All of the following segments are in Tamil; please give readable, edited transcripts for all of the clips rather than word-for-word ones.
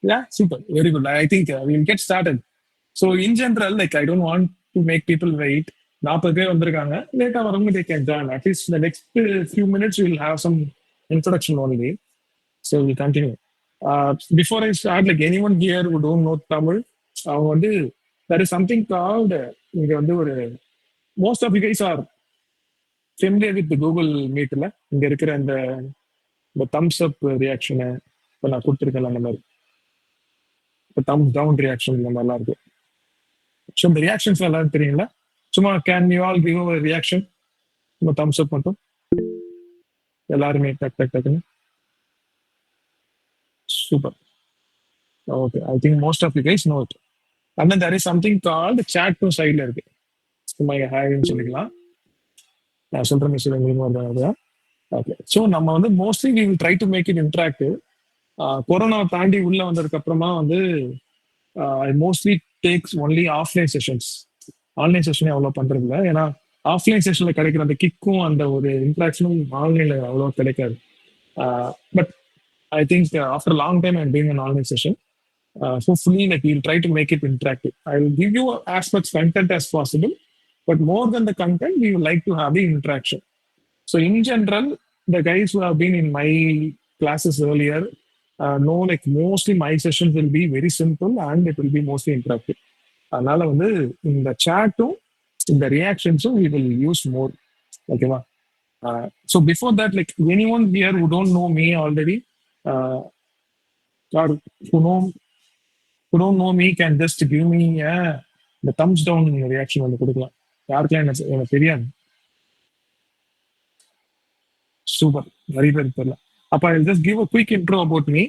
Yeah, super. Very good. I think we'll get started. So in general, like I don't want to make people wait. 40 பேர் வந்திருக்காங்க லேட்டா வரவங்க they can join. At least the next few minutes we'll have some introduction only. So we'll continue. Before I start, like anyone here who don't know Tamil, அவங்க வந்து there is something called இங்க வந்து ஒரு most of you guys are familiar with the Google Meetல இங்க இருக்கிற அந்த thumbs up ரியாக்ஷனை இப்போ நான் கொடுத்துருக்கேன் அந்த மாதிரி இப்போ thumbs down ரியாக்ஷன் இந்த மாதிரிலாம் இருக்கு. ஸோ இந்த ரியாக்ஷன்ஸ் எல்லாரும் தெரியுங்களா? சும்மா can you all give reaction? சும்மா thumbs up மட்டும் எல்லாருமே டக் டக் டக்குன்னு. Super. Okay, I think most of you guys know it. And then there is something called chat to சைடில் இருக்கு. சும்மா ஹேன்னு சொல்லிக்கலாம். நான் சொல்ற மெசேஜ் உங்களுக்கு வருதா? ஓகே. ஸோ நம்ம வந்து mostly we will try to make it interactive. Corona தாண்டி உள்ள வந்ததுக்கு அப்புறமா வந்து I mostly takes only offline sessions. Online செஷனே அவ்வளோ பண்றது இல்லை. ஏன்னா ஆஃப்லைன் செஷன்ல கிடைக்கிற அந்த கிக்கும் அந்த ஒரு இன்ட்ராக்ஷனும் ஆன்லைன்ல அவ்வளோ கிடைக்காது. But I think after a long time I'm doing an online session. Hopefully, like we'll try to make it interactive. I will give you as much content as possible, but more than the content, we would like to have the interaction. So in general, the guys who have been in my classes earlier know like mostly my sessions will be very simple and it will be mostly interactive. அதனால வந்து இந்த சாட்டும் இந்த ரியாக்ஷன்ஸும் we will use more. ஓகேவா? So before that, like anyone here who don't know me already, or who don't know me can just give me the thumbs down reaction வந்து கொடுக்கலாம். யாருக்கெல்லாம் எனக்கு தெரியாது. சூப்பர், நிறைய பேர் தெரியல. அப்ப ஐ just give a quick intro about me.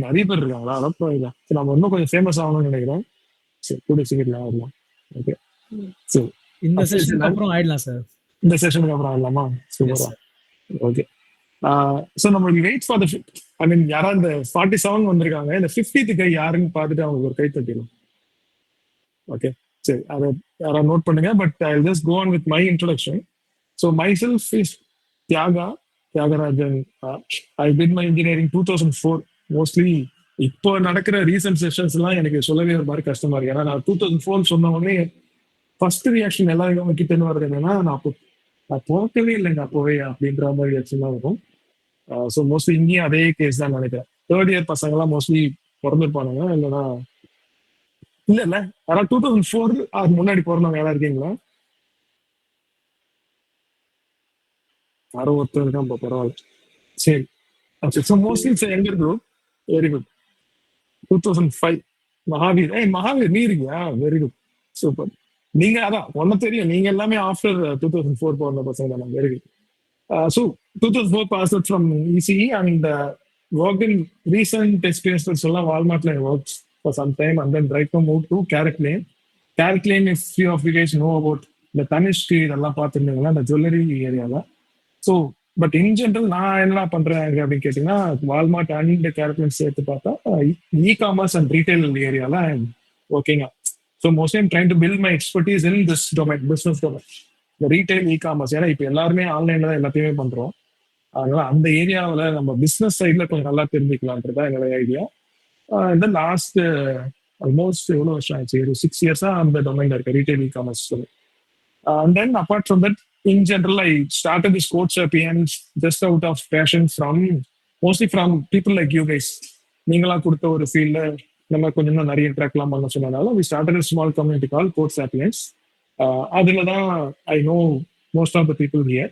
நிறைய பேர் இருக்காங்களா? அதான் நம்ம இன்னும் கொஞ்சம் ஃபேமஸ் ஆகணும்னு நினைக்கிறேன். சரி, கூட சீக்கிரம் வரலாம். ஓகே, சரி. இந்த செஷனுக்கு அப்புறம் ஆயிடலாம் சார். இந்த செஷனுக்கு அப்புறம் ஆயிடலாமா? சூப்பரா. ஓகே. ஸோ நம்மளுக்கு வெயிட் ஃபார் த ஐ மீன் யாராவது இந்த 47 வந்திருக்காங்க, இந்த 50th கை யாருன்னு பார்த்துட்டு அவங்களுக்கு ஒரு கை தட்டிடும். ஓகே, சரி, அதை யாராவது நோட் பண்ணுங்க. But I just go on with my introduction. So myself is Thiyagarajan. I did my engineering 2004. Mostly இப்போ நடக்கிற ரீசன்ட் செஷன்ஸ் எல்லாம் எனக்கு சொல்லவே ஒரு மாதிரி கஷ்டமா இருக்கு. ஏன்னா நான் 2004 சொன்ன உடனே ஃபர்ஸ்ட் ரியாக்ஷன் எல்லாரும் கிட்டன்னு வருது என்னன்னா, நான் போகவே இல்லைங்க அப்போவே அப்படின்ற மாதிரி ரியாக்ஷன் தான் இருக்கும். ஸோ மோஸ்ட்லி இங்கேயும் அதே கேஸ் தான் நினைக்கிறேன். தேர்ட் இயர் பசங்க எல்லாம் மோஸ்ட்லி பிறந்திருப்பானுங்க. இல்லைன்னா இல்ல யாராவது 2004 அது முன்னாடி பிறந்தவங்க யாரா இருக்கீங்களா? யாரோ ஒருத்தர் இருக்கான். பரவாயில்ல, சரி. So mostly it's younger group. Very good. 2005 Mahavir. Mahavir நீ இருக்கியா? Very good, super. நீங்க அதான் ஒன்னு தெரியும், நீங்க எல்லாமே ஆஃப்டர் 2004 பிறந்த பசங்க தான். Very good. So 2004 passed out from ECE and worked in recent experiences. Walmart I worked for some time and then right now moved to Carrot Lane. Carrot Lane, if few of you guys know about the Tanishq இதெல்லாம் பார்த்துருந்தீங்களா, அந்த ஜுவல்லரி ஏரியால. ஸோ பட் இன் ஜென்ரல் நான் என்ன பண்றேன் அப்படின்னு கேட்டீங்கன்னா, வால்மார்ட் அண்ட் Carrot Lane சேர்த்து பார்த்தா இ காமர்ஸ் அண்ட் ரீட்டைல் ஏரியால working. So mostly I'm trying to build my expertise in this domain, business domain. இந்த ரீட்டைல் இ காமர்ஸ். ஏன்னா இப்போ எல்லாருமே ஆன்லைன்ல தான் எல்லாத்தையுமே பண்றோம். அதனால அந்த ஏரியாவில் நம்ம பிசினஸ் சைட்ல கொஞ்சம் நல்லா தெரிஞ்சுக்கலான்றதா என்னோட ஐடியா. இந்த லாஸ்ட் ஆல்மோஸ்ட் எவ்வளோ வருஷம் ஆச்சு, ஒரு 6 இயர்ஸா அந்த டொமைன்ல இருக்கு, retail e commerce. And then apart from that, in general I started this code champions just out of passion from mostly from people like you guys. நீங்களா கொடுத்த ஒரு ஃபீல்ட்ல நம்ம கொஞ்சம் நிறைய இன்ட்ராக்ட்லாம் பண்ண சொன்னதால we started a small community called Code Sapiens. அதுல தான் I know most of the people here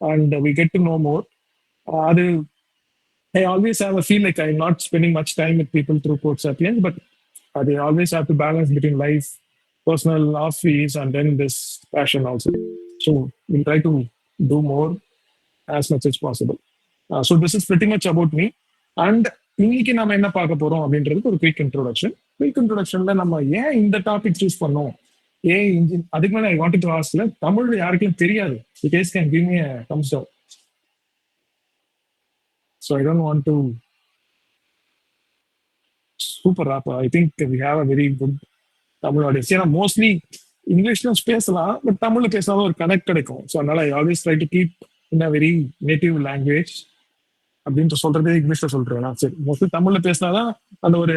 and we get to know more. அது I always have a feel like I'm not spending much time with people through Code Sapiens, but they always have to balance between life, personal office and then this passion also. So we'll try to do more as much as possible. So this is pretty much about me. And இன்னைக்கு நம்ம என்ன பார்க்க போறோம் அப்படின்றதுக்கு ஒரு குயிக் இன்ட்ரோடக்ஷன். குயிக் இன்ட்ரோடக்ஷன்ல நம்ம ஏன் இந்த டாபிக் சூஸ் பண்ணோம், இன்ஜின், அதுக்கு மேலே ஐ வாண்ட் டு ஆஸ்க்ல தமிழ் யாருக்கும் தெரியாது. You guys can give me a thumbs down. So I don't want to super rap. I think we have a very good Tamil audience. ஏன்னா மோஸ்ட்லி இங்கிலீஷ்ல பேசலாம், பட் தமிழ்ல பேசினாலும் ஒரு கனெக்ட் கிடைக்கும். ஸோ அதனால I always try to keep in a very native language. அப்படின்ட்டு சொல்றதே இங்கிலீஷ்ல சொல்றேன். சரி, மோஸ்ட்லி தமிழ்ல பேசினாதான் அந்த ஒரு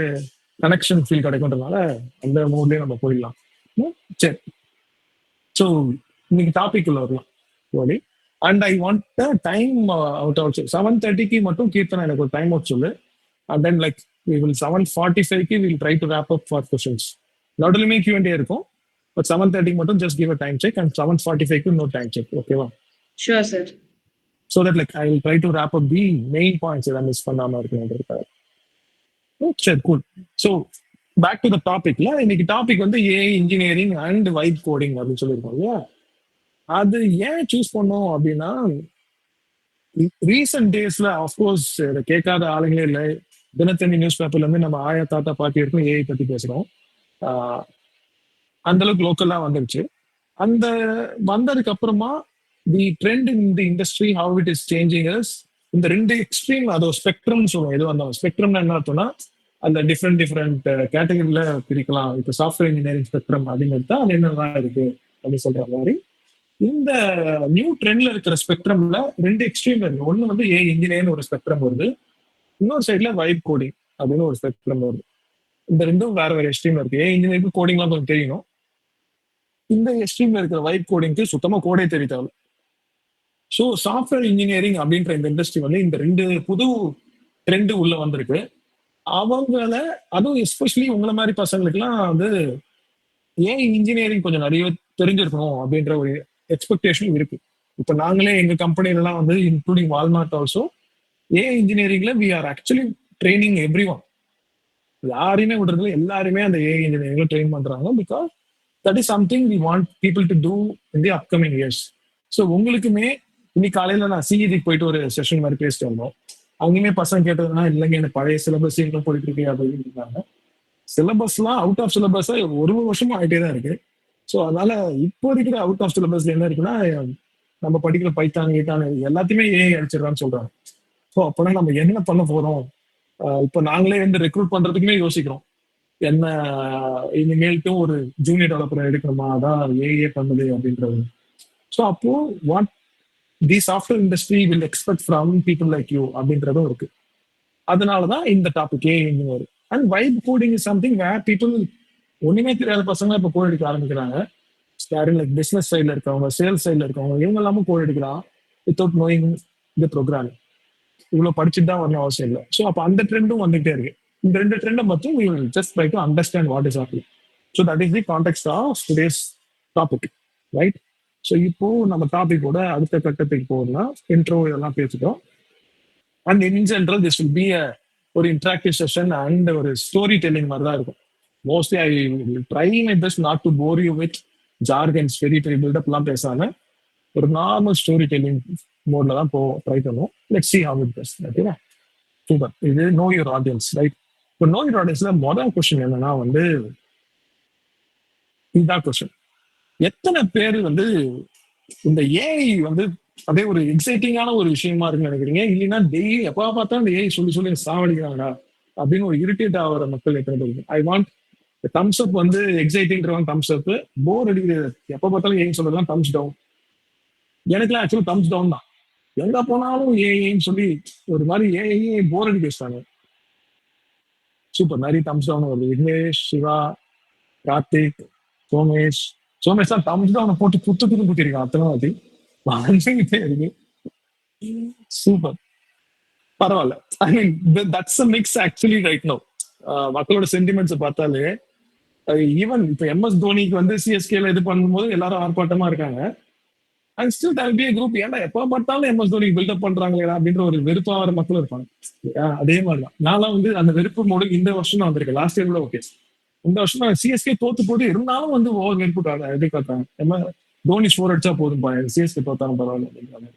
கனெக்ஷன் ஃபீல் கிடைக்கும்ன்றதுனால அந்த மூட்லயே நம்ம போயிடலாம். சரி. ஸோ இன்னைக்கு டாபிக் உள்ள வரலாம் ஓடி. And I want time out also 7:30க்கு மட்டும் கீர்த்தனா எனக்கு ஒரு டைம் அவுட் சொல்லு. And then like we will 7:45க்கு we'll try to wrap up for questions. நடுவுலயுமே Q&A இருக்கும். பட் 7:30க்கு மட்டும் just give a time check and 7:45க்கு no time check. ஓகேவா? Sure, sir. So that like I will try to wrap up the main points that I miss பண்ணாம இருக்கணும்ன்றதுக்காக. சரி, cool. So back to the topicல இன்னைக்கு டாபிக் வந்து AI engineering and vibe coding அப்படின்னு சொல்லியிருக்கோம் இல்லையா? அது ஏன் சூஸ் பண்ணோம் அப்படின்னா ரீசெண்ட் டேஸ்ல அஃப்கோர்ஸ் இதை கேட்காத ஆளுங்களே இல்லை. தினத்தந்தி நியூஸ் பேப்பர்ல இருந்து நம்ம ஆயா தாத்தா பாட்டி இருக்கும் ஏஐ பத்தி பேசுறோம். ஆஹ் அந்த அளவுக்கு லோக்கலா வந்துருச்சு. அந்த வந்ததுக்கு அப்புறமா தி trend in the industry how it is changing is இந்த ரெண்டு எக்ஸ்ட்ரீம் அதோ ஸ்பெக்ட்ரம் சொல்லுவோம். எதுவும் அந்த ஸ்பெக்ட்ரம்னா என்ன அர்த்தம்னா அந்த டிஃப்ரெண்ட் கேட்டகரியில பிரிக்கலாம். இப்போ சாஃப்ட்வேர் இன்ஜினியரிங் ஸ்பெக்ட்ரம் அப்படிங்கிறது தான் அது என்னதான் இருக்கு அப்படின்னு சொல்ற மாதிரி இந்த நியூ ட்ரெண்ட்ல இருக்கிற ஸ்பெக்ட்ரம்ல ரெண்டு எக்ஸ்ட்ரீம் இருக்கு. ஒன்னு வந்து ஏ இன்ஜினியர்னு ஒரு ஸ்பெக்ட்ரம் வருது, இன்னொரு சைட்ல வைப் கோடிங் அப்படின்னு ஒரு ஸ்பெக்ட்ரம் வருது. இந்த ரெண்டும் வேற வேற எக்ஸ்ட்ரீம்ல இருக்கு. ஏ இன்ஜினியருக்கு கோடிங்லாம் கொஞ்சம் தெரியணும். இந்த எக்ஸ்ட்ரீம்ல இருக்கிற வைப் கோடிங்க்கு சுத்தமா கோடே தெரியாது. ஸோ சாஃப்ட்வேர் இன்ஜினியரிங் அப்படின்ற இந்த இண்டஸ்ட்ரி வந்து இந்த ரெண்டு புது ட்ரெண்ட் உள்ள வந்திருக்கு. அவங்கள அதுவும் எஸ்பெஷலி உங்களை மாதிரி பசங்களுக்குலாம் வந்து ஏன் இன்ஜினியரிங் கொஞ்சம் நிறைய தெரிஞ்சிருக்கணும் அப்படின்ற ஒரு எக்ஸ்பெக்டேஷன் இருக்கு. இப்போ நாங்களே எங்க கம்பெனிலலாம் வந்து இன்க்ளூடிங் வால்மார்ட் ஆல்சோ ஏன் இன்ஜினியரிங்ல we are actually training everyone. யாரையுமே விடுறதுல எல்லாருமே அந்த ஏஐ இன்ஜினியரிங்ல ட்ரெயின் பண்றாங்க. Because that is something we want people to do in the upcoming years. So உங்களுக்குமே இன்னைக்கு காலையில நான் சிஇடிக்கு போயிட்டு ஒரு செஷன் மாதிரி பேசிட்டு வந்தோம். அங்கேயுமே பசங்க கேட்டதுன்னா இல்லைங்க எனக்கு பழைய சிலபஸ் இன்னும் போயிட்டு இருக்கு அப்படின்னு இருக்காங்க. சிலபஸ்லாம் அவுட் ஆஃப் சிலபஸ் ஒரு வருஷமா ஆகிட்டே தான் இருக்கு. ஸோ அதனால இப்போ இருக்கிற அவுட் ஆஃப் சிலபஸ்ல என்ன இருக்குன்னா நம்ம படிக்கிற பைத்தான் கீத்தான் எல்லாத்தையுமே ஏஐ அடிச்சிடறான்னு சொல்றாங்க. ஸோ அப்போனா நம்ம என்ன பண்ண போறோம்? இப்போ நாங்களே வந்து ரெக்ரூட் பண்றதுக்குமே யோசிக்கிறோம். என்ன இனிமேல்ட்டும் ஒரு ஜூனியர் டெவலப்பர் எடுக்கணுமா? அதான் ஏஐ பண்ணுது அப்படின்றது. ஸோ அப்போ what the software industry will expect from people like you அப்படின்றதும் இருக்கு. அதனாலதான் இந்த topic AI engineer and vibe coding is something where people ஒண்ணுமே தெரியாத பசங்க இப்போ கோட் அடிக்க ஆரம்பிக்கிறாங்க. ஸ்டாரிங் லைக் பிசினஸ் சைட்ல இருக்கவங்க, சேல்ஸ் சைட்ல இருக்கவங்க, இவங்க எல்லாமே கோட் அடிக்கலாம் வித்தவுட் நோயிங் தி ப்ரோக்ராமிங். இவ்வளவு படிச்சுட்டு தான் வரணும் அவசியம் இல்லை. ஸோ அப்போ அந்த ட்ரெண்டும் வந்துகிட்டே இருக்கு. இந்த ரெண்டு ட்ரெண்டை மட்டும் we will just try to understand what is happening. So that is the context of today's topic, right? So இப்போ நம்ம டாபிக்கோட அடுத்த கட்டத்துக்கு போகணும்னா இன்ட்ரோ இதெல்லாம் பேசிட்டோம். And in general this will be ஒரு இன்ட்ராக்டிவ் செஷன் அண்ட் ஒரு ஸ்டோரி டெல்லிங் மாதிரி தான் இருக்கும். Mostly I try my best not to bore you with jargons பெரிய பெரிய பில்டப் எல்லாம் பேசாம ஒரு நார்மல் ஸ்டோரி டெல்லிங் மோட்ல தான் ட்ரை பண்ணுவோம். Let see how it best. ஓகேவா? சூப்பர். இது நோ யுவர் ஆடியன்ஸ், ரைட்? இப்போ நோ யுவர் ஆடியன்ஸ்ல முதல் கொஸ்டின் என்னன்னா வந்து இதுதான் கொஸ்டின். எத்தனை பேர் வந்து இந்த ஏஐ வந்து அதே ஒரு எக்ஸைட்டிங்கான ஒரு விஷயமா இருக்குன்னு நினைக்கிறீங்க? இல்லைன்னா டெய்லி எப்போ பார்த்தா இந்த ஏஐ சொல்லி சொல்லி சாவடிக்கிறாங்க அப்படின்னு ஒரு இரிட்டேட் ஆகிற மக்கள் எத்தனை பேர்? ஐ வாண்ட் தம்ஸ் அப் வந்து எக்ஸைட்டிங்கிறவங்க தம்ஸ் அப், போர் அடிக்கிறது எப்போ பார்த்தாலும் ஏஐ சொல்றதுலாம் தம்ஸ் டவுன். எனக்குலாம் ஆக்சுவலி தம்ஸ் டவுன் தான். எங்க போனாலும் ஏஐன்னு சொல்லி ஒரு மாதிரி ஏஐ போர் அடி பேசுறாங்க. சூப்பர், நிறைய தம்ஸ் டவுன் வருது. விக்னேஷ், சிவா, கார்த்திக், சோமேஷ். சோமேஷ் தான் தம்ஸ் டவுனை போட்டு குத்து குத்திருக்கான் அத்தனை வாட்டி. வந்துகிட்டே இருக்கு. சூப்பர், பரவாயில்ல. I mean that's a mix actually right no. மக்களோட சென்டிமெண்ட்ஸை பார்த்தாலே ஈவன் இப்போ எம்எஸ் தோனிக்கு வந்து சிஎஸ்கேல இது பண்ணும்போது எல்லாரும் ஆர்ப்பாட்டமா இருக்காங்க. And still there be group ஏன்னா எப்போ பார்த்தாலும் எம்எஸ் தோனிக்கு பில்டப் பண்றாங்களா அப்படின்ற ஒரு வெறுப்பாகிற மக்களும் இருப்பாங்க. அதே மாதிரிதான் நான்லாம் வந்து அந்த வெறுப்பு மோடு இந்த வருஷம் தான் வந்திருக்கு. லாஸ்ட் இயர் கூட ஓகே. இந்த வருஷம் நான் சிஎஸ்கே தோத்து போது இருந்தாலும் வந்து ஓவர் வெறுப்பு எதிர்பார்த்தாங்க. ஏன்னா தோனி ஸ்கோர் அடிச்சா போதும் சிஎஸ்கே தோத்தாலும் பரவாயில்ல அப்படின்றாங்க.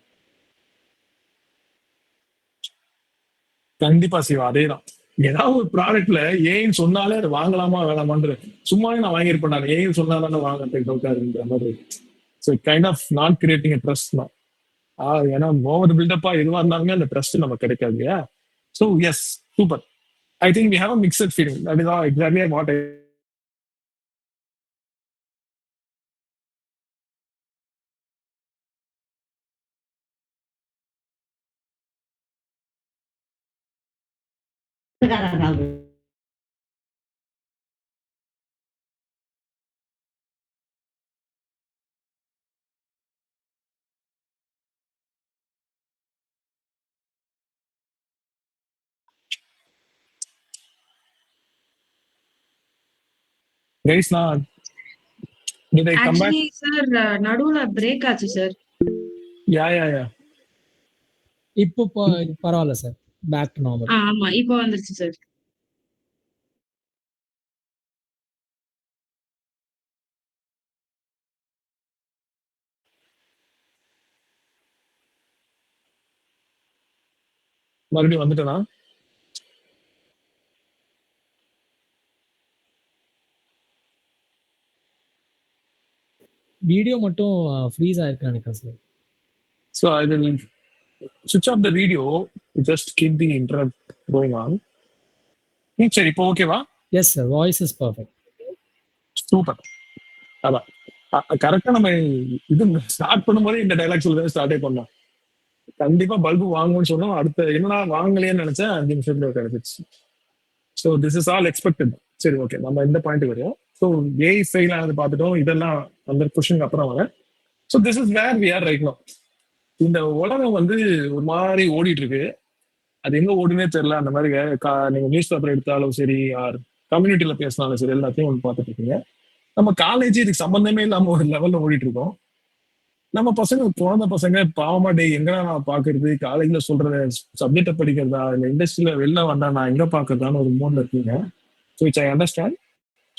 கண்டிப்பா சிவா, அதேதான். ஏதாவது ஒரு ப்ராடக்ட்ல ஏன்னு சொன்னாலே அது வாங்கலாமா வேணாமான்ற சும்மாவே நான் வாங்கியிருப்பேன். ஏன்னு சொன்னாதானே வாங்குறதுக்கு டவுட்டாருன்ற மாதிரி. So kind of not creating trust தான். ஏன்னா ஓவர் பில்டப்பா எதுவா இருந்தாலுமே அந்த ட்ரஸ்ட் நமக்கு கிடைக்காது இல்லையா? So yes, super. I think we have a mixed feeling. That is exactly what I ராகு. கைஸ் நான் did I come back? Actually sir நடுவுல பிரேக் ஆச்சு சார். யா இப்போ பரவாயில்ல சார், பேக் டு நார்மல். ஆமா இப்போ வந்துருச்சு சார். மறுபடியும் வந்துட்டேனா? வீடியோ மட்டும் ஃப்ரீஸ் ஆயிருக்கு நினைக்கிறேன் sir. So I will switch off the video to just keep the internet going on. சரி இப்போ ஓகேவா? Yes sir, voice is perfect. Super. அதான் கரெக்டா நம்ம இது ஸ்டார்ட் பண்ணும்போது இந்த டைலாக் சொல்லி ஸ்டார்டே பண்ணோம். கண்டிப்பா பல்பு வாங்குவோம்னு சொன்னோம். அடுத்த என்னடா வாங்கலையேன்னு நினைச்சேன், 5 நிமிஷத்துல கிடைச்சிச்சு. So this is all expected. சரி ஓகே, நம்ம இந்த பாயிண்ட் வரையும். ஸோ ஏஐ ஃபெயில் ஆனது பார்த்துட்டோம். இதெல்லாம் அந்த கொஸ்டின் அப்புறம் வரேன். So this is where we are right now. இந்த உலகம் வந்து ஒரு மாதிரி ஓடிட்டு இருக்கு. அது எங்க ஓடுனே தெரியல. அந்த மாதிரி நீங்க நியூஸ் பேப்பர் எடுத்தாலும் சரி, ஆர் கம்யூனிட்டியில பேசினாலும் சரி, எல்லாத்தையும் ஒன்று பார்த்துட்டு இருக்கீங்க. நம்ம காலேஜ் இதுக்கு சம்பந்தமே இல்லாம ஒரு லெவல்ல ஓடிட்டு இருக்கோம். நம்ம பசங்க, குழந்தை பசங்க பாவமா டே எங்கடா நான் பாக்குறது, காலேஜ்ல சொல்ற சப்ஜெக்டை படிக்கிறதா, இல்ல இண்டஸ்ட்ரியில வெளில வந்தா நான் எங்க பாக்குறதான்னு ஒரு மூட்ல இருக்கீங்க. So it's I understand.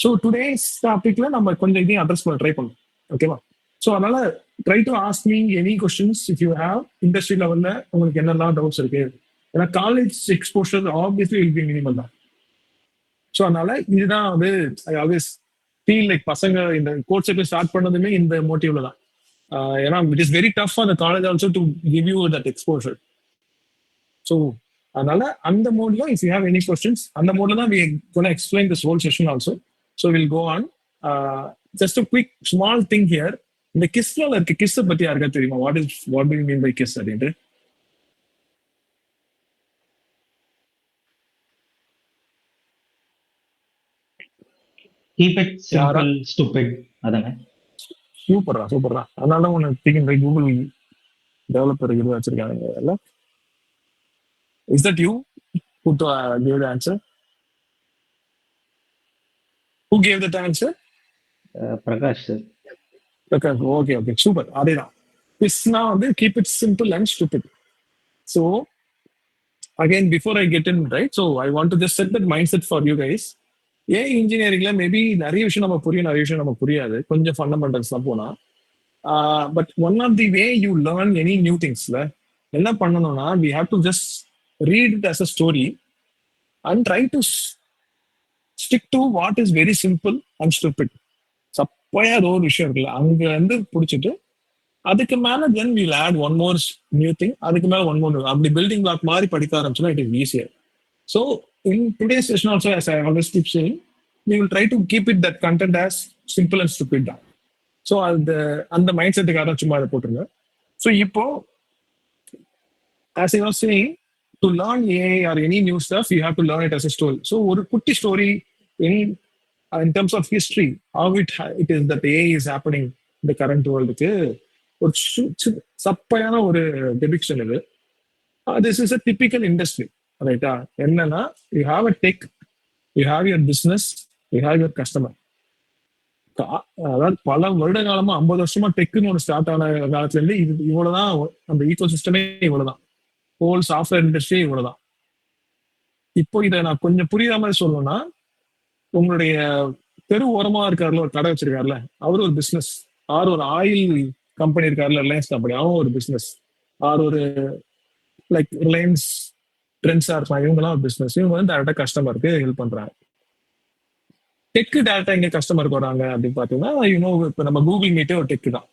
So today's டாபிக்ல நம்ம கொஞ்சம் இதையும் அட்ரஸ் பண்ண ட்ரை பண்ணலாம். ஓகேவா? ஸோ அதனால try to ask me any questions if you have. Industry லெவல்ல உங்களுக்கு என்னெல்லாம் டவுட்ஸ் இருக்கு. ஏன்னா college exposure obviously will be minimal தான். ஸோ அதனால இதுதான் வந்து ஐ ஆல்வேஸ் ஃபீல் லைக் பசங்க இந்த கோர்ஸை போய் ஸ்டார்ட் பண்ணதுமே இந்த மோட்டிவ்ல தான். ஏன்னா it is very tough for the college also to give you that exposure. So அதனால அந்த மோட்ல if you have any questions, அந்த மோட்ல தான் we gonna explain this whole session also. So will go on. Just a quick small thing here. இந்த கிஸ்ல இருக்க கிஸ் பத்தி யாருக்கா தெரியுமா? What do you mean by KISS அப்படின்ட்டு? Keep it simple, stupid. அதானே? சூப்பர்ரா. அதனால உன்னை திங்கிங் பை கூகுள் டெவலப்பர் இது வச்சிருக்காங்க இல்ல? Is that you who gave the answer? Who gave that answer? Prakash sir. Prakash. Okay. Super. அதேதான். கிஸ்னா வந்து keep it simple and stupid. So again, before I get in, right? So I want to just set that mindset for you guys. ஏன் இன்ஜினியரிங்ல மேபி நிறைய விஷயம் நம்ம புரியும், நிறைய விஷயம் நமக்கு புரியாது. கொஞ்சம் ஃபண்டமெண்டல்ஸ் தான் போனா. But one of the way you learn any new திங்ஸ்ல என்ன பண்ணணும்னா, we have to just read it as a story and try to stick to what is very simple and stupid. சப்பையா ஏதோ ஒரு விஷயம் இருக்குல்ல, அங்க இருந்து பிடிச்சிட்டு அதுக்கு மேல then will add one more new thing, அதுக்கு மேல ஒன் மோர், அப்படி பில்டிங் பிளாக் மாதிரி படிக்க ஆரம்பிச்சோன்னா it is easier. So in today's session also, as I always keep saying, we will try to keep it that content as simple and stupid down. So அந்த மைண்ட் செட்டுக்காக சும்மா அதை போட்டுருங்க. ஸோ இப்போ as I was saying, to learn AI or any new stuff, you have to learn it as a story. So ஒரு குட்டி story in terms of history, how it is that AI is happening in the current world-க்கு ஒரு சப்பையான ஒரு டெபிக்ஷன் இது. This is a typical industry. ரைட்டா? என்னன்னா, you have a tech, you have your business, you have your customer. அதாவது பல வருட காலமா 50 வருஷமா டெக்குன்னு ஒன்று ஸ்டார்ட் ஆன காலத்துல இருந்து இது இவ்வளவுதான். அந்த ஈகோ சிஸ்டமே இவ்வளவுதான். ஹோல் சாஃப்ட்வேர் இண்டஸ்ட்ரி இவ்வளவுதான். இப்போ இதை நான் கொஞ்சம் புரியாத மாதிரி சொல்லணும்னா, உங்களுடைய தெரு ஓரமா இருக்காருல, ஒரு கடை வச்சிருக்காருல, அவர் ஒரு பிசினஸ். ஆர் ஒரு ஆயில் கம்பெனி இருக்காருல, ரிலையன்ஸ் கம்பெனி, அவன் ஒரு பிசினஸ். ஆர் ஒரு லைக் ரிலையன்ஸ் ட்ரெண்ட்ஸா இருப்பாங்க, இவங்கலாம் பிசினஸ். இவங்க வந்து டேரக்டா கஸ்டமருக்கு ஹெல்ப் பண்றாங்க. டெக் டேரக்டா எங்க கஸ்டமருக்கு வராங்க அப்படின்னு பாத்தீங்கன்னா, இப்போ நம்ம கூகுள் மீட்டே ஒரு டெக் தான்.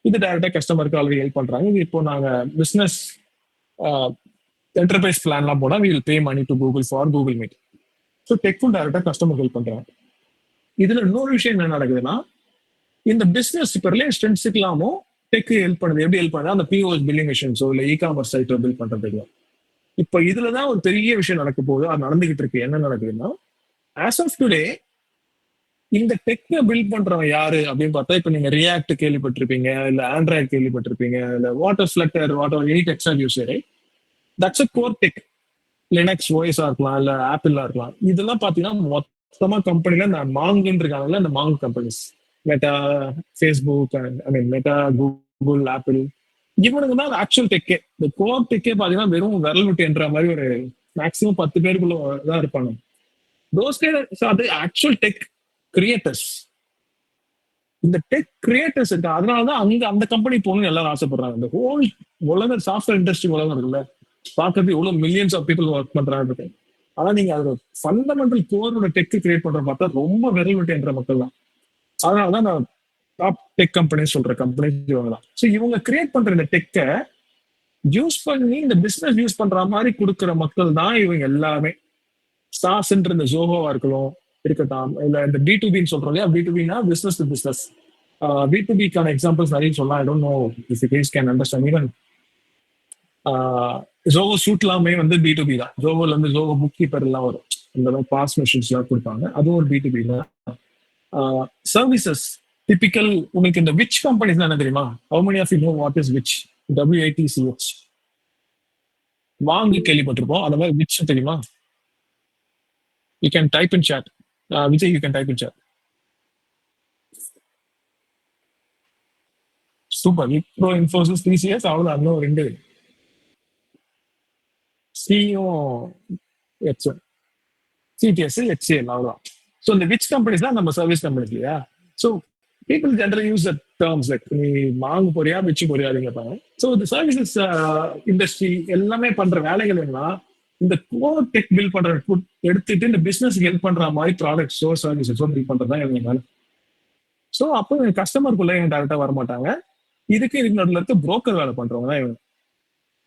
இது டேரக்டா கஸ்டமருக்கு ஆல்ரெடி ஹெல்ப் பண்றாங்க. இது இப்போ நாங்க பிசினஸ் என்டர்பிரைஸ் பிளான்லாம் போனா we will pay money to Google for Google Meet. So டெக்கும் டேரக்டா கஸ்டமருக்கு ஹெல்ப் பண்றாங்க. இதுல இன்னொரு விஷயம் என்ன நடக்குதுன்னா, இந்த பிசினஸ் இப்போ ரிலையன்ஸ் ட்ரெண்ட்ஸுக்கெல்லாமோ டெக் ஹெல்ப் பண்ணுது. எப்படி ஹெல்ப் பண்ணுது? அந்த பிஓஎஸ் பில்லிங் மிஷின்ஸோ இல்லை இ-காமர்ஸ் சைட்டோ பில்ட் பண்றதுக்கு. இப்ப இதுலதான் ஒரு பெரிய விஷயம் நடக்க போகுது. அது நடந்துகிட்டு இருக்கு. என்ன நடக்குதுன்னா, ஆஸ் ஆஃப் டுடே இந்த டெக்கை பில்ட் பண்றவன் யாரு அப்படின்னு பார்த்தா, இப்ப நீங்க ரியாக்ட் கேள்விப்பட்டிருப்பீங்க, இல்ல ஆண்ட்ராய்டு கேள்விப்பட்டிருப்பீங்க, இல்ல water Flutter, water any textile user, that's a core tech. Linux ஓஎஸா இருக்கலாம், இல்ல ஆப்பிளா இருக்கலாம். இதெல்லாம் பாத்தீங்கன்னா மொத்தமா கம்பெனில இந்த மாங்குன்னு இருக்காங்கல்ல, இந்த மாங்கு கம்பெனிஸ், மெட்டா, ஃபேஸ்புக், ஐ மீன் மெட்டா, கூகுள், ஆப்பிள், இவனுக்கு தான் ஆக்சுவல் டெக்கே. இந்த கோர் டெக்கே பாத்தீங்கன்னா வெறும் விரல் விட்டு என்ற மாதிரி ஒரு மேக்ஸிமம் 10 பேருக்குள்ள தான் இருப்பாங்க. தோஸ் அது ஆக்சுவல் டெக் கிரியேட்டர்ஸ். இந்த டெக் கிரியேட்டர்ஸ் இருக்கு. அதனாலதான் அங்க அந்த கம்பெனி போகணும்னு எல்லாரும் ஆசைப்படுறாங்க. இந்த ஹோல் உலக சாஃப்ட்வேர் இண்டஸ்ட்ரி உலகம் இருக்குல்ல, பார்க்கறது எவ்வளவு மில்லியன்ஸ் ஆஃப் பீப்புள் ஒர்க் பண்றாங்க இருக்கு. ஆனா நீங்க அதோட ஃபண்டமெண்டல் கோரோட டெக் கிரியேட் பண்ற பார்த்தா ரொம்ப விரல் விட்டு என்ற மக்கள் தான். அதனாலதான் நான் டாப் டெக் கம்பெனி சொல்ற கம்பெனி இவங்க தான். ஸோ இவங்க கிரியேட் பண்ற இந்த டெக்கை யூஸ் பண்ணி இந்த பிசினஸ் யூஸ் பண்ற மாதிரி கொடுக்குற மக்கள் தான் இவங்க எல்லாமே. சாஸ்ன்ற இந்த ஜோஹோவா இருக்கட்டும், இல்ல இந்த B2Bன்னு சொல்றோம் இல்லையா, B2Bனா பிசினஸ் டு பிசினஸ். B2Bக்கான எக்ஸாம்பிள்ஸ் நிறைய சொல்லலாம். I don't know if you guys can understand. Even Zoho suite எல்லாமே வந்து B2B தான். ஜோவோல இருந்து ஜோவோ புக் கீப்பர் எல்லாம் வரும், இந்த பாஸ் மெஷின்ஸ் எல்லாம் கொடுப்பாங்க, அதுவும் ஒரு B2B தான். Services typical. உங்களுக்கு இந்த விச் கம்பெனிஸ் என்ன தெரியுமா? How many of you know what is விச்? WITCH. வாங்கி கேள்விப்பட்டிருப்போம், அந்த மாதிரி விச் தெரியுமா? You can type in chat. Vijay, you can type in chat. Super. இப்போ இன்ஃபோசிஸ், TCS, அவ்வளவுதான். இன்னும் 2 சியும் CTS, HCL, அவ்வளவுதான். ஸோ இந்த விச் கம்பெனிஸ் தான் நம்ம சர்வீஸ் கம்பெனிஸ் இல்லையா? So people general use the terms like நீ வாங்க போறியா விச்சு போறியா கேட்பாங்க. ஸோ இந்த சர்வீசஸ் இண்டஸ்ட்ரி எல்லாமே பண்ற வேலைகள் என்னன்னா, இந்த கோர் டெக் பில்ட் பண்ற எடுத்துட்டு இந்த பிசினஸ் ஹெல்ப் பண்ற மாதிரி ப்ராடக்ட்ஸோ சர்வீசஸோ பில்ட் பண்றதுதான் இவங்க வேலை. ஸோ அப்போ கஸ்டமருக்குள்ள இவங்க டேரக்டா வர மாட்டாங்க. இதுக்கு நடுவில் இருக்க புரோக்கர் வேலை பண்றவங்க தான் இவங்க.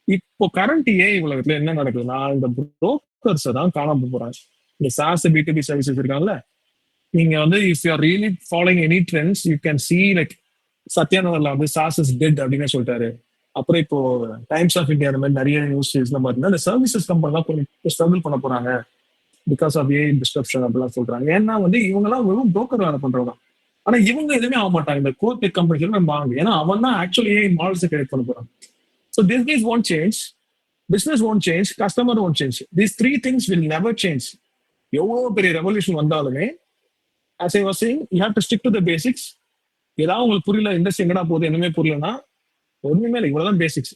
இப்போ கரண்ட் ஏஐ உலகத்துல என்ன நடக்குதுன்னா, இந்த புரோக்கர்ஸை தான் காணாம போறாங்க. இந்த SaaS B2B சர்வீசஸ் இருக்காங்கல்ல, நீங்க வந்து if you are really following any trends you can see like சத்யானவர்ல வந்து SaaS இஸ் டெட் அப்படின்னு சொல்லிட்டாரு. அப்புறம் இப்போ டைம்ஸ் ஆஃப் இந்தியா அந்த மாதிரி நிறைய நியூஸ் பாத்தீங்கன்னா இந்த சர்வீசஸ் கம்பெனி தான் கொஞ்சம் ஸ்ட்ரகிள் பண்ண போறாங்க பிகாஸ் ஆஃப் ஏஐ டிஸ்ட்ரப்ஷன் அப்படிலாம் சொல்றாங்க. ஏன்னா வந்து இவங்க எல்லாம் வெறும் புரோக்கர் வேலை பண்றவங்க. ஆனா இவங்க எதுவுமே ஆக மாட்டாங்க இந்த கோர் டெக் கம்பெனிஸ் நம்ம வாங்க. ஏன்னா அவன் தான் ஆக்சுவலி ஏஐ மாடல்ஸ் கிரியேட் பண்ண போறான். So this this won't change, business won't change, customer won't change. These 3 things will never change. எவ்வளவு பெரிய ரெவல்யூஷன் வந்தாலுமே, as I was saying, you have to stick to the basics. ஏதாவது உங்களுக்கு புரியல, இண்டஸ்ட்ரி எங்கடா போகுது, என்னமே புரியலன்னா ஒண்ணுமே இல்லை, இவ்வளவுதான் பேசிக்ஸ்.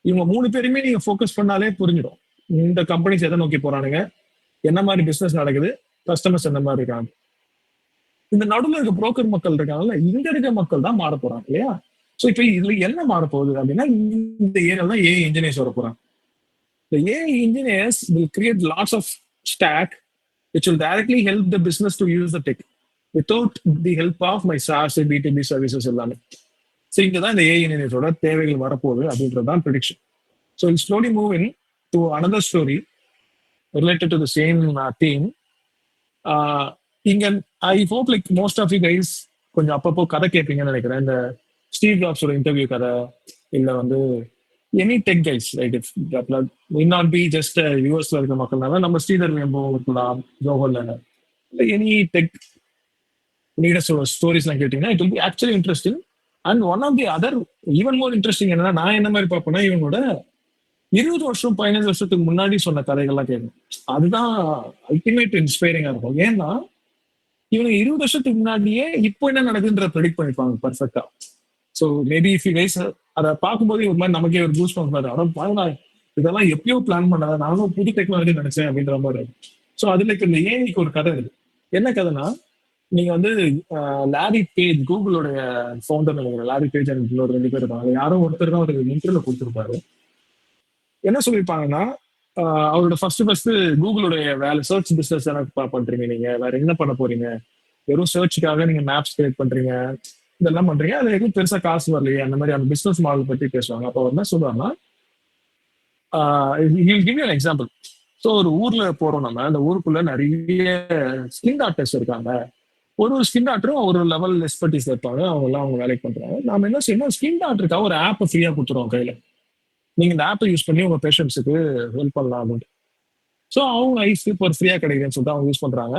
இவங்க 3 பேருமே நீங்க ஃபோக்கஸ் பண்ணாலே புரிஞ்சிடும் இந்த கம்பெனிஸ் எதை நோக்கி போறானுங்க, என்ன மாதிரி பிசினஸ் நடக்குது, கஸ்டமர்ஸ் என்ன மாதிரி இருக்காங்க. இந்த நடுவில் இருக்க புரோக்கர் மக்கள் இருக்காங்கல்ல, இங்க இருக்க மக்கள் தான் மாற போறாங்க இல்லையா? ஸோ இப்போ இதுல என்ன மாற போகுது அப்படின்னா, இந்த ஏரியால தான் ஏஐ இன்ஜினியர்ஸ் வர போறாங்க. The AI engineers will create lots of stack which will directly help the business to use the tech without the help of my SaaS B2B services எல்லாமே. ஸோ இங்கே தான் இந்த AI engineers-ஓட தேவைகள் வரப்போகுது அப்படின்றது தான் prediction. So I'll slowly move in to another story related to the same theme. இங்க I hope like most of you guys கொஞ்சம் அப்பப்போ கதை கேட்பீங்கன்னு நினைக்கிறேன். இந்த ஸ்டீவ் ஜாப்ஸோட இன்டர்வியூ கதை, இல்லை வந்து any tech guys right, it will not be just யூஎஸ்ல இருக்க மக்கள்னால நம்ம ஸ்ரீதர் வேம்போ இருக்கலாம், ஜோஹோல இல்லை எனி டெக் லீடர்ஸோட ஸ்டோரிஸ்லாம் கேட்டீங்கன்னா it will be actually interesting. And one of the other even more interesting என்னன்னா, நான் என்ன மாதிரி பார்ப்பேன்னா இவங்களோட 20 வருஷம் 15 வருஷத்துக்கு முன்னாடி சொன்ன கதைகள்லாம் கேட்கணும். அதுதான் அல்டிமேட் இன்ஸ்பைரிங்கா இருக்கும். ஏன்னா இவங்க 20 வருஷத்துக்கு முன்னாடியே இப்போ என்ன நடக்குதுன்ற ப்ரெடிக்ட் பண்ணிப்பாங்க பர்ஃபெக்டா. So maybe if you guys அதை பார்க்கும்போது ஒரு மாதிரி நமக்கே ஒரு பூஸ்ட் பண்ணுவாரு, ஆனால் பாருங்க இதெல்லாம் எப்பயோ பிளான் பண்ணாத, நானும் புது டெக்னாலஜி நினைச்சேன் அப்படின்ற மாதிரி. ஸோ அதுல இந்த ஏஐக்கு ஒரு கதை இருக்கு. என்ன கதைனா, நீங்க வந்து லாரி பேஜ், கூகுளோடைய ஃபவுண்டர் நினைக்கிறேன், லாரி பேஜ் அண்ட் இன்னொரு 2 பேர் இருக்காங்க. யாரும் ஒருத்தர் தான் ஒரு இன்டர்வியூல கொடுத்துருப்பாரு. என்ன சொல்லியிருப்பாங்கன்னா, அவரோட ஃபர்ஸ்ட் கூகுளோடைய வேலை சர்ச் பிசினஸ் எனக்கு பண்றீங்க, நீங்க வேற என்ன பண்ண போறீங்க, வெறும் சர்ச்சுக்காக நீங்க மேப்ஸ் கிரியேட் பண்றீங்க, இதெல்லாம் பண்றீங்க, அது எதுவும் பெருசா காசு வரலையே, அந்த மாதிரி அந்த பிசினஸ் மாடல் பத்தி பேசுவாங்க. அப்போ என்ன சொல்லுவாங்கன்னா, give you an example. So ஒரு ஊர்ல போறோம், நம்ம அந்த ஊருக்குள்ள நிறைய ஸ்கின் டாக்டர்ஸ் இருக்காங்க. ஒரு ஸ்கின் டாக்டரும் ஒரு லெவல் எக்ஸ்பர்டீஸ் இருப்பாங்க, அவங்க எல்லாம் அவங்க வேலைக்கு பண்றாங்க. நாம என்ன செய்யணும், ஸ்கின் டாக்டருக்காக ஒரு ஆப் ஃப்ரீயா கொடுத்துருவோம் கையில. நீங்க இந்த ஆப்பை யூஸ் பண்ணி உங்க பேஷண்ட்ஸுக்கு ஹெல்ப் பண்ணலாம் அப்படின்ட்டு. ஸோ அவங்க ஐஸ் இப்போ ஃப்ரீயா கிடைக்குதுன்னு சொல்லிட்டு அவங்க யூஸ் பண்றாங்க.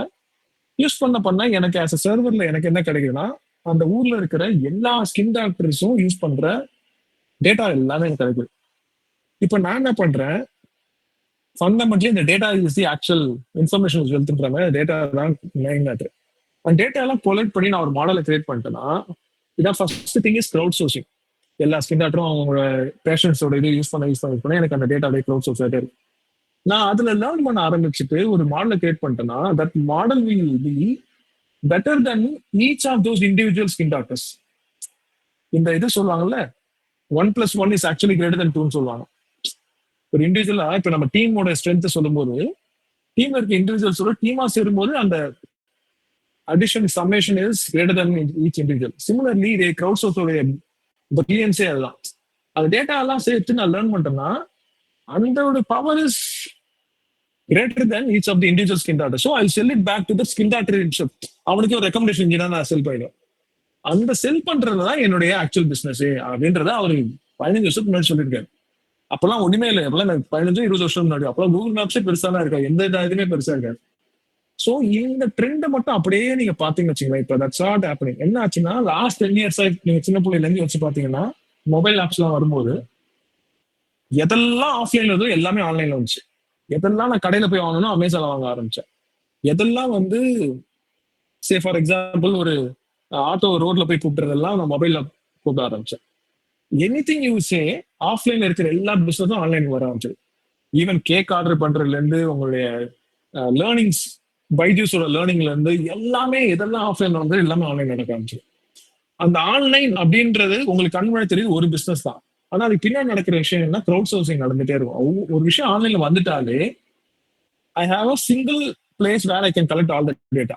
யூஸ் பண்ண எனக்கு ஆஸ் அ சர்வர்ல எனக்கு என்ன கிடைக்குதுன்னா, அந்த ஊர்ல இருக்கிற எல்லா ஸ்கின் டாக்டர்ஸும் யூஸ் பண்ற டேட்டா எல்லாமே எனக்கு கிடைக்குது. இப்போ நான் என்ன பண்றேன், ஃபண்டமெண்டலி இந்த data is the actual information வெல்த்ன்ற மாதிரி டேட்டா தான் மெயின் மேட்ரு. அந்த டேட்டா எல்லாம் கொலெக்ட் பண்ணி நான் ஒரு மாடலை கிரியேட் பண்ணிட்டேன்னா, இதான் first thing is crowdsourcing. எல்லா ஸ்கின் டாக்டரும் அவங்களோட பேஷண்ட்ஸோட இது யூஸ் பண்ண எனக்கு அந்த டேட்டா க்ரௌட் சோர்ஸ் ஆகிட்டே இருக்கு. நான் அதுல லேர்ன் பண்ண ஆரம்பிச்சுட்டு ஒரு மாடலை கிரியேட் பண்ணிட்டேன்னா, that model will be better then each of those individual skin doctors. இந்த இது சொல்லுவாங்கல்ல, 1+1 இஸ் ஆக்சுவலி கிரேட்டர் தென் 2ன்னு சொல்லுவாங்க. ஒரு இண்டிவிஜுவலா இப்ப நம்ம டீமோட ஸ்ட்ரென்த் சொல்லும்போது, டீம்ல இருக்க இண்டிவிஜுவல்ஸோட டீமா சேரும்போது அந்த addition summation is greater than each individual. Similarly இதே க்ரௌட் சோர்ஸோட பிரில்லியன்ஸே அதுதான். அந்த டேட்டா எல்லாம் சேர்த்து நான் லேர்ன் பண்ணிட்டேன்னா, அந்த power is greater than each of the individual skin doctor. So I'll sell it back to the skin doctor himself. அவனுக்கு ஒரு ரெக்கமெண்டேஷன் இன்ஜினா நான் செல் பண்ணிடுவேன். அந்த செல் பண்றதுதான் என்னுடைய ஆக்சுவல் பிசினஸ் அப்படின்றத அவரு 15 வருஷத்துக்கு முன்னாடி சொல்லியிருக்காரு. அப்பெல்லாம் ஒண்ணுமே இல்லை. அப்பெல்லாம் 15-20 வருஷம் முன்னாடி அப்பெல்லாம் கூகுள் மேப்ஸே பெருசா தான் இருக்கா, எந்த இதுவுமே பெருசா இருக்காது. சோ இந்த ட்ரெண்டை மட்டும் அப்படியே நீங்க பாத்தீங்கன்னு வச்சுங்களேன். இப்போ தட்ஸ் நாட் ஹேப்பனிங். என்ன ஆச்சுன்னா, லாஸ்ட் 10 years நீங்க சின்ன பிள்ளைல இருந்து வச்சு பாத்தீங்கன்னா, மொபைல் ஆப்ஸ் எல்லாம் வரும்போது எதெல்லாம் ஆஃப்லைன்ல இருந்தோ எல்லாமே ஆன்லைன்ல வந்துச்சு. எதெல்லாம் நான் கடையில போய் வாங்கணும் அமேசான்ல வாங்க ஆரம்பிச்சேன். எதெல்லாம் சே ஃபார் எக்ஸாம்பிள் ஒரு ஆட்டோ ரோட்ல போய் கூப்பிடுறதெல்லாம் நான் மொபைல்ல கூப்பிட ஆரம்பிச்சேன். எனிதிங் யூ சே ஆஃப்லைன்ல இருக்கிற எல்லா பிசினஸும் ஆன்லைன் வர ஆரம்பிச்சது. ஈவன் கேக் ஆர்டர் பண்றதுல இருந்து உங்களுடைய லேர்னிங்ஸ், பைஜூஸோட லேர்னிங்ல இருந்து எல்லாமே எதெல்லாம் ஆஃப்லைன்ல வந்து எல்லாமே ஆன்லைன் நடக்க ஆரம்பிச்சது. அந்த ஆன்லைன் அப்படின்றது உங்களுக்கு கண் முன்னாடி தெரியுது ஒரு பிசினஸ் தான். ஆனா அதுக்கு பின்னாடி நடக்கிற விஷயம் என்ன, க்ரௌட் சோர்சிங் நடந்துட்டே இருக்கும். ஒரு விஷயம் ஆன்லைன்ல வந்துட்டாலே I have a single place where I can collect all the data.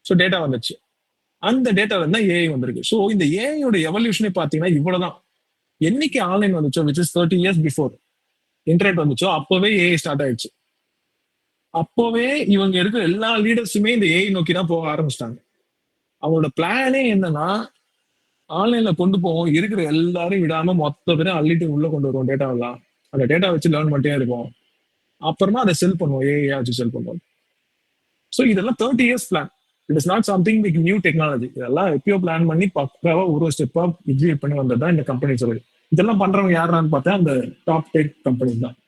So data வந்துச்சு. அந்த டேட்டா வந்து ஏஐ வந்திருக்கு. ஸோ இந்த ஏஐயோட எவல்யூஷனே பார்த்தீங்கன்னா இவ்வளவுதான். என்னைக்கு ஆன்லைன் வந்துச்சோ, which is 30 years before internet வந்துச்சோ, அப்பவே ஏஐ ஸ்டார்ட் ஆயிடுச்சு. அப்பவே இவங்க இருக்கிற எல்லா லீடர்ஸுமே இந்த ஏஐ நோக்கி தான் போக ஆரம்பிச்சிட்டாங்க. அவங்களோட பிளானே என்னன்னா, ஆன்லைன்ல கொண்டு போவோம், இருக்கிற எல்லாரும் விடாம மொத்த பேரும் அள்ளிட்டு உள்ள கொண்டு வருவோம் டேட்டாவெல்லாம். அந்த டேட்டா வச்சு லேர்ன் பண்ணிட்டே இருக்கும். அப்புறமா அதை செல் பண்ணுவோம், ஏஐ வச்சு செல் பண்ணுவோம். ஸோ இதெல்லாம் 30 years plan. It is not something with new technology. இதெல்லாம் எப்பயோ பிளான் பண்ணி பக்காவா ஒரு ஸ்டெப்பா எக்ஸிக்யூட் பண்ணி வந்ததுதான் இந்த கம்பெனி சொல்லுது. இதெல்லாம் பண்றவங்க யாருன்னு பார்த்தா அந்த டாப் டெக் கம்பெனி தான்.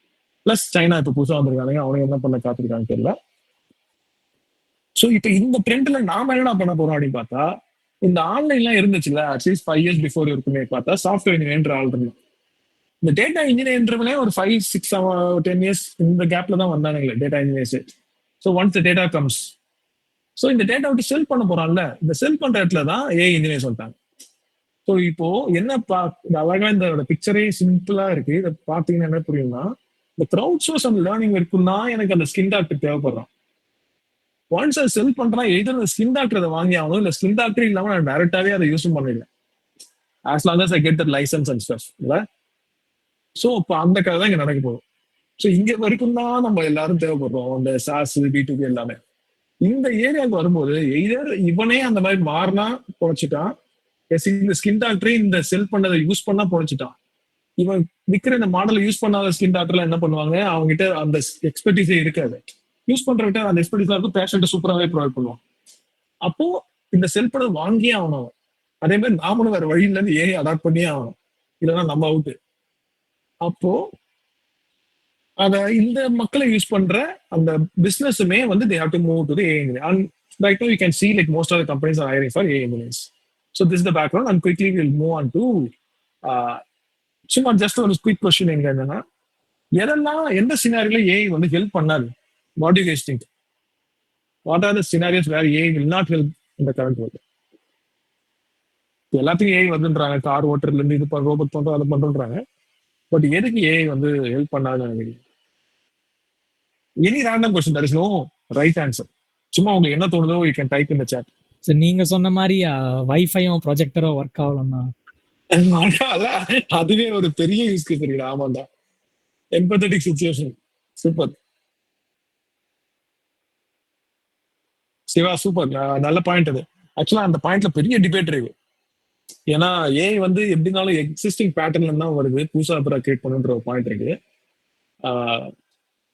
பிளஸ் சைனா இப்ப புதுசா வந்திருக்காங்க, அவங்க என்ன பண்ண காத்திருக்காங்க தெரியல. ஸோ இப்போ இந்த ட்ரெண்ட்ல நாம என்ன பண்ண போறோம் அப்படின்னு பார்த்தா, இந்த ஆன்லைன்லாம் இருந்துச்சுல்ல, அட்லீஸ்ட் 5 years பிஃபோர் இருக்குமே பார்த்தா சாஃப்ட்வேர் இன்ஜினியர் ஆள் இருந்தான். இந்த டேட்டா இன்ஜினியர்ன்றவனே ஒரு 5, 6, 10 years இந்த கேப்ல தான் வந்தானுங்களே data engineers. So once the data comes, so இந்த டேட்டா விட்டு செல் பண்ண போறான்ல, இந்த செல் பண்ற இடத்துல தான் ஏஐ இன்ஜினியர்ஸ் வந்துட்டாங்க. ஸோ இப்போ என்ன இந்த அழகா இந்த பிக்சரே சிம்பிளா இருக்கு. இதை பார்த்தீங்கன்னா என்ன புரியும்னா, இந்த க்ரௌட் சோர்ஸ் அண்ட் லேர்னிங் இருக்குன்னா எனக்கு அந்த ஸ்கின் டாக்டர் தேவைப்படுறான். ஒன்ஸ் அதை செல் பண்றான், எதிர் ஸ்கின் டாக்டர் அதை வாங்கி ஆகணும், இல்ல ஸ்கின் டாக்டர் இல்லாம நான் டைரக்டாவே அதை யூஸும் பண்ணிடலாம். As long as I get that licence and stuff. So இப்போ அந்த கதை தான் இங்க நடக்க போகும். ஸோ இங்க வரைக்கும் தான் நம்ம எல்லாரும் தேவைப்படுறோம், அந்த சாஸ் B2B எல்லாமே. இந்த ஏரியாவுக்கு வரும்போது எய்தர் இவனே அந்த மாதிரி மாறினா பொழைச்சிட்டான், இந்த ஸ்கின் டாக்டரே இந்த செல் பண்ணதை யூஸ் பண்ணா பொழைச்சிட்டான். இவன் விற்கிற இந்த மாடலை யூஸ் பண்ணாத ஸ்கின் டாக்டர்லாம் என்ன பண்ணுவாங்க, அவங்க கிட்ட அந்த எக்ஸ்பர்டீஸே இருக்காது. யூஸ் பண்றவங்க அந்த எக்ஸ்பர்டீஸ் இருக்கும், பேஷண்ட் சூப்பராகவே ப்ரொவைட் பண்ணுவான். அப்போ இந்த செல் பண்ணதை வாங்கியே ஆகணும். அதே மாதிரி நாமளும் வேற வழியில இருந்து ஏஐ அடாப்ட் பண்ணியே ஆகணும், இல்லைன்னா நம்ம அவுட்டு. அப்போ அத இந்த மக்களை யூஸ் பண்ற அந்த பிசினஸுமே வந்து they have to move to the AI engineer. And right now you can see like most of the companies are hiring for AI engineers. So this is the background, and quickly we'll move on to சும்மா ஜஸ்ட் ஒரு குயிக் கொஸ்டின் எங்க என்னன்னா, எதெல்லாம் எந்த சினாரியோல ஏஐ வந்து ஹெல்ப் பண்ணாது? What do you guys think? What are the scenarios where AI will not help in the current world? எல்லாத்தையும் ஏஐ வந்துன்றாங்க, கார் ஓட்டுறதுல இருந்து இது ரோபோட் பண்றோம் அதை பண்றோன்றாங்க. பட் எதுக்கு ஏஐ வந்து ஹெல்ப் பண்ணாதுன்னு நினைக்கிறீங்க? Any random question, there is no right answer. சும்மா உங்களுக்கு என்ன தோணுதோ you can type in the chat. So நீங்க சொன்ன மாதிரி வைஃபையும் ப்ரொஜெக்டரும் ஒர்க் ஆகலன்னா அதுவே ஒரு பெரிய யூஸ் கேஸ் இருக்கு. ஆமாண்டா, empathetic situation. Super Siva, super, நல்ல பாயிண்ட் அது. ஆக்சுவலா அந்த பாயிண்ட்ல பெரிய டிபேட் இருக்கு. ஏன்னா ஏஐ வந்து எப்படினாலும் எக்ஸிஸ்டிங் பேட்டர்ன்ல தான் வருது, புதுசா அப்புறம் கிரியேட் பண்ணுன்ற ஒரு பாயிண்ட் இருக்கு.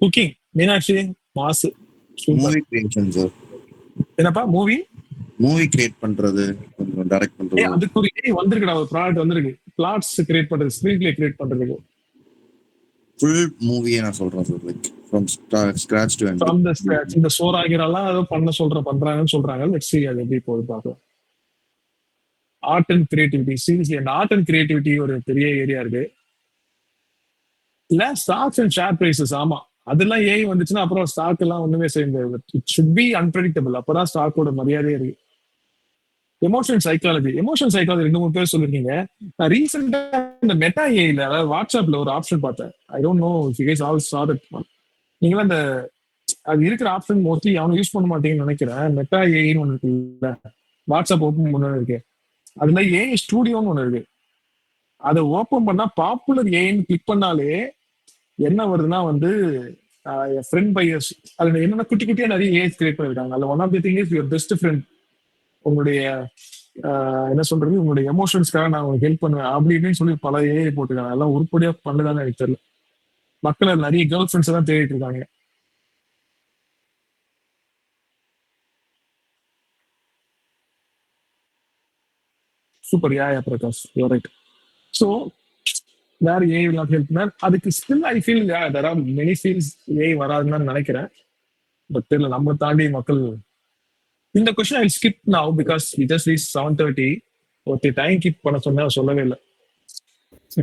குக்கிங் மீனாட்சி மாசு சூப்பர். மூவி கிரியேஷன் சார், என்னப்பா மூவி? மூவி கிரியேட் பண்றது, கொஞ்சம் டைரக்ட் பண்றது. அதுக்கு ஒரு ஏஐ வந்திருக்குடா, ஒரு ப்ராடக்ட் வந்திருக்கு, பிளாட்ஸ் கிரியேட் பண்றது, ஸ்கிரீன் பிளே கிரியேட் பண்றதுக்கு. ஃபுல் மூவியே நான் சொல்றேன் sir, like from scratch to end. From the scratch. இந்த சோறாகிறெல்லாம் ஏதோ பண்றாங்கன்னு சொல்றாங்க. லெட்ஸ் see அது எப்படி போகுது பார்க்கலாம். ஆர்ட் அண்ட் கிரியேட்டிவிட்டி, சீரியஸ்லி அந்த ஆர்ட் அண்ட் கிரியேட்டிவிட்டி ஒரு பெரிய ஏரியா இருக்கு. இல்ல ஸ்டாக்ஸ் அண்ட் ஷேர் பிரைசஸ், ஆமா அதெல்லாம் ஏஐ வந்துச்சுன்னா அப்புறம் ஸ்டாக் எல்லாம் ஒண்ணுமே செய்ய முடியாது. இட் ஷுட் பி அன்பிரடிக்டபிள், அப்பதான் ஸ்டாக்கோட மரியாதையே இருக்கு. எமோஷன் சைக்காலஜி 2-3 பேர் சொல்லிருக்கீங்க. நான் ரீசெண்டா இந்த மெட்டா ஏஐல, அதாவது வாட்ஸ்அப்ல ஒரு ஆப்ஷன் பார்த்தேன். ஐ don't know if you guys all saw that one. நீங்களா அந்த அது இருக்கிற ஆப்ஷன் மோஸ்ட்லி அவனும் யூஸ் பண்ண மாட்டீங்கன்னு நினைக்கிறேன். மெட்டா ஏஐன்னு ஒன்று இருக்குல்ல, வாட்ஸ்அப் ஓப்பன் பண்ண இருக்கு, அதுல ஏஐ ஸ்டூடியோன்னு ஒன்று இருக்கு. அதை ஓப்பன் பண்ணா பாப்புலர் ஏஐன்னு கிளிக் பண்ணாலே என்ன வருதுன்னா வந்து ஃப்ரெண்ட் பையர்ஸ், அதுல என்னென்ன குட்டி குட்டியா நிறைய ஏஐ கிரியேட் பண்ணிருக்காங்க. அதுல one of the thing is your best friend. உங்களுடைய என்ன சொல்றது, உங்களுடைய எமோஷன்ஸ்க்காக நான் உங்களுக்கு ஹெல்ப் பண்ணுவேன் அப்படி இப்படின்னு சொல்லி பல ஏஐ போட்டுருக்காங்க. அதெல்லாம் உருப்படியா பண்ணுதான்னு எனக்கு தெரியல. மக்கள் நிறைய கேர்ள் ஃப்ரெண்ட்ஸ் தான் தேடிட்டு இருக்காங்க. Super, yeah Prakash, you right. So வேற ஏஐ நாட் ஹெல்ப் மேன், அதுக்கு still I feel there are many fields AI வராதுன்னு நினைக்கிறேன். பட் தெரியல, நம்ம தாண்டி மக்கள். இந்த question I skip now because it just reach 7:30. Okay, time keep பண்ண சொன்னா சொல்லவே இல்லை.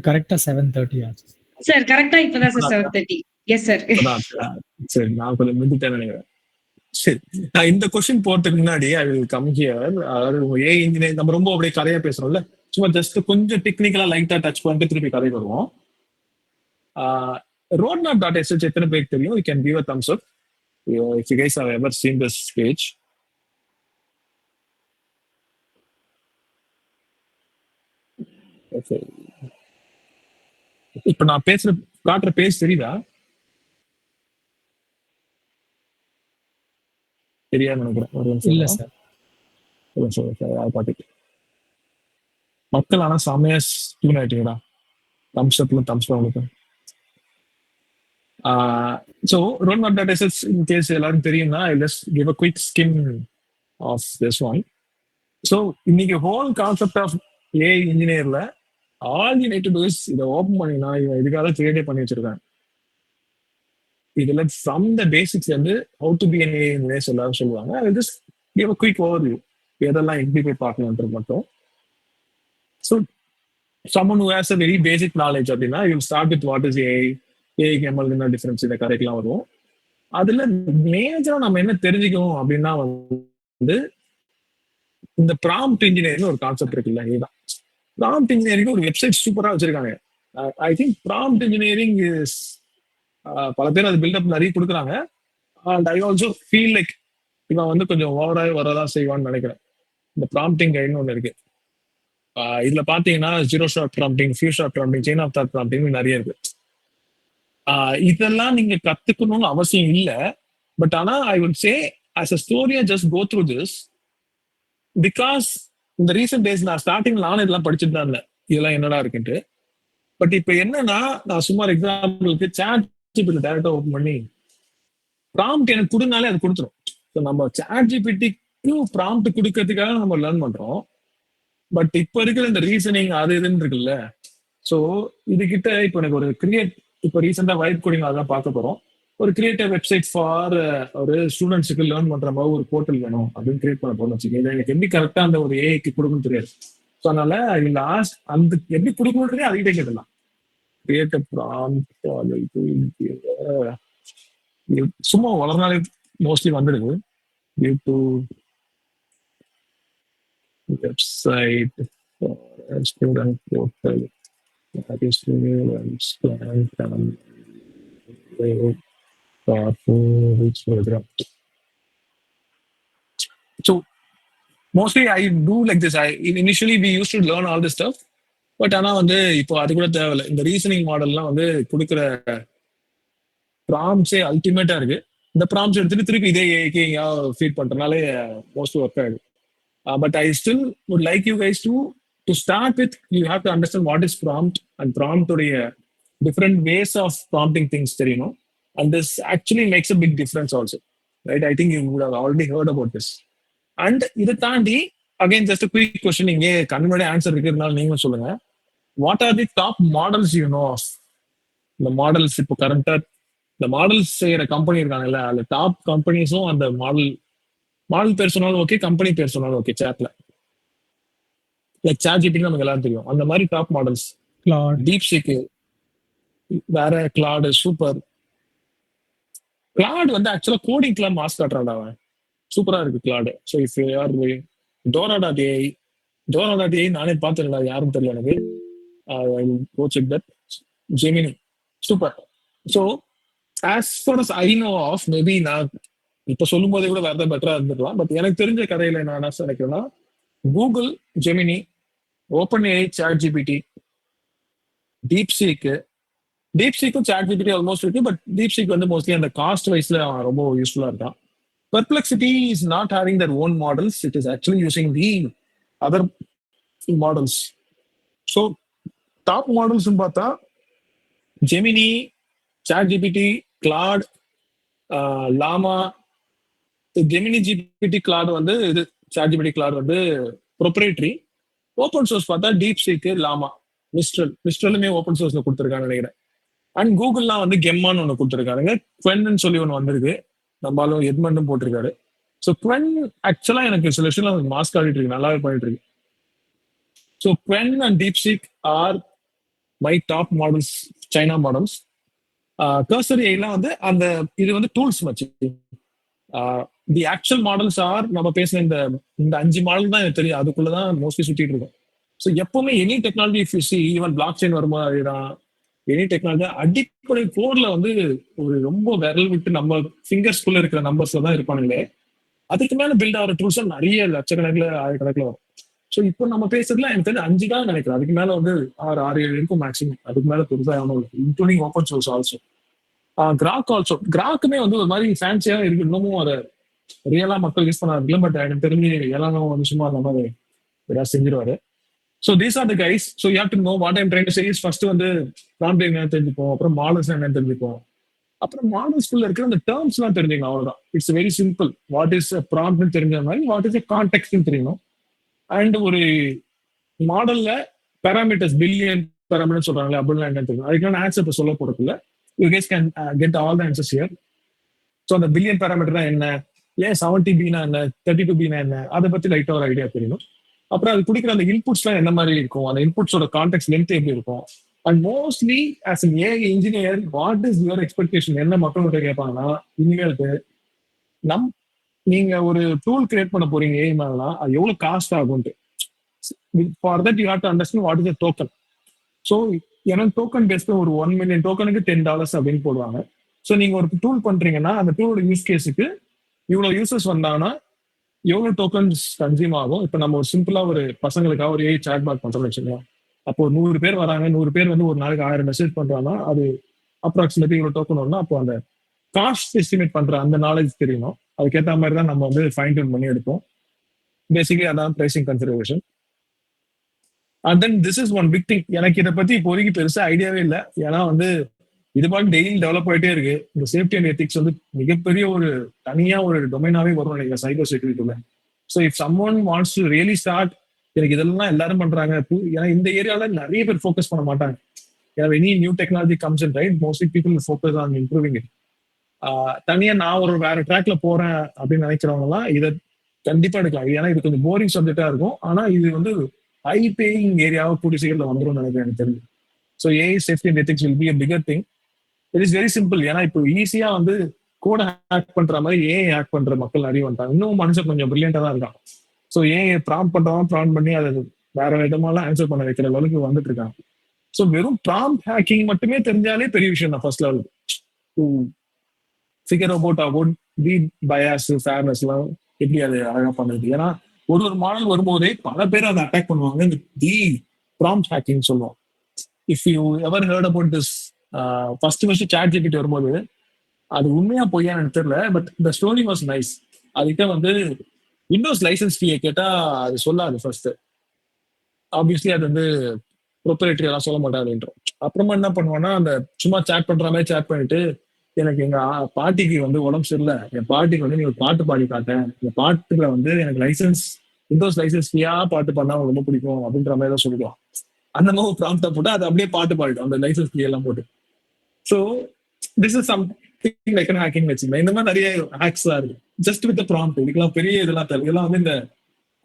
கரெக்டா 7:30 ஆச்சு. சார் கரெக்டா இப்பதான் சார் 7:30. S sir. சரி, நான் கொஞ்சம் முந்திட்டேன்னு நினைக்கிறேன். சரி, நான் இந்த கொஸ்டின் போறதுக்கு முன்னாடி ஐ வில் கம் ஹியர். அதாவது ஏஐ இன்ஜினியர் நம்ம ரொம்ப அப்படியே கதையா பேசுறோம்ல, சும்மா ஜஸ்ட் கொஞ்சம் டெக்னிக்கலா லைட்டா டச் பண்ணிட்டு திருப்பி கதை வருவோம். roadmap.sh எத்தனை பேருக்கு தெரியும்? You can give a thumbs up if you guys have ever seen this page. Okay. இப்ப நான் காட்டுற பேஜ் தெரியுதா? தெரியாது நினைக்கிறேன். ஒரு நிமிஷம் இல்ல சார், பாத்துட்டு மக்கள் ஆனா செமையா டியூன் ஆயிட்டீங்கடா. தம்ஸ் அப்ல தம்ஸ் உங்களுக்கு. ஸோ roadmap.sh இன் கேஸ் எல்லாரும் தெரியும்னா I just give a quick skim of this one. So இன்னைக்கு ஹோல் கான்செப்ட் ஆஃப் ஏஐ இன்ஜினியர்ல all you need to do is இதை ஓப்பன் பண்ணினா இவன் இதுக்காக கிரியேட் பண்ணி வச்சிருக்காங்க. இதுல ஃப்ரம் த பேசிக்ஸ் வந்து how to be an AI engineers எல்லாரும் சொல்லுவாங்க. I just give a quick overview, எதெல்லாம் எப்படி போய் பார்க்கணுன்றது மட்டும். So someone who has a very basic knowledge அப்படின்னா you will start with what is AI, ஏஐக்கு எம்எல் என்ன டிஃபரன்ஸ், இந்த கதைக்கெல்லாம் வருவோம். அதுல மேஜரா நம்ம என்ன தெரிஞ்சுக்கணும் அப்படின்னா வந்து இந்த ப்ராம்ப்ட் இன்ஜினியரிங் ஒரு கான்செப்ட் இருக்குல்ல, இதுதான் ப்ராம்ப்ட் இன்ஜினியரிங். ஒரு வெப்சைட் சூப்பரா வச்சிருக்காங்க. I think prompt engineering is பல பேர் அது பில்டப் நிறைய கொடுக்குறாங்க. And I also feel like இவன் வந்து கொஞ்சம் ஓவராக வரதான் செய்வான்னு நினைக்கிறேன். இந்த ப்ராம்ப்டிங் கைன்னு ஒன்று இருக்கு. இதுல பாத்தீங்கன்னா zero shot prompting, few shot prompting, chain of thought prompting நிறைய இருக்கு. இதெல்லாம் நீங்க கத்துக்கணும்னு அவசியம் இல்லை. பட் ஆனா I would say as a ஸ்டோரியா just go through this because இந்த ரீசெண்ட் டேஸ் நான் ஸ்டார்டிங் நானும் இதெல்லாம் படிச்சுட்டு தான் இருந்தேன், இதெல்லாம் என்னடா இருக்குன்ட்டு. பட் இப்ப என்னன்னா நான் சுமார் எக்ஸாம்பிளுக்கு சாட் ஜிபிடி டைரக்டா ஓப்பன் பண்ணி ப்ராம்ப்ட் எனக்கு கொடுனாலே அது கொடுத்துரும். ஸோ நம்ம சாட் ஜிபிடிக்கு ப்ராம்ப்ட் கொடுக்கறதுக்காக நம்ம லேர்ன் பண்றோம். பட் இப்ப இருக்கிற இந்த ரீசனிங் அது இதுன்னு இருக்குல்ல, ஸோ இது கிட்ட இப்போ எனக்கு ஒரு இப்போ ரீசெண்டா வைப் கோடிங் அதான் பார்க்க போறோம். ஒரு கிரியேட்டிவ் வெப்சைட் ஃபார் ஒரு ஸ்டூடெண்ட்ஸுக்கு லேர்ன் பண்ற மாதிரி ஒரு போர்ட்டல் வேணும் அப்படின்னு கிரியேட் பண்ண போறோம் வச்சுக்கோங்க. இதை எனக்கு எப்படி கரெக்டா அந்த ஒரு ஏஐக்கு கொடுக்கணும்னு தெரியாது. ஸோ அதனால லாஸ்ட் அந்த எப்படி கொடுக்கணுன்றதே அதுகிட்டே கேட்டலாம். கிரியேட்டிவ் ப்ராம்ப்ட் சும்மா வளர்னாலே மோஸ்ட்லி வந்துடுது. Website for a student portal that is new and strong and very powerful which program. So mostly I do like this. Initially we used to learn all this stuff, but ஆனா வந்து இப்போ அது கூட தேவையில்லை. இந்த ரீசனிங் மாடல்லாம் வந்து கொடுக்குற ப்ராம்ப்ஸே அல்டிமேட்டா இருக்கு. இந்த ப்ராம்ப்ஸ் எடுத்துட்டு திருப்பி இதே ஏஐக்கு ஃபீட் பண்றதுனாலே மோஸ்ட்லி ஒர்க் ஆகுது. But I still would like you guys to to start with you have to understand what is prompt and prompt உடைய different ways of prompting things தெரியணும். And this actually makes a big difference also, right? I think you would have already heard about this. And இதை தாண்டி அகைன் ஜஸ்ட் குயிக் கொஸ்டின், இங்கே கண்ணுடைய ஆன்சர் இருக்கிறதுனால நீங்களும் சொல்லுங்க. What are the top models you know of? இந்த மாடல்ஸ் இப்போ கரண்டா இந்த மாடல்ஸ் செய்யற கம்பெனி இருக்காங்கல்ல, அந்த டாப் கம்பெனிஸும் அந்த மாடல் பேர் சொன்னாலும் ஓகே, கம்பெனி பேர் சொன்னாலும் ஓகே. சேட்ல லைக் சாட்ஜிபிடி நமக்கு எல்லாரும் தெரியும், அந்த மாதிரி டாப் மாடல்ஸ். கிளாட், டீப்சீக், வேற கிளாடு, சூப்பர். கிளாட் வந்து ஆக்சுவலா கோடிங்க்குலாம் மாஸ் காட்டுறான்டா அவன், சூப்பரா இருக்கு Claude. So if are Dora AI, Dora AI நானே பார்த்துருக்கேன், யாரும் தெரியல எனக்கு. Go check that. Gemini super. So as far as I know of, maybe நான் இப்ப சொல்லும் போதே கூட வேற ஏதாவது பெட்டரா இருந்துக்கலாம், பட் எனக்கு தெரிஞ்ச கதையில நான் என்ன நினைக்கிறேன்னா, Google, Gemini, open AI, chat GPT, டீப்சீக்கும் சாட் ஜிபிடி ஆல்மோஸ்ட் இருக்கு. பட் டீப்சீக் வந்து மோஸ்ட்லி அந்த காஸ்ட் வைஸ்ல ரொம்ப யூஸ்ஃபுல்லா இருக்கான். Perplexity is not having their own models. It is actually using the other models. So top models பார்த்தா ஜெமினி, சாட் ஜிபிடி, கிளாட், லாமா. ஜெமினி, ஜிபிடி, கிளாட் வந்து இது, சாட் ஜிபிடி, கிளாட் வந்து ப்ரொப்ரேட்டரி. ஓப்பன் சோர்ஸ் பார்த்தா டீப்சீக், லாமா, மிஸ்ட்ரலுமே ஓப்பன் சோர்ஸ்ல கொடுத்துருக்கான்னு நினைக்கிறேன். அண்ட் கூகுள்லாம் வந்து கெம்மான்னு ஒன்று கொடுத்துருக்காருங்க. குவென்னு சொல்லி ஒன்று வந்திருக்கு, நம்மளும் எட்மண்டும் போட்டிருக்காரு. ஸோ குவென் ஆக்சுவலா எனக்கு சில விஷயம் மாஸ்க் ஆடிட்டு இருக்கு, நல்லாவே பண்ணிட்டு இருக்கு. So Qwen and DeepSeek are my top models, China models. Cursor ஏஐலாம் வந்து அந்த இது வந்து டூல்ஸ் வச்சு. தி ஆக்சுவல் மாடல்ஸ் ஆர் நம்ம பேசுன இந்த 5 மாடல் தான் எனக்கு தெரியும், அதுக்குள்ளதான் மோஸ்ட்லி சுத்திட்டு இருக்கும். ஸோ எப்பவுமே any technology if you see, even block chain வரும்போது அதுதான், எனி டெக்னாலஜி அடிப்படை கோர்ல வந்து ஒரு ரொம்ப விரல் விட்டு நம்ம ஃபிங்கர்ஸ்குள்ள இருக்கிற நம்பர்ஸ்ல தான் இருப்பானுங்களே. அதுக்கு மேல பில்ட் ஆகிற டூல்ஸ் நிறைய லட்சக்கணக்கில், ஆயிரக்கணக்கில் வரும். ஸோ இப்போ நம்ம பேசுறதுல எனக்கு தெரிஞ்சு 5 தான் நினைக்கிறேன். அதுக்கு மேல வந்து 6-7 இருக்கும் மேக்ஸிமம். அதுக்கு மேல பெருசாக including open source also. Grok also, கிராக்குமே வந்து ஒரு மாதிரி ஃபேன்சியா இருக்கு, இன்னமும் அதை ரியலா மக்கள் யூஸ் பண்ண இருக்குல்ல. பட் எனக்கு தெரிஞ்சு எல்லாம் வந்து சும்மா அந்த மாதிரி ஏதாவது செஞ்சிருவாரு. So these are the guys. So you have to know what I'm trying to say is, first வந்து ப்ராம்ப்ட் என்னன்னு தெரிஞ்சுப்போம், அப்புறம் மாடல்ஸ் என்னன்னு தெரிஞ்சுப்போம், அப்புறம் மாடல்ஸ்குள்ள இருக்கிற அந்த டேர்ம்ஸ் எல்லாம் தெரிஞ்சுக்கணும், அவ்வளவுதான். It's very simple. What is ப்ராம்ப்ட்னு தெரிஞ்ச மாதிரி வாட் இஸ் கான்டெக்ட்னு தெரியணும். அண்ட் ஒரு மாடல்ல பேராமீட்டர்ஸ், பில்லியன் பேராமீட்டர் சொல்றாங்களே, அப்படின்னா என்னன்னு தெரியும். அதுக்கான ஆன்சர் இப்போ சொல்ல போறதுல you case can get all the answers here. So அந்த பில்லியன் பேராமீட்டர்னா என்ன, ஏன் 70B என்ன, 32B என்ன, அதை பத்தி லைட்டா ஒரு ஐடியா தெரியணும். அப்புறம் அது குடிக்கிற அந்த இன்புட்ஸ்லாம் என்ன மாதிரி இருக்கும், அந்த இன்புட்ஸோட கான்டெக்ட் லென்த் எப்படி இருக்கும். And mostly as an AI engineer, what is your expectation, என்ன மக்கள்கிட்ட கேட்பாங்கன்னா, இனிமேலுக்கு நீங்க ஒரு டூல் கிரியேட் பண்ண போறீங்க ஏஐ மேலாம், அது எவ்வளவு காஸ்ட் ஆகும்ட்டு. For that you have to understand what is token. So எனக்கு டோக்கன் பேஸ்ட் ஒரு 1 மில்லியன் டோக்கனுக்கு $10 அப்படின்னு போடுவாங்க. ஸோ நீங்க ஒரு டூல் பண்றீங்கன்னா அந்த டூலோட யூஸ் கேஸுக்கு இவ்வளவு யூசர்ஸ் வந்தாங்கன்னா எவ்வளவு டோக்கன்ஸ் கன்சியூம் ஆகும். இப்போ நம்ம ஒரு சிம்பிளா ஒரு பசங்களுக்காக ஒரு ஏஐ சாட் பாட் பண்றோம்னு வச்சுக்கலாம். அப்போ 100 பேர் வராங்க, 100 பேர் வந்து ஒரு நாளைக்கு 1000 மெசேஜ் பண்றாங்கன்னா அது அப்ராக்சிமேட்லி இவ்வளவு டோக்கன் வரணும். அப்போ அந்த காஸ்ட் எஸ்டிமேட் பண்ற அந்த நாலேஜ் தெரியணும். அதுக்கேற்ற மாதிரி தான் நம்ம வந்து ஃபைன் டியூன் பண்ணி எடுப்போம். பேசிக்கலி அதான் pricing consideration. And then this is one big thing. எனக்கு இதை பத்தி இப்போதைக்கு பெருசா ஐடியாவே இல்லை. ஏன்னா வந்து இது பாட்டு டெய்லி டெவலப் ஆகிட்டே இருக்கு. இந்த சேஃப்டி அண்ட் எத்திக்ஸ் வந்து மிகப்பெரிய ஒரு தனியா ஒரு டொமைனாவே வரும் நினைக்கிறேன் சைபர் செக்யூரிட்டில. So if someone wants to really start, எனக்கு இதெல்லாம் எல்லாரும் பண்றாங்க. ஏன்னா இந்த ஏரியால நிறைய பேர் ஃபோக்கஸ் பண்ண மாட்டாங்க. ஏன்னா any new technology comes in right, mostly people focus on improving it. தனியா நான் ஒரு வேற ட்ராக்ல போறேன் அப்படின்னு நினைக்கிறவங்க எல்லாம் இதை கண்டிப்பா எடுக்கலாம். ஏன்னா இது கொஞ்சம் போரிங் சப்ஜெக்டா இருக்கும். ஆனா இது வந்து ஹை பேயிங் ஏரியாவை கூடிய சீக்கிரத்தில் வந்துடும் நினைக்கிறேன் எனக்கு தெரிஞ்சு. So AI safety and ethics will be a bigger thing. It is very simple. ஏன்னா இப்போ ஈஸியா வந்து கோட ஹேக் பண்ற மாதிரி ஏஐ ஹேக் பண்ற மக்கள் நிறைய வந்துட்டாங்க. இன்னும் மனுஷன் கொஞ்சம் பிரில்லியண்டா தான் இருக்கான். ஸோ ஏஐ ப்ராம்ப்ட் பண்றவன் ப்ராம்ப்ட் பண்ணி அதை வேற விதமாலாம் ஆன்சர் பண்ண வைக்கிற லெவலுக்கு வந்துட்டு இருக்காங்க. ஸோ வெறும் ப்ராம்ப்ட் ஹேக்கிங் மட்டுமே தெரிஞ்சாலே பெரிய விஷயம் தான் ஃபர்ஸ்ட் லெவலுக்கு. To figure about the bias, fairness எல்லாம் எப்படி அது அழகா பண்ணுறது. ஏன்னா ஒரு மாடல் வரும்போதே பல பேர் அதை அட்டாக் பண்ணுவாங்க. தி ப்ராம்ப்ட் ஹேக்கிங் சொல்லுவோம். If you ever heard about this, first chat GPT வரும்போது அது உண்மையா பொய்யான்னு எனக்கு தெரியல. But the story was nice. அதுக்கிட்ட வந்து விண்டோஸ் லைசன்ஸ் ஃபீயை கேட்டா அது சொல்லாது ஃபர்ஸ்ட். ஆப்வியஸ்லி அது வந்து ப்ரொப்ரேட்டரி எல்லாம் சொல்ல மாட்டாருன்றோம். அப்புறமா என்ன பண்ணுவான்னா, அந்த சும்மா சேட் பண்ற மாதிரி சேட் பண்ணிட்டு, எனக்கு எங்க பாட்டிக்கு வந்து உடம்பு சரியில்ல. என் பாட்டிக்கு வந்து நீ ஒரு பாட்டு பாடி காட்டேன். இந்த பாட்டுல வந்து எனக்கு லைசன்ஸ் விண்டோஸ் லைசன்ஸ் ஃப்ரீயா பாட்டு பாடினா எனக்கு ரொம்ப பிடிக்கும் அப்படின்ற மாதிரி தான் சொல்லிடுவான். அந்த மாதிரி ப்ராம்ப்டா போட்டு அது அப்படியே பாட்டு பாடிடும் அந்த லைசன்ஸ் ஃப்ரீ எல்லாம் போட்டு. So this is something like hacking வச்சுக்கலாம். இந்த மாதிரி நிறைய ஹேக்ஸ் தான் இருக்கு. ஜஸ்ட் வித் ப்ராம்ப்ட் இதுக்கெல்லாம் பெரிய இதெல்லாம் தேவை. இதெல்லாம் வந்து இந்த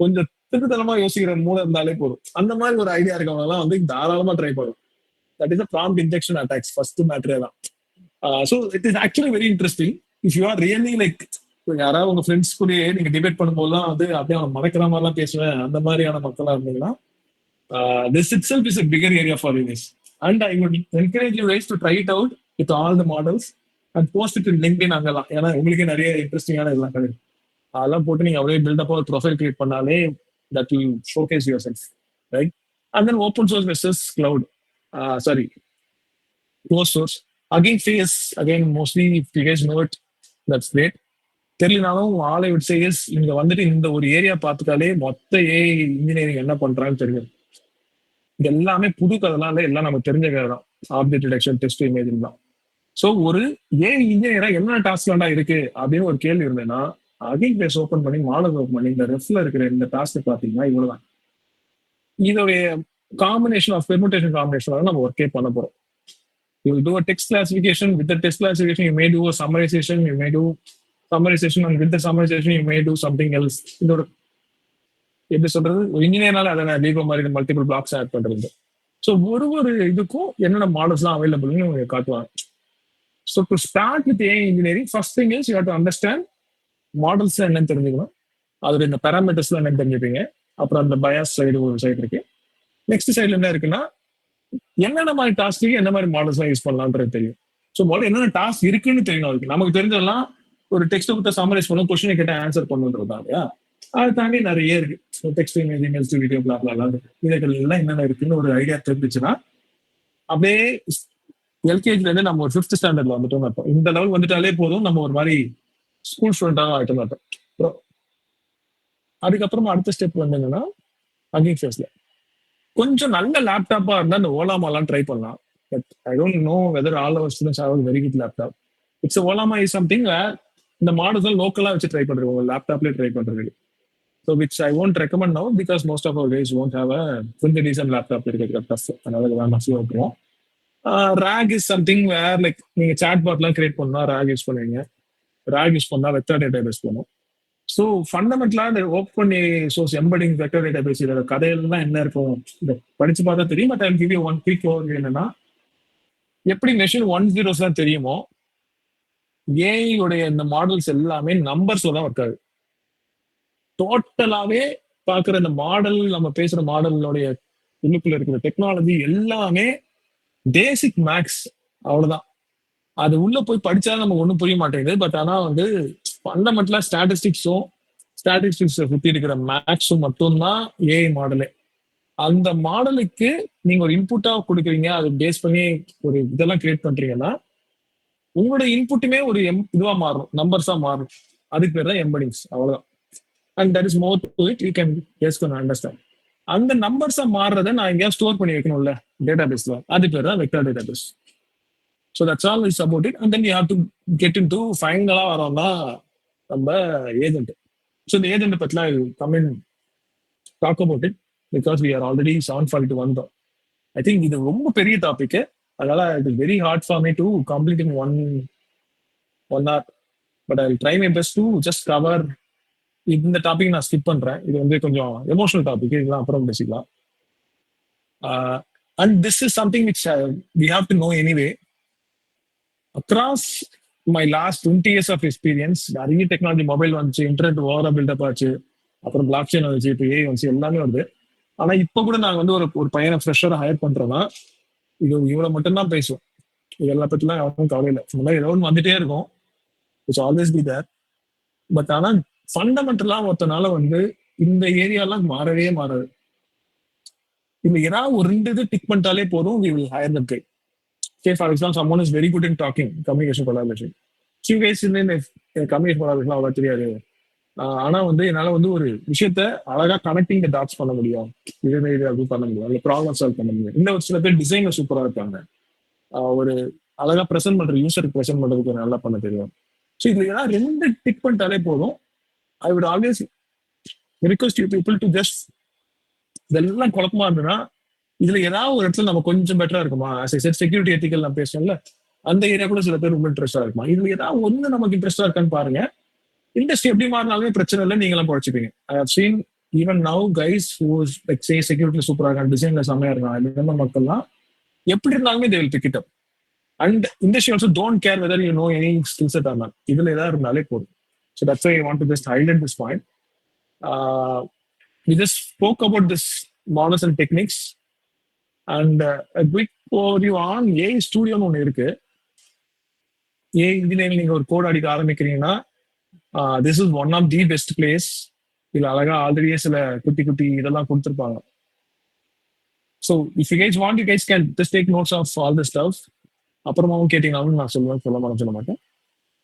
கொஞ்சம் திருத்தனமா யோசிக்கிற மூளை இருந்தாலே போதும். அந்த மாதிரி ஒரு ஐடியா இருக்கவங்க எல்லாம் வந்து தாராளமா ட்ரை பண்ணும். That is prompt injection attacks first மேட்டரே தான். So it is actually very interesting. If you are really like யாராவது உங்க ஃப்ரெண்ட்ஸ் கூடயே நீங்க டிபேட் பண்ணும்போதுலாம் வந்து அப்படியே அவன் மறக்கிற மாதிரிலாம் பேசுவேன் அந்த மாதிரியான மக்களா இருந்தீங்கன்னா this itself is a bigger area for you guys. And I would encourage you guys to try it out with all the models and post it in LinkedIn அங்கெல்லாம். ஏன்னா உங்களுக்கு நிறைய இன்ட்ரெஸ்டிங்கான இதெல்லாம் கிடைக்கும். அதெல்லாம் போட்டு நீங்க அப்படியே பில்டப் ஒரு ப்ரொஃபைல் கிரியேட் பண்ணாலே that will showcase yourself, right? And then open source versus cloud. Sorry, closed source. Again, face again mostly if you guys know it, that's great. தெரியலனாலும் ஆலை விட் சேஸ் இங்க வந்துட்டு இந்த ஒரு ஏரியா பார்த்துட்டாலே மொத்த ஏஐ இன்ஜினியரிங் என்ன பண்றான்னு தெரியும். இது எல்லாமே புது கதைலாம் இல்லை, எல்லாம் நம்ம தெரிஞ்ச கதை தான். ஆப்ஜெக்ட் டிடெக்ஷன், டெஸ்ட் இமேஜிங் தான். ஸோ ஒரு ஏஐ இன்ஜினியரா என்ன டாஸ்க்லாம் இருக்கு அப்படின்னு ஒரு கேள்வி இருந்ததுன்னா அகைன் பேஸ் ஓப்பன் பண்ணி மாடல் ஓப்பன் பண்ணி இந்த ரெஃப்ல இருக்கிற இந்த டாஸ்க் பார்த்தீங்கன்னா இவ்வளவுதான். இதோடைய காம்பினேஷன் ஆஃப் பெர்முடேஷன் காம்பினேஷன் நம்ம ஒர்க்கே பண்ண போறோம். You will do a text classification. With the text classification, you may do a summarization. You may do summarization, and with the summarization, you may do something else. இதோட எப்படி சொல்றது, ஒரு இன்ஜினியர்னால அதை நான் லீகோ மாதிரி மல்டிபிள் பிளாக்ஸ் ஆட் பண்றது. ஸோ ஒரு இதுக்கும் என்னென்ன மாடல்ஸ்லாம் அவைலபிள்னு உங்களுக்கு காட்டுவாங்க. So to start with AI engineering first thing is you have to understand models என்னன்னு தெரிஞ்சுக்கணும். அதோட இந்த பேராமீட்டர்ஸ்லாம் என்னன்னு தெரிஞ்சுப்பீங்க. அப்புறம் அந்த பயாஸ் சைடு ஒரு சைடு இருக்கு. நெக்ஸ்ட் சைடுல என்ன இருக்குன்னா என்னென்ன மாதிரி டாஸ்க்கு என்ன மாதிரி மாடல்ஸ்லாம் யூஸ் பண்ணலான்றது தெரியும். ஸோ முதல்ல என்னென்ன டாஸ்க் இருக்குன்னு தெரியணும். அதுக்கு நமக்கு தெரிஞ்சதெல்லாம் ஒரு டெக்ஸ்ட் கொடுத்த சம்மரைஸ் பண்ணும், கொஸ்டினை கேட்ட ஆன்சர் பண்ணுன்றது தான் இல்லையா. அதை தாண்டி நிறைய இருக்கு. டெக்ஸ்ட் இமேஜ் வீடியோ பிளாப்லாம் இதுக்கெல்லாம் என்னென்ன இருக்குன்னு ஒரு ஐடியா தெரிஞ்சிச்சுன்னா அப்படியே எல்கேஜில இருந்து நம்ம ஒரு 5th ஸ்டாண்டர்ட்ல வந்துட்டோம் அர்த்தம். இந்த லெவல் வந்துட்டாலே போதும், நம்ம ஒரு மாதிரி ஸ்கூல் ஸ்டூடெண்டாக ஆகிட்டோம் அர்த்தம். அதுக்கப்புறமா அடுத்த ஸ்டெப் வந்து என்னன்னா ஹக்கிங் ஃபேஸ்ல கொஞ்சம் நல்ல லேப்டாப்பா இருந்தா இந்த ஓலாமாலாம் ட்ரை பண்ணலாம். But I don't know whether all our students have very good laptop. It's Ollama is something where இந்த மாடல்ஸ் லோக்கலா வச்சு ட்ரை பண்றது, உங்க லேப்டாப்லேயே ட்ரை பண்றது. So which I won't recommend no because most of our guys won't have a கொஞ்சம் டீசன்ட் லேப்டாப் இருக்கிற டஃப். அதனால வேணாம் விட்டுருவோம். RAG is something where like நீங்க சாட் பாட்லாம் கிரியேட் பண்ணா ராக் யூஸ் பண்ணுவீங்க. ராக் யூஸ் பண்ணா வெக்டர் டேட்டா பேஸ் பண்ணும். ஸோ ஃபண்டமெண்டலா இந்த open source embedding vector data base இதோட கதையெல்லாம் என்ன இருக்கும் இதை படிச்சு பார்த்தா தெரியும். But I give you one quick over. என்னன்னா எப்படி மெஷின் 1 தான் தெரியுமோ ஏஐ உடைய இந்த மாடல்ஸ் எல்லாமே நம்பர்ஸ் தான் ஒர்க் ஆகுது. டோட்டலாவே பாக்குற இந்த மாடல், நம்ம பேசுற மாடலுடைய உள்ளுக்குள்ள இருக்கிற டெக்னாலஜி எல்லாமே பேசிக் மேக்ஸ், அவ்வளவுதான். அது உள்ள போய் படிச்சா நமக்கு ஒன்றும் புரிய மாட்டேங்குது. பட் ஆனா வந்து ஃபண்டமெண்டலா ஸ்டாட்டிஸ்டிக்ஸ் சுத்தி இருக்கிற மேக்ஸும் மட்டும்தான் ஏஐ மாடலே. அந்த மாடலுக்கு நீங்க ஒரு இன்புட்டா கொடுக்குறீங்க, அது பேஸ் பண்ணி ஒரு இதெல்லாம் கிரியேட் பண்றீங்கன்னா உங்களோட இன்புட்டுமே ஒரு இதுவா மாறும், நம்பர்ஸா மாறும். அதுக்கு பேர் தான் எம்பெடிங்ஸ், அவ்வளவுதான். And that is more to it, you can understand. அந்த நம்பர்ஸா மாறுறதை நான் எங்கேயாவது ஸ்டோர் பண்ணி வைக்கணும்ல டேட்டா பேஸ்ல, அது பேர் தான் vector data base. So that's all is about it. And then you have to get into ஃபைனலா வரோம்னா நம்ம ஏஜென்ட். ஸோ இந்த ஏஜென்ட் பத்திலாம் coming talk about it because we are already 7:42 வந்தோம். ஐ திங்க் இது ரொம்ப பெரிய டாபிக். அதனால it is very hard for me to complete in one hour. But I will try my best to just cover. இந்த டாபிக் நான் ஸ்கிப் பண்றேன். இது வந்து கொஞ்சம் எமோஷனல் டாபிக், இதெல்லாம் அப்புறம் பேசிக்கலாம். And this is something which we have to know anyway. Across my last 20 years of experience நிறைய டெக்னாலஜி, மொபைல் வந்துச்சு, இன்டர்நெட் ஓவரா பில்டப் ஆச்சு, அப்புறம் பிளாக் செயின் வந்துச்சு, இப்போ ஏஐ வந்துச்சு, எல்லாமே வருது. ஆனா இப்ப கூட நாங்க வந்து ஒரு பையனை ஃப்ரெஷரா ஹையர் பண்றோம்னா இது இவ்வளவு மட்டும்தான் பேசுவோம். இதெல்லாம் பத்திலாம் யாரும் கவலை இல்லை. முன்னாடி ஏதோ ஒன்று வந்துட்டே இருக்கும், it's always be there. But ஆனா ஃபண்டமெண்டலா ஒருத்தனால வந்து இந்த ஏரியாலாம் மாறவே மாறாது. இந்த ஏதாவது ஒரு 2 இது டிக் பண்ணிட்டாலே போதும், we will hire that guy. Say for example, someone is very good in talking, communication, collaboration. You guys in communication collaboration அவ்வளவு தெரியாது, ஆனா வந்து என்னால வந்து ஒரு விஷயத்த அழகா கனெக்டிங் த டாட்ஸ் பண்ண முடியும், இது அப்படி பண்ண முடியும், அந்த ப்ராப்ளம் சால்வ் பண்ண முடியும். இந்த ஒரு சில பேர் டிசைன்ல சூப்பரா இருப்பாங்க, ஒரு அழகா ப்ரெசென்ட் பண்ற யூசருக்கு ப்ரெசென்ட் பண்றதுக்கு நல்லா பண்ண தெரியும். ஸோ இதுல ஏதாவது ரெண்டு டிக் பண்ணிட்டாலே போதும். I would always request you people to just, இதெல்லாம் குழப்பமா இருந்ததுன்னா இதுல ஏதாவது ஒரு இடத்துல நம்ம கொஞ்சம் பெட்டரா இருக்குமா, செக்யூரிட்டி எத்திக்கல் நான் பேசுறேன்ல, அந்த ஏரியா கூட சில பேர் ரொம்ப இன்ட்ரெஸ்டா இருக்குமா, இதுல ஏதாவது ஒண்ணு நமக்கு இன்ட்ரெஸ்டா இருக்கான்னு பாருங்க. இண்டஸ்ட்ரி எப்படி மாறினாலுமே பிரச்சனை இல்லை, நீங்களாம் பழச்சிப்பீங்க. I have seen even now guys who's like say security சூப்பரா இருக்காங்க, டிசைன்ல செம்மையா இருக்காங்க, இந்த மக்கள்லாம் எப்படி இருந்தாலுமே they will pick it up. And industry also don't care whether you know any skill set or not, இதுல ஏதாவது இருந்தாலே போதும். So that's I want to just highlight this point. We just spoke about this models and techniques and a quick overview on AI Studio ஒன்று இருக்கு. AI இன்ஜினியரிங் நீங்க ஒரு கோட் அடிக்க ஆரம்பிக்கிறீங்கன்னா this is one of the best place. இதுல அழகா ஆல்ரெடியே சில குட்டி குட்டி இதெல்லாம் கொடுத்துருப்பாங்க. So if you guys want, you guys can just take notes of all the stuff. அப்புறமாவும் கேட்டீங்கன்னாலும் நான் சொல்ல மாட்டேன்.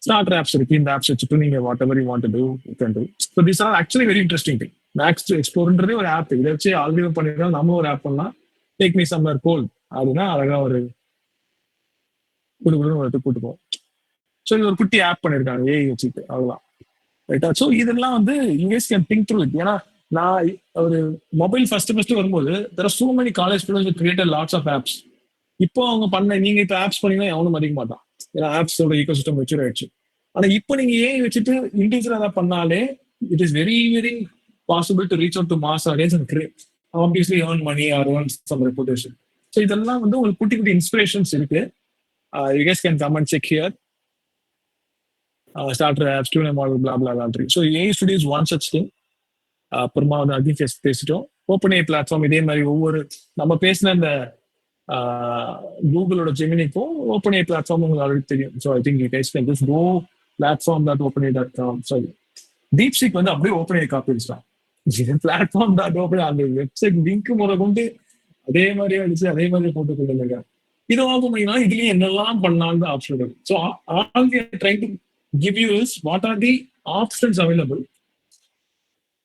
ஸ்டார்டர் ஆப்ஸ் இருக்கு, இந்த ஆப்ஸ் வச்சுட்டு நீங்க whatever you want to do you can do. So this are actually very interesting thing. Max to எக்ஸ்ப்ளோர்ன்றதே ஒரு ஆப், இதை வச்சு ஆல்ரெடி பண்ணிருக்கோம், நம்ம ஒரு ஆப் பண்ணலாம். டேக் மீ சம்மர் கோல் அதுனா அழகா ஒரு கூட்டுப்போம். ஸோ இது ஒரு குட்டி ஆப் பண்ணிருக்காங்க ஏஐ வச்சுட்டு, அவ்வளோதான் ரைட்டா. ஸோ இதெல்லாம் வந்து you guys can think through it. ஏன்னா நான் ஒரு மொபைல் ஃபர்ஸ்ட் வரும்போது there are so many college students who created lots of apps. இப்போ அவங்க நீங்க இப்போ ஆப்ஸ் பண்ணீங்கன்னா எவனும் மதிக்க மாட்டான், ஏன்னா ஆப்ஸோட ஈகோசிஸ்டம் மெச்சூர் ஆயிடுச்சு. ஆனா இப்போ நீங்க ஏஐ வச்சுட்டு இண்டிவிஜுவலா ஏதாவது பண்ணாலே it is very very possible to reach out to mass audience and create obviously earn money or earn some reputation. So இதெல்லாம் வந்து உங்களுக்கு குட்டி குட்டி இன்ஸ்பிரேஷன்ஸ் இருக்கு. You guys can come and check here. Starter apps, tune model, blah blah blah. So AI Studio is one such thing. அப்புறமா வந்து அகைன் பேசிட்டோம். ஓப்பன் ஏஐ பிளாட்ஃபார்ம் இதே மாதிரி ஒவ்வொரு நம்ம பேசின இந்த கூகுளோட ஜெமினிக்கும் ஓப்பன் ஏஐ பிளாட்ஃபார்ம் உங்களுக்கு ஆல்ரெடி தெரியும். So I think you guys can just go platform.openai.com. Sorry, DeepSeek வந்து அப்படியே ஓப்பன் ஏஐ காப்பி அடிச்சிட்டான். platform.openai அந்த வெப்சைட் லிங்க் முறை கொண்டு அதே மாதிரியே அடிச்சு அதே மாதிரி போட்டு கொண்டு இதை ஓப்பன் பண்ணினா இதுலயும் என்னெல்லாம் பண்ணலாம்னு ஆப்ஷன் இருக்கு. So all we are trying to give you is what are the options available.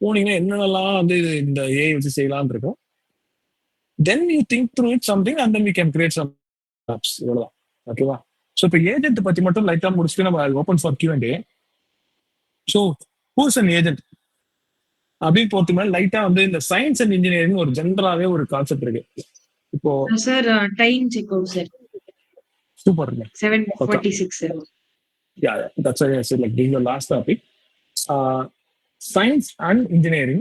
போனீங்கன்னா என்னென்னலாம் வந்து இந்த ஏஐ வச்சு செய்யலாம்னு இருக்கும். then you think through it something and then we can create some apps. இவ்வளவுதான், ஓகேவா? ஸோ இப்போ ஏஜென்ட் பத்தி மட்டும் லைட்டா முடிச்சுட்டு நம்ம open for Q&A. So who's an agent அப்படின்னு பொறுத்த மாதிரி லைட்டா வந்து இந்த சயின்ஸ் அண்ட் இன்ஜினியரிங் ஒரு ஜென்ரலாவே ஒரு கான்செப்ட் இருக்கு. இப்போ sir time check out sir super இல்லை 7:46 sir. Yeah, that's why I said like being the last topic. Science and engineering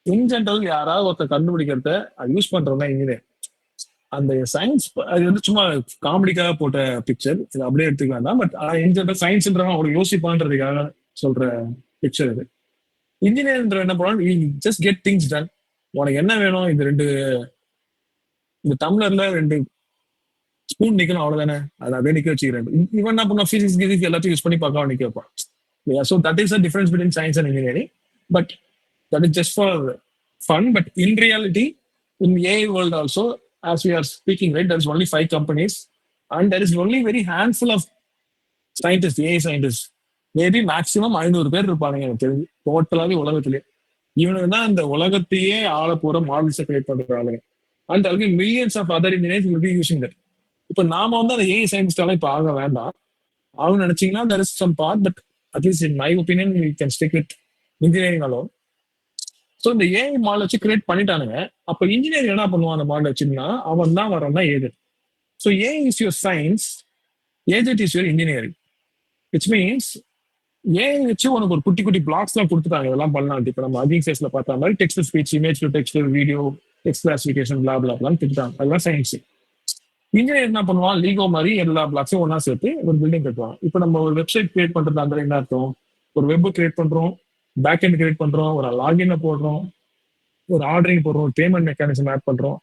in general யாராவது ஒருத்தர் கண்டுபிடிக்கிறத யூஸ் பண்றவங்க இன்ஜினியர். அந்த சயின்ஸ் அது வந்து சும்மா காமெடிக்காக போட்ட பிக்சர், இது அப்படியே எடுத்துக்கலாம் தான். பட் இன் ஜென்ரல் சயின்ஸ்ன்றவங்க அவங்க யோசிப்பான்றதுக்காக சொல்ற பிக்சர் இது. இன்ஜினியர்ன்ற என்ன பண்ணணும், ஜஸ்ட் கெட் திங்ஸ் டன். உனக்கு என்ன வேணும், இந்த டம்ளர்ல 2 ஸ்பூன் நிக்கணும், அவ்வளவுதானே, அதை அப்படியே நிக்க வச்சுக்கிறேன். இவன் என்ன பண்ணா பிசிக்ஸ் கிசிக்ஸ் எல்லாத்தையும் யூஸ் பண்ணி பார்க்க நிக்க வைப்பான். So that is the difference between science and engineering. But that is just for fun. But in reality in AI world also as we are speaking, right, there is only 5 companies and there is only very handful of scientists, AI scientists. Maybe maximum 500 பேர் இருப்பாங்க எனக்கு தெரிஞ்சு டோட்டலாவே உலகத்திலேயே. இவனுக்கு தான் இந்த உலகத்தையே ஆள போற மாடல்ஸை கிரியேட் பண்ற ஆளுங்க. அண்ட் அதுக்கு millions of other engineers will be using that. இப்போ நாம வந்து அந்த ஏஐ சயின்டிஸ்டாலாம் இப்போ ஆக வேண்டாம் அவங்க நினைச்சீங்கன்னா there is some part, but at least in my opinion we can stick with engineering alone. So இந்த ஏஐ மாடல் வச்சு கிரியேட் பண்ணிட்டானுங்க. அப்போ இன்ஜினியரிங் என்ன பண்ணுவான் அந்த மாடல் வச்சுன்னா, அவன் தான் வரவன் தான் agent. So AI is your science, agent is your engineering. Which means AI வச்சு உனக்கு ஒரு குட்டி குட்டி பிளாக்ஸ்லாம் கொடுத்துட்டாங்க, இதெல்லாம் பண்ணலாம். இப்போ நம்ம அதிக ஃபேஸ்ல பார்த்த மாதிரி text to speech, image to text, video, text classification, blah blah பிளான்னு திட்டாங்க. அதுதான் சயின்ஸ். இன்ஜினியர் என்ன பண்ணுவான், லீகோ மாதிரி எல்லா பிளாக்ஸையும் ஒன்னா சேர்த்து ஒரு பில்டிங் கட்டுவான். இப்போ நம்ம ஒரு வெப்சைட் கிரியேட் பண்றது அந்த என்ன அர்த்தம், ஒரு வெப் கிரியேட் பண்றோம், பேக் எண்ட் கிரியேட் பண்றோம், ஒரு லாகின் போடுறோம், ஒரு ஆர்டரிங் போடுறோம், பேமெண்ட் மெக்கானிசம் ஆட் பண்றோம்.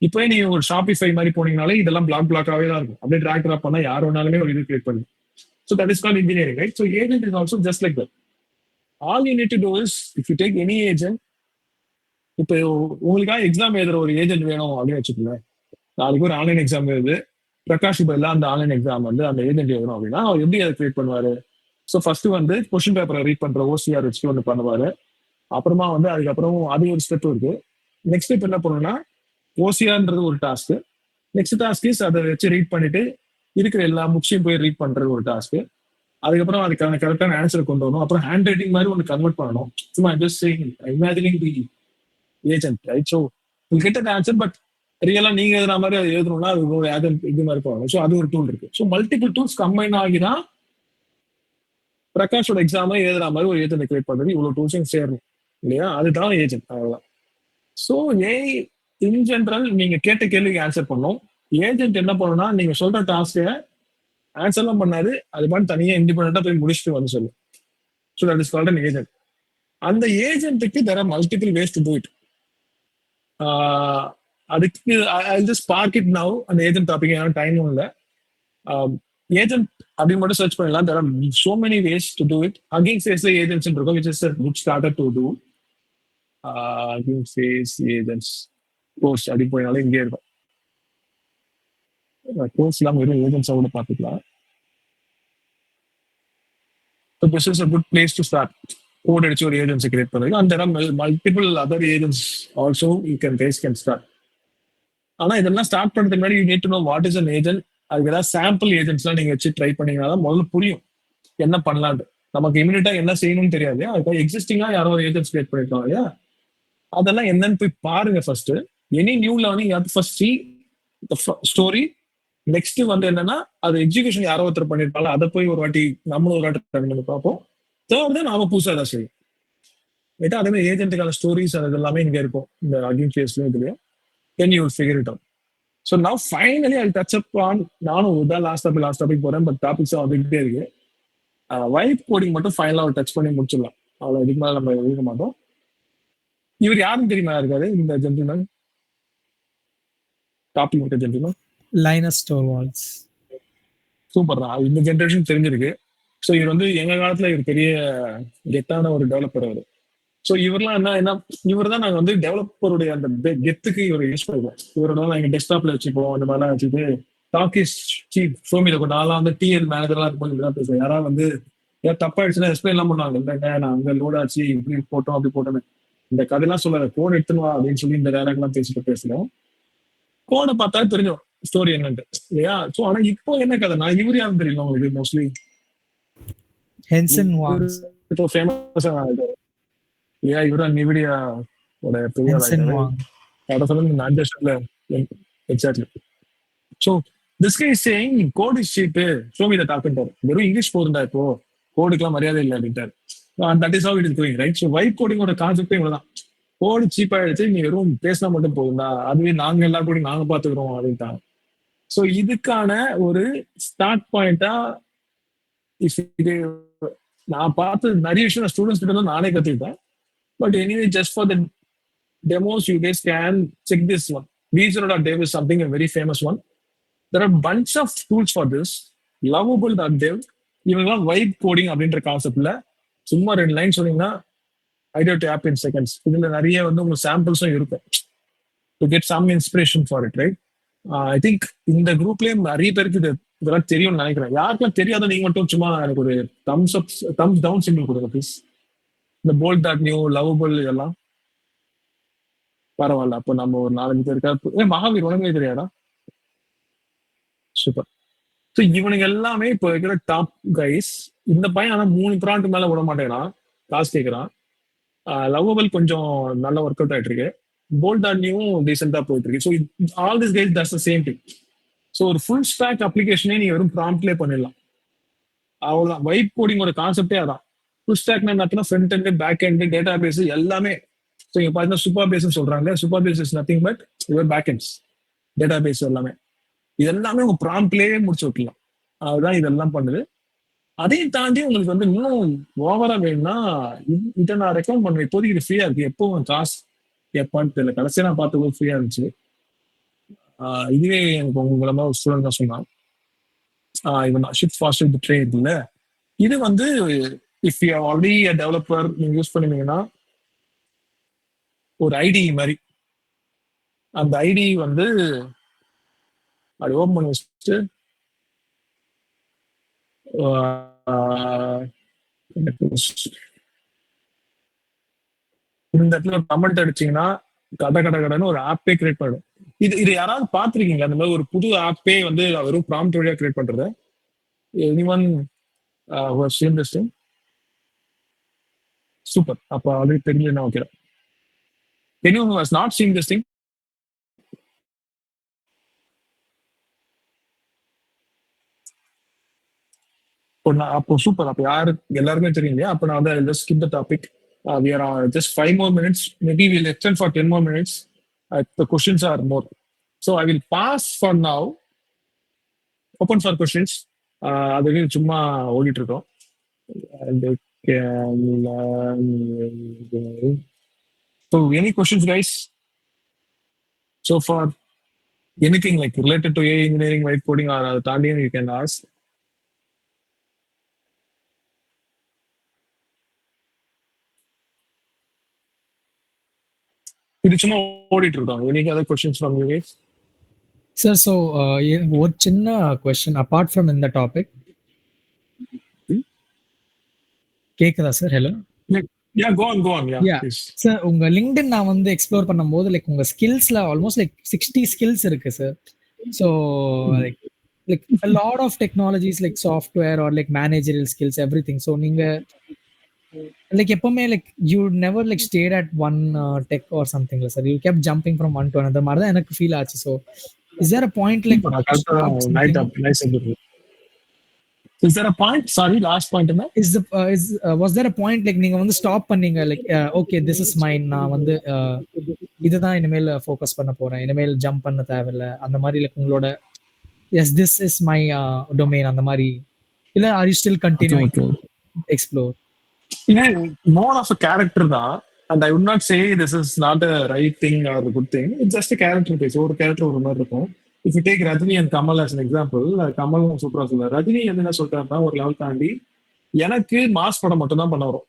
இப்போ நீங்க ஒரு ஷாப்பிஃபை மாதிரி போனீங்கனாலே இதெல்லாம் பிளாக்காவே தான் இருக்கும். அப்படியே ட்ராக் ட்ராப் பண்ணா யார் வேணாலுமே ஒரு இது கிரியேட் பண்ணி. So that is called engineering, right? So agent is also just like that. All you need to do is, if you take any agent, இப்போ உங்களுக்காக எக்ஸாம் எழுதுற ஒரு ஏஜென்ட் வேணும் அப்படின்னு வச்சுக்கோங்க. நாளைக்கு ஒரு ஆன்லைன் எக்ஸாம் எழுது, பிரகாஷ் இப்போ எல்லாம் அந்த ஆன்லைன் எக்ஸாம் வந்து அந்த ஏஜென்ட் எழுதணும் அப்படின்னா அவர் எப்படி அதை கிரியேட் பண்ணுவாரு? ஸோ ஃபர்ஸ்ட் வந்து கொஸ்டின் பேப்பரை ரீட் பண்ற ஓசிஆர் வச்சு ஒன்று பண்ணுவாரு. அப்புறமா வந்து அதுக்கப்புறம் அது ஒரு ஸ்டெப் இருக்கு. நெக்ஸ்ட் ஸ்டெப் என்ன பண்ணணும்னா ஓசிஆர்ன்றது ஒரு டாஸ்க். நெக்ஸ்ட் டாஸ்க் இஸ் அதை வச்சு ரீட் பண்ணிட்டு இருக்கிற எல்லா புக்ஸையும் போய் ரீட் பண்றது ஒரு டாஸ்க். அதுக்கப்புறம் அதுக்கான கரெக்டான ஆன்சர் கொண்டு வரணும். அப்புறம் ஹேண்ட் ரைட்டிங் மாதிரி ஒன்று கன்வெர்ட் பண்ணணும். சும்மா just imagining the agent right. So get an answer but ரியலா நீங்க எழுதுற மாதிரி அது எழுதணும்னா அது ஒரு ஏஜென்ட் இது மாதிரி போகணும். ஸோ அது ஒரு டூல் இருக்கு. ஸோ மல்டிபிள் டூல்ஸ் கம்பைன் ஆகிதான் பிரகாஷோட எக்ஸாமை எழுதுற மாதிரி ஒரு ஏஜென்ட் கிரியேட் பண்றது. இவ்வளவு டூல்ஸையும் சேரணும் இல்லையா, அதுதான் ஏஜென்ட். அவ்வளவுதான். ஸோ ஏஐ இன் ஜென்ரல் நீங்க கேட்ட கேள்விக்கு ஆன்சர் பண்ணும். ஏஜென்ட் என்ன பண்ணணும்னா நீங்க சொல்ற டாஸ்கை ஆன்சர்லாம் பண்ணாரு, அது மாதிரி தனியா இண்டிபெண்டா போய் முடிச்சுட்டு வந்து சொல்லும். So that is called an agent. அந்த ஏஜென்ட்டுக்கு there are multiple ways to do it. அதுக்கு I just spark it now. அந்த ஏஜென்ட் டாபிக் ஏன்னா டைமும் இல்லை. ஏஜென்ட் அப்படின்னு மட்டும் சர்ச் பண்ணலாம். There are so many ways to do it. Hugging ஃபேஸ்ல ஏஜென்ட்ஸ் இருக்கும், which is a good starter to do. Hugging Face agents course அப்படி போயினாலும் இங்கே இருக்கும். கோர்ஸ் இல்லாம வெறும் ஏஜென்ட்ஸா கூட பார்த்துக்கலாம். So this is a good place to start. Code அடிச்சு ஒரு ஏஜென்சி கிரியேட் பண்ணுறது. And there are multiple other agents also you can start. ஆனா இதெல்லாம் ஸ்டார்ட் பண்றதுக்கு முன்னாடி you need to know what is an agent. அதுக்கு ஏதாவது சாம்பிள் ஏஜென்ட்ஸ்லாம் நீங்க வச்சு ட்ரை பண்ணீங்கன்னா தான் முதல்ல புரியும் என்ன பண்ணலான்னு. நமக்கு இமீடியட்டா என்ன செய்யணும்னு தெரியாது. அதுக்காக எக்ஸிஸ்டிங்கா யாரோ ஒரு ஏஜென்ட்ஸ் கிரியேட் பண்ணிருக்காங்க இல்லையா, அதெல்லாம் என்னன்னு போய் பாருங்க first. Any new learning you first see the story. Next வந்து என்னன்னா அது எக்ஸிகியூஷன் யாரோ ஒருத்தர் பண்ணிருப்பாங்க, அதை போய் ஒரு வாட்டி நம்மளும் ஒரு வாட்டி ட்ரை பண்ணி பார்ப்போம். தேர்ட் தான் நாம புதுசாக தான் செய்யும். ரைட்டா, அதே மாதிரி ஏஜென்ட்டுக்கான ஸ்டோரிஸ் அது எல்லாமே இங்க இருக்கும் இந்த ஹக்கிங் ஃபேஸ்லயும் இதுலயும். Then you will figure it out. So now finally I touch up on, நானும் தான் லாஸ்ட் டாபிக் போறேன், பட் டாபிக்ஸ் வந்துகிட்டே இருக்கு. வைப் கோடிங் மட்டும் ஃபைனலா ஒரு டச் பண்ணி முடிச்சிடலாம். அவ்வளோ இதுக்கு மேலே நம்ம எழுத மாட்டோம். இவர் யாருன்னு தெரியுமா இருக்காரு இந்த ஜென்டில்மேன்? டாபிக் இருக்க ஜென்டில்மேன் லைனஸ் டோர்வால்ட்ஸ். சூப்பர் தான், இந்த ஜென்ரேஷன் தெரிஞ்சிருக்கு. ஸோ இவர் வந்து எங்க காலத்துல இவர் பெரிய கெத்தான ஒரு டெவலப்பர் அவர். ஸோ இவர்லாம் என்ன இவர் தான் நாங்கள் வந்து டெவலப்பருடைய அந்த கெத்துக்கு இவர் யூஸ் பண்ணுவோம். இவரோட நாங்க டெஸ்க்டாப்ல வச்சுப்போம், இந்த மாதிரிலாம் வச்சுட்டு டாக் இஸ் சீப் ஷோமில கொண்டு நான்லாம் வந்து டிஎல் மேனேஜர்லாம் இருக்கும் தான் பேசுவேன். யாராவது வந்து ஏதாவது தப்பாயிடுச்சுன்னா எக்ஸ்பிளைன் எல்லாம் பண்ணுவாங்க. இல்லைங்க நான் அங்கே லோட் ஆச்சு, இப்படி போட்டோம் அப்படி போட்டோன்னு இந்த கதையெல்லாம் சொல்லாத, கோட் எடுத்துன்னு வா அப்படின்னு சொல்லி இந்த டேரக்ட்லாம் பேசுறோம். கோடை பார்த்தா தெரிஞ்சோம் ஸ்டோரி என்னன்ட்டு இல்லையா. ஸோ ஆனா இப்போ என்ன கதைனா இவர் யாரும் தெரியல உங்களுக்கு மோஸ்ட்லி. ஹென்சன் வாங். இப்போ ஃபேமஸ் இல்லையா, இவரும் நிவிடியா பெரிய Jensen Huang. Exactly. So this guy is saying code is cheap, show me the டாக்குன்ட்டார். வெறும் இங்கிலீஷ் போதுண்டா இப்போ, கோடுக்கெல்லாம் மரியாதை இல்லை அப்படின்ட்டார். That is how it is going right. So vibe கோடிங்கோட கான்செப்டே இவ்வளவுதான். கோடு சீப் ஆயிடுச்சு, நீ வெறும் பேசினா மட்டும் போதுண்டா, அதுவே நாங்க எல்லா கூட நாங்க பாத்துக்கிறோம் அப்படின்ட்டாங்க. ஸோ இதுக்கான ஒரு ஸ்டார்ட் பாயிண்டா இது நான் பார்த்து நிறைய விஷயம் ஸ்டூடெண்ட்ஸ் கிட்ட தான் நானே கத்துக்கிட்டேன். But anyway just for the demos you guys can check this one. Visual.dev is something a very famous one. There are bunch of tools for this. Lovable.dev இவங்கெல்லாம் வைப் கோடிங் அப்படின்ற கான்செப்ட்ல சும்மா 2 லைன் சொன்னீங்கன்னா idea to app in seconds. இதுல நிறைய வந்து உங்களுக்கு சாம்பிள்ஸும் இருக்கும் to get some inspiration for it right. I think இந்த குரூப்லயே நிறைய பேருக்கு இதெல்லாம் தெரியும்னு நினைக்கிறேன். யாருக்கெல்லாம் தெரியாத நீங்க மட்டும் சும்மா எனக்கு ஒரு தம்ஸ் டவுன் சிம்பிள் கொடுங்க ப்ளீஸ். இந்த bold.new லவபிள் இதெல்லாம் பரவாயில்ல. அப்போ நம்ம ஒரு 4-5 பேருக்கா. மகாவீர் உனக்கு தெரியாதா? சூப்பர். ஸோ இவனுங்க எல்லாமே இப்போ இருக்கிற டாப் கைஸ். இந்த பையன் ஆனா 3 ப்ராண்ட் மேல விட மாட்டேங்கிறான், காசு கேட்கறான். லவபிள் கொஞ்சம் நல்ல ஒர்க் அவுட் ஆயிட்டு இருக்கு, bold.new டீசெண்டா போயிட்டு இருக்கு. So all this guys that's the same thing. So ஒரு ஃபுல் ஸ்டாக் அப்ளிகேஷனே நீங்க வெறும் ப்ராம்ப்ட்லேயே பண்ணிடலாம். அவ்வளவுதான் வைப் கோடிங்கோட கான்செப்டே அதான். ஃபுல் ஸ்டாக்னா என்ன, front end, back end, data base எல்லாமே. ஸோ இங்க பார்த்தீங்கன்னா சூப்பர் பேஸ் சொல்றாங்க. Supabase is nothing but your back ends, data base எல்லாமே. இதெல்லாமே உங்க ப்ராம்ப்ட்லேயே முடிச்சு வைக்கலாம். அதுதான் இதெல்லாம் பண்ணுது. அதையும் தாண்டி உங்களுக்கு வந்து இன்னும் ஓவரா வேணும்னா இதை நான் ரெக்கமெண்ட் பண்ணுவேன். இப்போதைக்கு இது ஃப்ரீயா இருக்கு. எப்போ காசு எப்பான்னு தெரியல, கடைசியா நான் பார்த்து ஃப்ரீயா இருந்துச்சு. இதுவே எனக்கு உங்களை மாதிரி ஒரு ஸ்டூடெண்ட் தான் சொன்னான். இவன் ஷிஃப்ட் ஃபாஸ்ட் வித் ட்ரெயின் இருக்குல்ல, இது வந்து இஃப் யூ ஆல்ரெடி டெவலப்பர் நீங்க யூஸ் பண்ணுவீங்கன்னா ஒரு ஐடி மாதிரி. அந்த ஐடி வந்து அது ஓப்பன் பண்ணி வச்சுட்டு இந்த இடத்துல ஒரு கமெண்ட் அடிச்சீங்கன்னா கடன்னு ஒரு ஆப்பே கிரியேட் பண்ணும். இது யாராவது பாத்திருக்கீங்களா? அந்த மாதிரி ஒரு புது ஆப்பே வந்து வெறும் ப்ராம்ப்ட் வழியா கிரியேட் பண்றது? Anyone who has seen this thing? Super. அப்ப ஆல்ரெடி தெரியலன்னா okay. anyone who has not seen this thing? அப்போ சூப்பர். அப்ப யாரு எல்லாருமே தெரியும் இல்லையா? அப்ப நான் வந்து just skip the topic. We are just 5 more minutes. Maybe we'll extend for 10 more minutes. The questions are more. So I will pass for now. Open for questions. அது சும்மா ஓடிட்டு இருக்கோம். So any questions, guys? So far, anything like related to AI engineering, white coding, or தாண்டி you can ask. இது சும்மா ஓடிட்டு இருக்கோம். Any other questions from you guys? Sir so ஒரு சின்ன கொஸ்டின் அப்பார்ட் ஃப்ரம் இந்த டாபிக். கேக்குதா sir? Hello. Yeah, go on. Yeah. Sir உங்க லிங்க்டின் நான் வந்து எக்ஸ்ப்ளோர் பண்ணும்போது லைக் உங்க ஸ்கில்ஸ்ல ஆல்மோஸ்ட் லைக் 60 ஸ்கில்ஸ் இருக்கு sir. So like a lot of technologies like software or like managerial skills, everything. So நீங்க லைக் எப்பவுமே like you never like stayed at one tech or something sir. You kept jumping from one to another மாதிரி தான் எனக்கு ஃபீல் ஆச்சு. So is there a point like Is there a point? Sorry, last point என்ன? Was there a point like நீங்க வந்து ஸ்டாப் பண்ணீங்க like okay this is mine, நான் வந்து இதுதான் இனிமேல் ஃபோக்கஸ் பண்ண போறேன், இனிமேல் ஜம்ப் பண்ண தேவையில்ல அந்த மாதிரி லைக் உங்களோட yes this is my domain அந்த மாதிரி இல்ல are you still continuing to explore? More of a character தான். And I would not say this is not a right thing or a good thing. It's just a character base. ஒரு கேரக்டர் ஒரு மாதிரி இருக்கும். If you take Rajini and Kamal as an example, Kamal சூப்பரா சொல்றாரு. ரஜினி என்ன சொல்றாருன்னா ஒரு லெவல் தாண்டி எனக்கு மாஸ் படம் மட்டும் தான் பண்ண வரும்.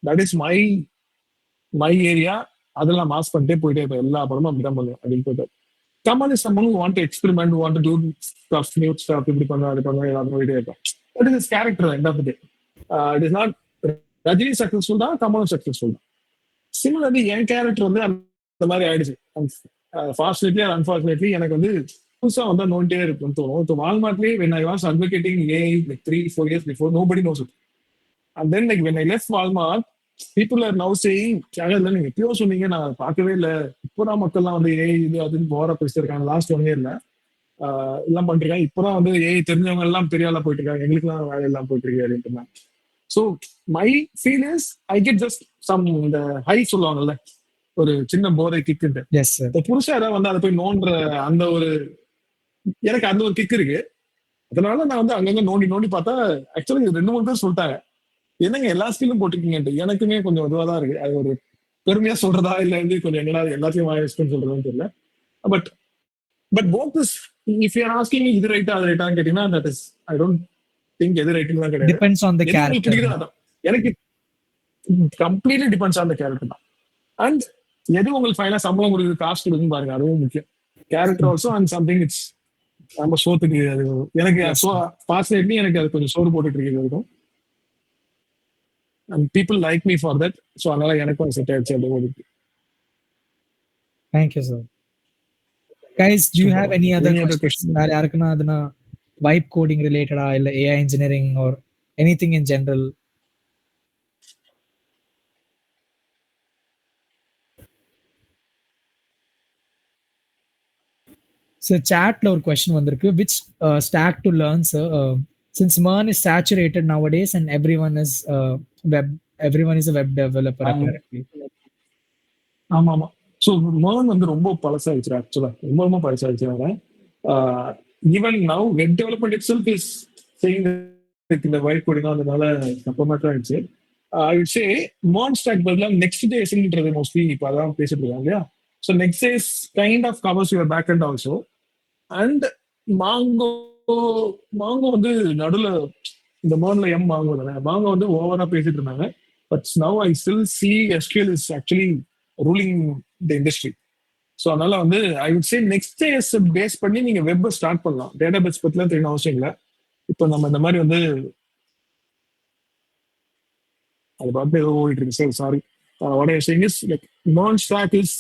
That is my area. அதெல்லாம் மாஸ் பண்ணிட்டே போயிட்டே இருப்பேன். எல்லா படமும் அப்படிதான் பண்ணுவேன் அப்படின்னு போயிட்டு. Kamal is someone who want to experiment, who want to do stuff, new stuff, இப்படி பண்ணுவேன் அது பண்ணுவேன் எல்லாரும் போயிட்டே இருப்பேன். That is his character end of the day. It is not Rajini successful தான், கமலும் சக்சஸ்ஃபுல் தான். சிமிலர்லி என் கேரக்டர் வந்து அந்த மாதிரி ஆயிடுச்சு. ஃபார்ச்சுனேட்லி ஆர் அன்ஃபார்ச்சுனேட்லி எனக்கு வந்து புதுசா வந்தா நோண்டே இருக்குன்னு தோணும். இப்போ வால்மார்ட்லேயே when I was advocating AI like 3-4 years before, nobody knows it. And then like when I left Walmart, people are now saying இல்லை நீங்க எப்பயோ சொன்னீங்க, நான் பார்க்கவே இல்லை, இப்போதான் மக்கள்லாம் வந்து ஏஐ இது அதுன்னு போற பேசிருக்காங்க. லாஸ்ட் 1 yearல எல்லாம் பண்ணிருக்காங்க. இப்போதான் வந்து ஏஐ தெரிஞ்சவங்க எல்லாம் பெரிய ஆளா போயிட்டு இருக்காங்க, எங்களுக்குலாம் வேலை எல்லாம் போயிட்டு இருக்கு அப்படின்ட்டு. So my feel is I get just some இந்த ஹை சொல்லுவாங்கல்ல, ஒரு சின்ன போதை கிக்குன்ட்டு. இந்த புருஷா ஏதாவது வந்து அதை போய் நோன்ற அந்த ஒரு எனக்கு அந்த ஒரு கிக் இருக்கு. அதனால நான் வந்து அங்கங்க நோண்டி பார்த்தா ஆக்சுவலி 2-3 பேர் சொல்லிட்டாங்க என்னங்க எல்லா ஸ்கில்லும் போட்டிருக்கீங்கன்ட்டு. எனக்குமே கொஞ்சம் இதுவாக தான் இருக்கு. அது ஒரு பெருமையா சொல்றதா இல்லை வந்து கொஞ்சம் என்னடா எல்லாத்தையும் வாங்கிச்சுன்னு சொல்றதுன்னு தெரியல. But both is if you R asking இது ரைட்டா அது ரைட்டான்னு கேட்டீங்கன்னா that is I don't think எது ரைட்டிங் தான் கிடையாது. Depends on the character. எனக்கு completely depends on the character தான். அண்ட் எது உங்களுக்கு ஃபைனலா சம்பளம் கொடுக்குது, காசு கொடுக்குன்னு பாருங்க, அதுவும் முக்கியம். Character also and something it's நம்ம சோத்துக்கு அது எனக்கு ஃபார்ச்சுனேட்லி எனக்கு அது கொஞ்சம் சோறு போட்டுட்டு இருக்கிறது இருக்கும். And people like me for that. So அதனால எனக்கும் செட் ஆயிடுச்சு அப்படி ஓடிட்டு. Thank you sir. Guys, do you have any other questions? வேற யாருக்குன்னா அதுனா வைப் கோடிங் ரிலேட்டடா இல்ல AI engineering or anything in general? So chatல ஒரு question வந்திருக்கு. Which stack to learn sir? Since MERN is saturated nowadays and everyone is a web developer apparently. ஆமா. ஸோ MERN வந்து ரொம்ப பழசாயிடுச்சு ஆக்சுவலா, ரொம்ப பழசாயிடுச்சு. Even now web development itself is saying இந்த வைட் கோடிங் அதனால அப்பமாட்டம் ஆயிடுச்சு. I would say MERN stack பதிலா நெக்ஸ்ட் டேஸ்ன்றது மோஸ்ட்லி இப்போ அதான் பேசிட்டு இருக்காங்க இல்லையா. So next days kind of covers your back and also. And Mongo வந்து நடுவில் இந்த MERNல மாங்கோ தானே, மாங்கோ வந்து ஓவரா பேசிட்டு இருந்தாங்க. But now I still see SQL is actually ruling the industry. So அதனால வந்து I would say next days base பண்ணி நீங்க வெப் ஸ்டார்ட் பண்ணலாம். டேட்டா பேஸ் பத்திலாம் தெரியணும் அவசியம் இல்லை. இப்போ நம்ம இந்த மாதிரி வந்து அது பார்த்து ஏதோ ஓடிட்டு இருக்கு sir, sorry. What I'm saying is like non-stack is,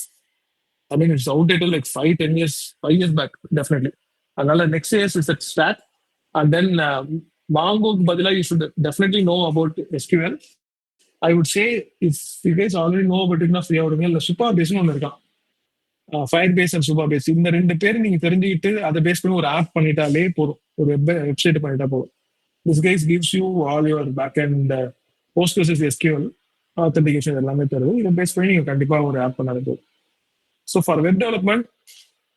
I mean, it's outdated like 5-10 years, 5 years back, definitely. அதனால next year is that stack. And then Mongo பதிலா you should definitely know about SQL. I would say if you guys already know about it enough, ஃப்ரீயா விடுங்க. இல்லை Supabase ஒன்று இருக்கான், Firebase and Supabase. இந்த 2 பேர் நீங்க தெரிஞ்சுக்கிட்டு அதை பேஸ் பண்ணி ஒரு ஆப் பண்ணிட்டாலே போதும், ஒரு வெப்சைட் பண்ணிட்டா போதும். This guys gives you all your backend PostgreSQL SQL authentication எல்லாமே தருது. இதை பேஸ் பண்ணி நீங்க கண்டிப்பா ஒரு ஆப் பண்ணாலே போதும். So for web development,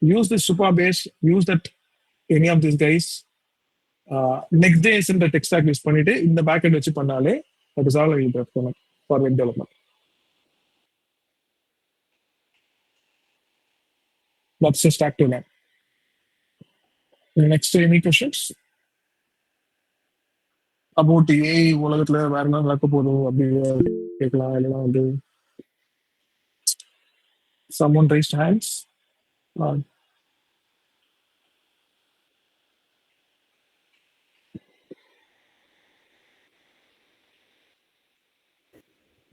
use this Supabase, use that any of these guys. Next.js in the tech stack use பண்ணிட்டு இந்த பேக்கெண்ட் வச்சு பண்ணாலே that is all I will recommend for web development. That's the stack to learn. Next, any questions about AI உலகத்துல வேற என்ன நடக்க போகுது அப்படி கேட்கலாம். இல்லைன்னா வந்து someone raised hands.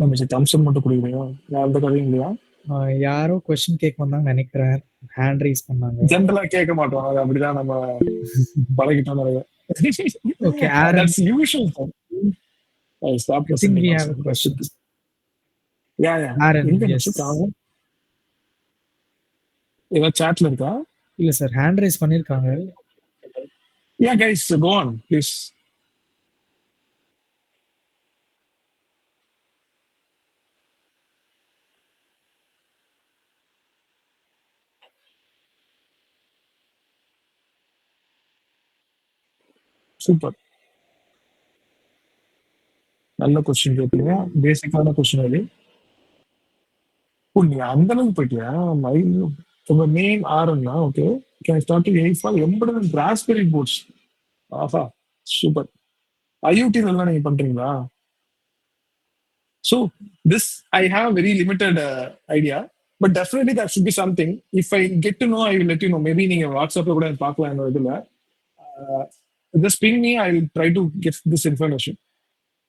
நம்ம தம்சம் மட்டும் குடிக்கிறீங்க, எந்த கதையும் இல்லையா? யாரோ கொஸ்டின் கேட்க வந்தாங்க நினைக்கிறேன், ஹேண்ட் ரைஸ் பண்ணாங்க. ஜென்ரலா கேட்க மாட்டோம், அது அப்படிதான் நம்ம பழகிட்டோம் நிறைய. Okay, Aaron. That's usual. I stopped I think we listening have a also. question. Yeah. Aaron, எங்க yes. வச்சிருக்காங்க? ஏதாவது chatல இருக்கா? இல்ல சார், ஹேண்ட் ரைஸ் பண்ணிருக்காங்க. Yeah, guys, go on, please. Super, நல்ல கொஸ்டின் கேட்டீங்க, பேசிக்கான கொஸ்டின் அது. நீ அந்த அளவுக்கு போயிட்டியா? உங்க நேம் ஆரன்னா okay, can start to aid for embedded and Raspberry boards. ஆஹா, சூப்பர். IoT எல்லாம் நீங்க பண்றீங்களா? So this I have very limited idea, but definitely that should be something. If I get to know, I will let you know. Maybe நீங்க வாட்ஸ்அப்ல கூட பார்க்கலாம் இந்த இதுல. Just ping me, I will try to get this information.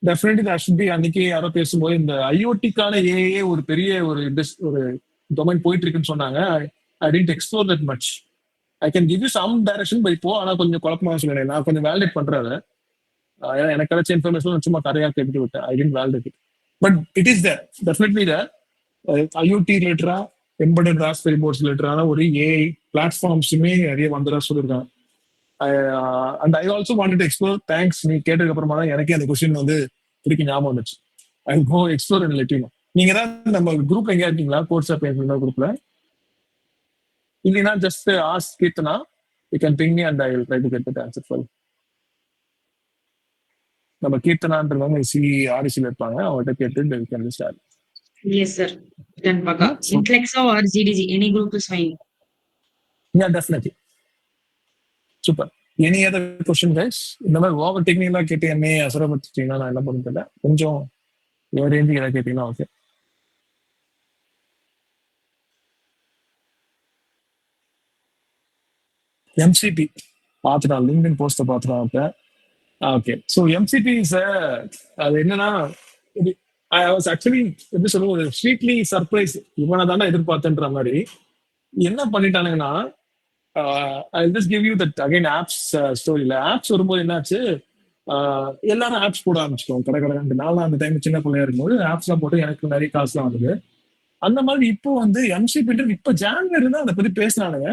Definitely that should be. அன்னைக்கு யாரோ பேசும்போது இந்த IoT-க்கான ஏஏ ஒரு பெரிய ஒரு டொமைன் போயிட்டு இருக்குன்னு சொன்னாங்க. I didn't explore that much. I can give you some direction by இப்போ, ஆனா கொஞ்சம் குழப்பமா சொல்லிடுறேன். நான் கொஞ்சம் வேலிடேட் பண்றேன். எனக்கு கிடைச்ச இன்ஃபர்மேஷன் சும்மா கரையா கேட்டு விட்டேன். I didn't validate it. But it is there, definitely there. IoT ரிலேட்டடா, எம்பெடட் ராஸ்பெரி போர்ட்ஸ் ரிலேட்டடான ஒரு ஏஐ பிளாட்ஃபார்ம்ஸுமே நிறைய வந்ததா சொல்லியிருக்காங்க. And I also wanted to explore. Thanks, நீ கேட்டதுக்கு அப்புறமா தான் எனக்கே அந்த கொஸ்டின் வந்து திருப்பி ஞாபகம் வந்துச்சு. I will go explore and let you know. நீங்க தான் நம்ம குரூப்ல எங்கேயா இருக்கீங்களா? கோர்ஸ் ஆப் குரூப்ல இல்லைன்னா just ask Keerthana, you can ping me and I will try to get the answer for you. நம்ம கீர்த்தனான்றவங்க REC இருப்பாங்க, அவங்கள்ட்ட கேட்டு we can just start. Yes, sir. Then Baka. Intlexa or GDG, any group is fine. Yeah, definitely. Super. Any other question guys? இந்த மாதிரி ஓவர் டெக்னிக்கலா கேட்டு என்னையே அசுரப்படுத்திட்டீங்கன்னா நான் என்ன பண்ண தெரியல. கொஞ்சம் வேற ரேஞ்சுக்கு ஏதாவது கேட்டீங்கன்னா ஓகே. MCP பார்த்துட்டான், லிங்க்டின் போஸ்ட்டை பார்த்துட்டான். ஓகே, ஸோ MCP அது என்னன்னா, ஐ வாஸ் ஆக்சுவலி எப்படி சொல்லுவோம், ஒரு ஸ்வீட்லி சர்ப்ரைஸ். இவனை தானே எதிர்பார்த்தன்ற மாதிரி என்ன பண்ணிட்டானுங்கன்னா, I'll just give you that again apps story. Apps வரும்போது என்னாச்சு, எல்லாரும் ஆப்ஸ் போட ஆரம்பிச்சிட்டோம் கடை. நான் அந்த டைம் சின்ன பிள்ளையா இருக்கும்போது ஆப்ஸ்லாம் போட்டு எனக்கு நிறைய காசுலாம் வந்தது. அந்த மாதிரி இப்போ வந்து MCP இப்போ ஜான்வரி தான் அதை பத்தி பேசினானுங்க.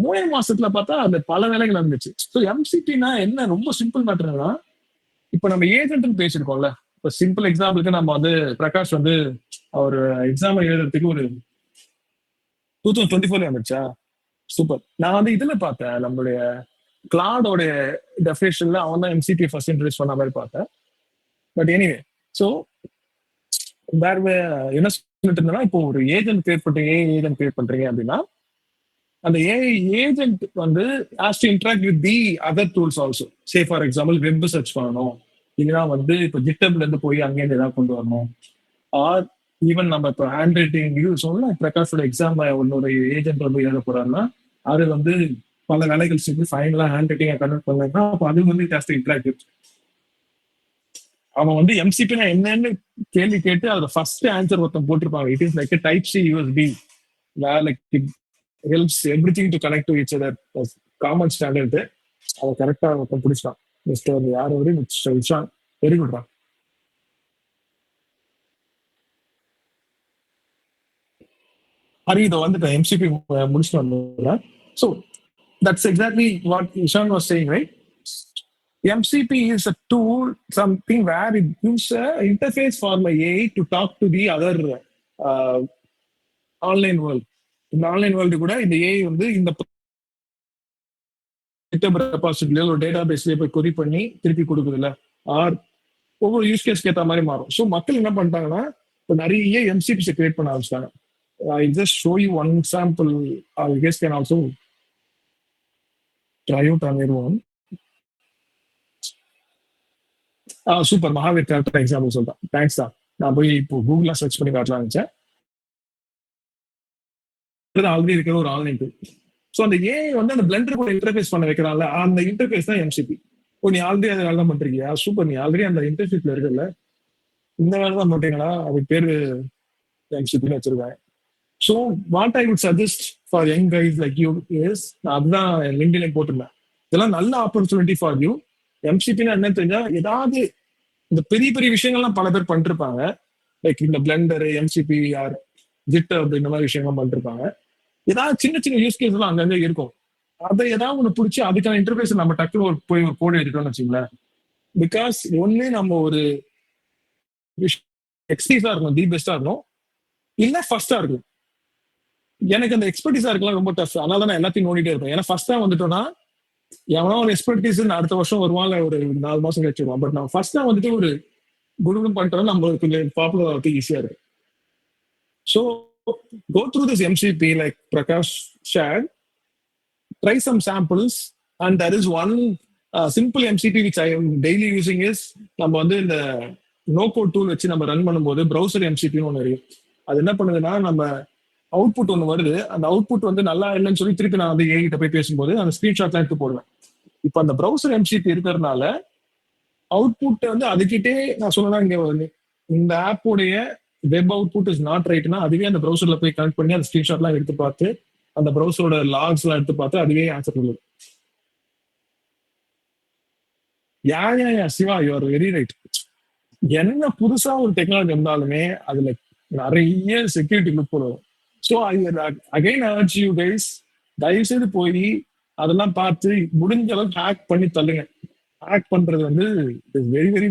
3 மாசத்துல பார்த்தா அந்த பல வேலைகள் நடந்துச்சு. ஸோ MCPனா என்ன, ரொம்ப சிம்பிள் மேட்டர்னா, இப்போ நம்ம ஏஜென்ட்னு பேசியிருக்கோம்ல. இப்போ சிம்பிள் எக்ஸாம்பிளுக்கு நம்ம வந்து பிரகாஷ் வந்து அவர் எக்ஸாம் எழுதுறதுக்கு ஒரு 2024 வந்துச்சா, சூப்பர். நான் வந்து இதுல பார்த்தேன், நம்மளுடைய கிளாடோட டெஃபினேஷன்ல அவன் தான் MCP ஃபர்ஸ்ட் இன்ட்ரோடியூஸ் பண்ண மாதிரி பார்த்தேன். பட் எனிவே, ஸோ வேற என்ன சொல்லிட்டு இருந்தேன்னா, இப்போ ஒரு ஏஜென்ட் கிரியேட் பண்றீங்க, ஏஜென்ட் கிரியேட் பண்றீங்க அப்படின்னா, அந்த ஏஜென்ட் வந்து has to interact with the other tools also. Say for example web search பண்ணணும், இல்லைன்னா வந்து இப்போ ஜிட்டப்ல இருந்து போய் அங்கேருந்து ஏதாவது கொண்டு வரணும். ஆர் ஈவன் நம்ம இப்போ ஹேண்ட் ரைட்டிங் சொல்லலாம். பிரகாஷோட எக்ஸாம் ஒன்னோட ஏஜென்ட் வந்து எழுத போறாருன்னா, அது வந்து பல வேலைகள் செஞ்சு ஃபைனலா ஹேண்ட் ரைட்டிங் கன்வெர்ட் பண்ணா, அப்போ அது வந்து ஜாஸ்தி இன்டராக்டிவ். அவன் வந்து எம்சிபினா என்னன்னு கேள்வி கேட்டு அதுல ஃபர்ஸ்ட் ஆன்சர் ஒருத்தன் போட்டிருப்பாங்க. It is like type C USB like it helps everything to connect to each other common standard. அதை கரெக்டா ஒருத்தன் பிடிச்சான். மிஸ்டர் யார் வரையும் மிஸ்டர் விஷான். வெரி குட்ரா. ஹரி இதை வந்துட்டு எம்சிபி முடிச்சுட்டு வந்துடுறேன். So that's exactly what Ishan was saying, right? MCP is a tool, something where it gives an interface for my AI to talk to the other uh, online world. இந்த ஆன்லைன் வேர்ல்டு கூட இந்த AI வந்து இந்த ரெபாசிட்டரியில ஒரு டேட்டா பேஸ்லயே போய் கொரி பண்ணி திருப்பி கொடுக்குதுல்ல, ஆர் ஒவ்வொரு யூஸ் கேஸ்க்கு ஏற்ற மாதிரி மாறும். ஸோ மக்கள் என்ன பண்ணிட்டாங்கன்னா இப்போ நிறைய எம்சிபிஸை கிரியேட் பண்ண ஆரம்பிச்சிட்டாங்க. I just show you one example. You guys can also try out on your own. Super, Mahavir கரெக்டாக எக்ஸாம்பிள் சொல்லிட்டேன். தேங்க்ஸ் தான். நான் போய் இப்போ கூகுளில் சர்ச் பண்ணி காட்டலாம் நினைச்சேன். ஆல்ரெடி இருக்கிற ஒரு ஆன்லைன் டூல். ஸோ அந்த ஏஐ வந்து அந்த பிளெண்டர் கூட இன்டர்ஃபேஸ் பண்ண வைக்கிறான்ல, அந்த இன்டர்ஃபேஸ் தான் எம்சிபி. நீ ஆல்ரெடி அதை வேலை தான் பண்றீங்க, சூப்பர். நீ ஆல்ரெடி அந்த இன்டர்ஃபேஸ்ல இருக்குல்ல, இந்த வேலை தான் பண்றீங்களா, அதுக்கு பேரு எம்சிபின்னு வச்சிருக்காங்க. So what I would suggest for young guys like you is, நான் அதுதான் லிங்க்டின்ல போட்டிருந்தேன், இதெல்லாம் நல்ல ஆப்பர்ச்சுனிட்டி ஃபார் யூ. எம்சிபின்னு என்ன தெரிஞ்சா, ஏதாவது இந்த பெரிய பெரிய விஷயங்கள்லாம் பல பேர் பண்ணிருப்பாங்க. லைக் இந்த பிளெண்டர், எம்சிபி ஆர் ஜிட்டப் இந்த மாதிரி விஷயங்கள்லாம் பண்ணிருப்பாங்க. ஏதாவது சின்ன சின்ன யூஸ் கேஸ் எல்லாம் அங்கங்க இருக்கும். அதை ஏதாவது ஒன்று பிடிச்சி அதுக்கான இன்டர்ஃபேஸ் நம்ம டக்குனு போய் ஒரு கோடு எடுக்கணும்னு வச்சுங்களேன். பிகாஸ் ஒன்னு நம்ம ஒரு எக்ஸ்பீஸா இருக்கணும், தி பெஸ்டா இருக்கணும், இல்ல ஃபர்ஸ்டா இருக்கும். எனக்கு அந்த எக்ஸ்பர்டீஸா இருக்கலாம் ரொம்ப டஃப். அதனால தான் நான் எல்லாத்தையும் நோண்டிட்டே இருப்பேன். ஏன்னா ஃபர்ஸ்டா வந்துட்டோம்னா எவனோ ஒரு எக்ஸ்பர்டீஸ் அடுத்த வருஷம் வருவான், ஒரு 4 மாசம் கழிச்சிருவான். பட் நான் ஃபர்ஸ்டா வந்துட்டு ஒரு குடும்பம் பண்றோம், நம்மளுக்கு கொஞ்சம் பாப்புலர் ஆகிறதுக்கு ஈஸியா இருக்கு. So go through this MCP like Prakash shared, try some samples, and there is one simple MCP which I am daily using is, நம்ம வந்து இந்த நோ கோட் டூல் வச்சு நம்ம ரன் பண்ணும்போது ப்ரௌசர் எம்சிபின்னு ஒன்று இருக்கு. அது என்ன பண்ணுதுன்னா, நம்ம அவுட்புட் ஒன்று வருது, அந்த அவுட்புட் வந்து நல்லா இல்லைன்னு சொல்லி திருப்பி நான் வந்து ஏஐ கிட்ட போய் பேசும்போது அந்த ஸ்கிரீன்ஷாட்லாம் எடுத்து போடுவேன். இப்போ அந்த ப்ரௌசர் எம்சிபி இருக்கிறதுனால அவுட்புட் வந்து அதுக்கிட்டே நான் சொன்னா, இங்க இந்த ஆப்போடைய வெப் அவுட்புட் இஸ் நாட் ரைட்னா அதுவே அந்த ப்ரௌசர்ல போய் கனெக்ட் பண்ணி அந்த ஸ்கிரீன்ஷாட்லாம் எடுத்து பார்த்து அந்த ப்ரௌசரோட லாக்ஸ் எல்லாம் எடுத்து பார்த்து அதுவே ஆன்சர் பண்ணுது. Yeah Shiva, you are very right. என்ன புதுசா ஒரு டெக்னாலஜி இருந்தாலுமே அதுல நிறைய செக்யூரிட்டி லுக் போடுவோம். So I again urge you guys, தயவு செய்து போய் அதெல்லாம் பார்த்து முடிஞ்ச அளவுக்கு ஹேக் பண்ணி தள்ளுங்க. ஹேக் பண்றது வந்து very very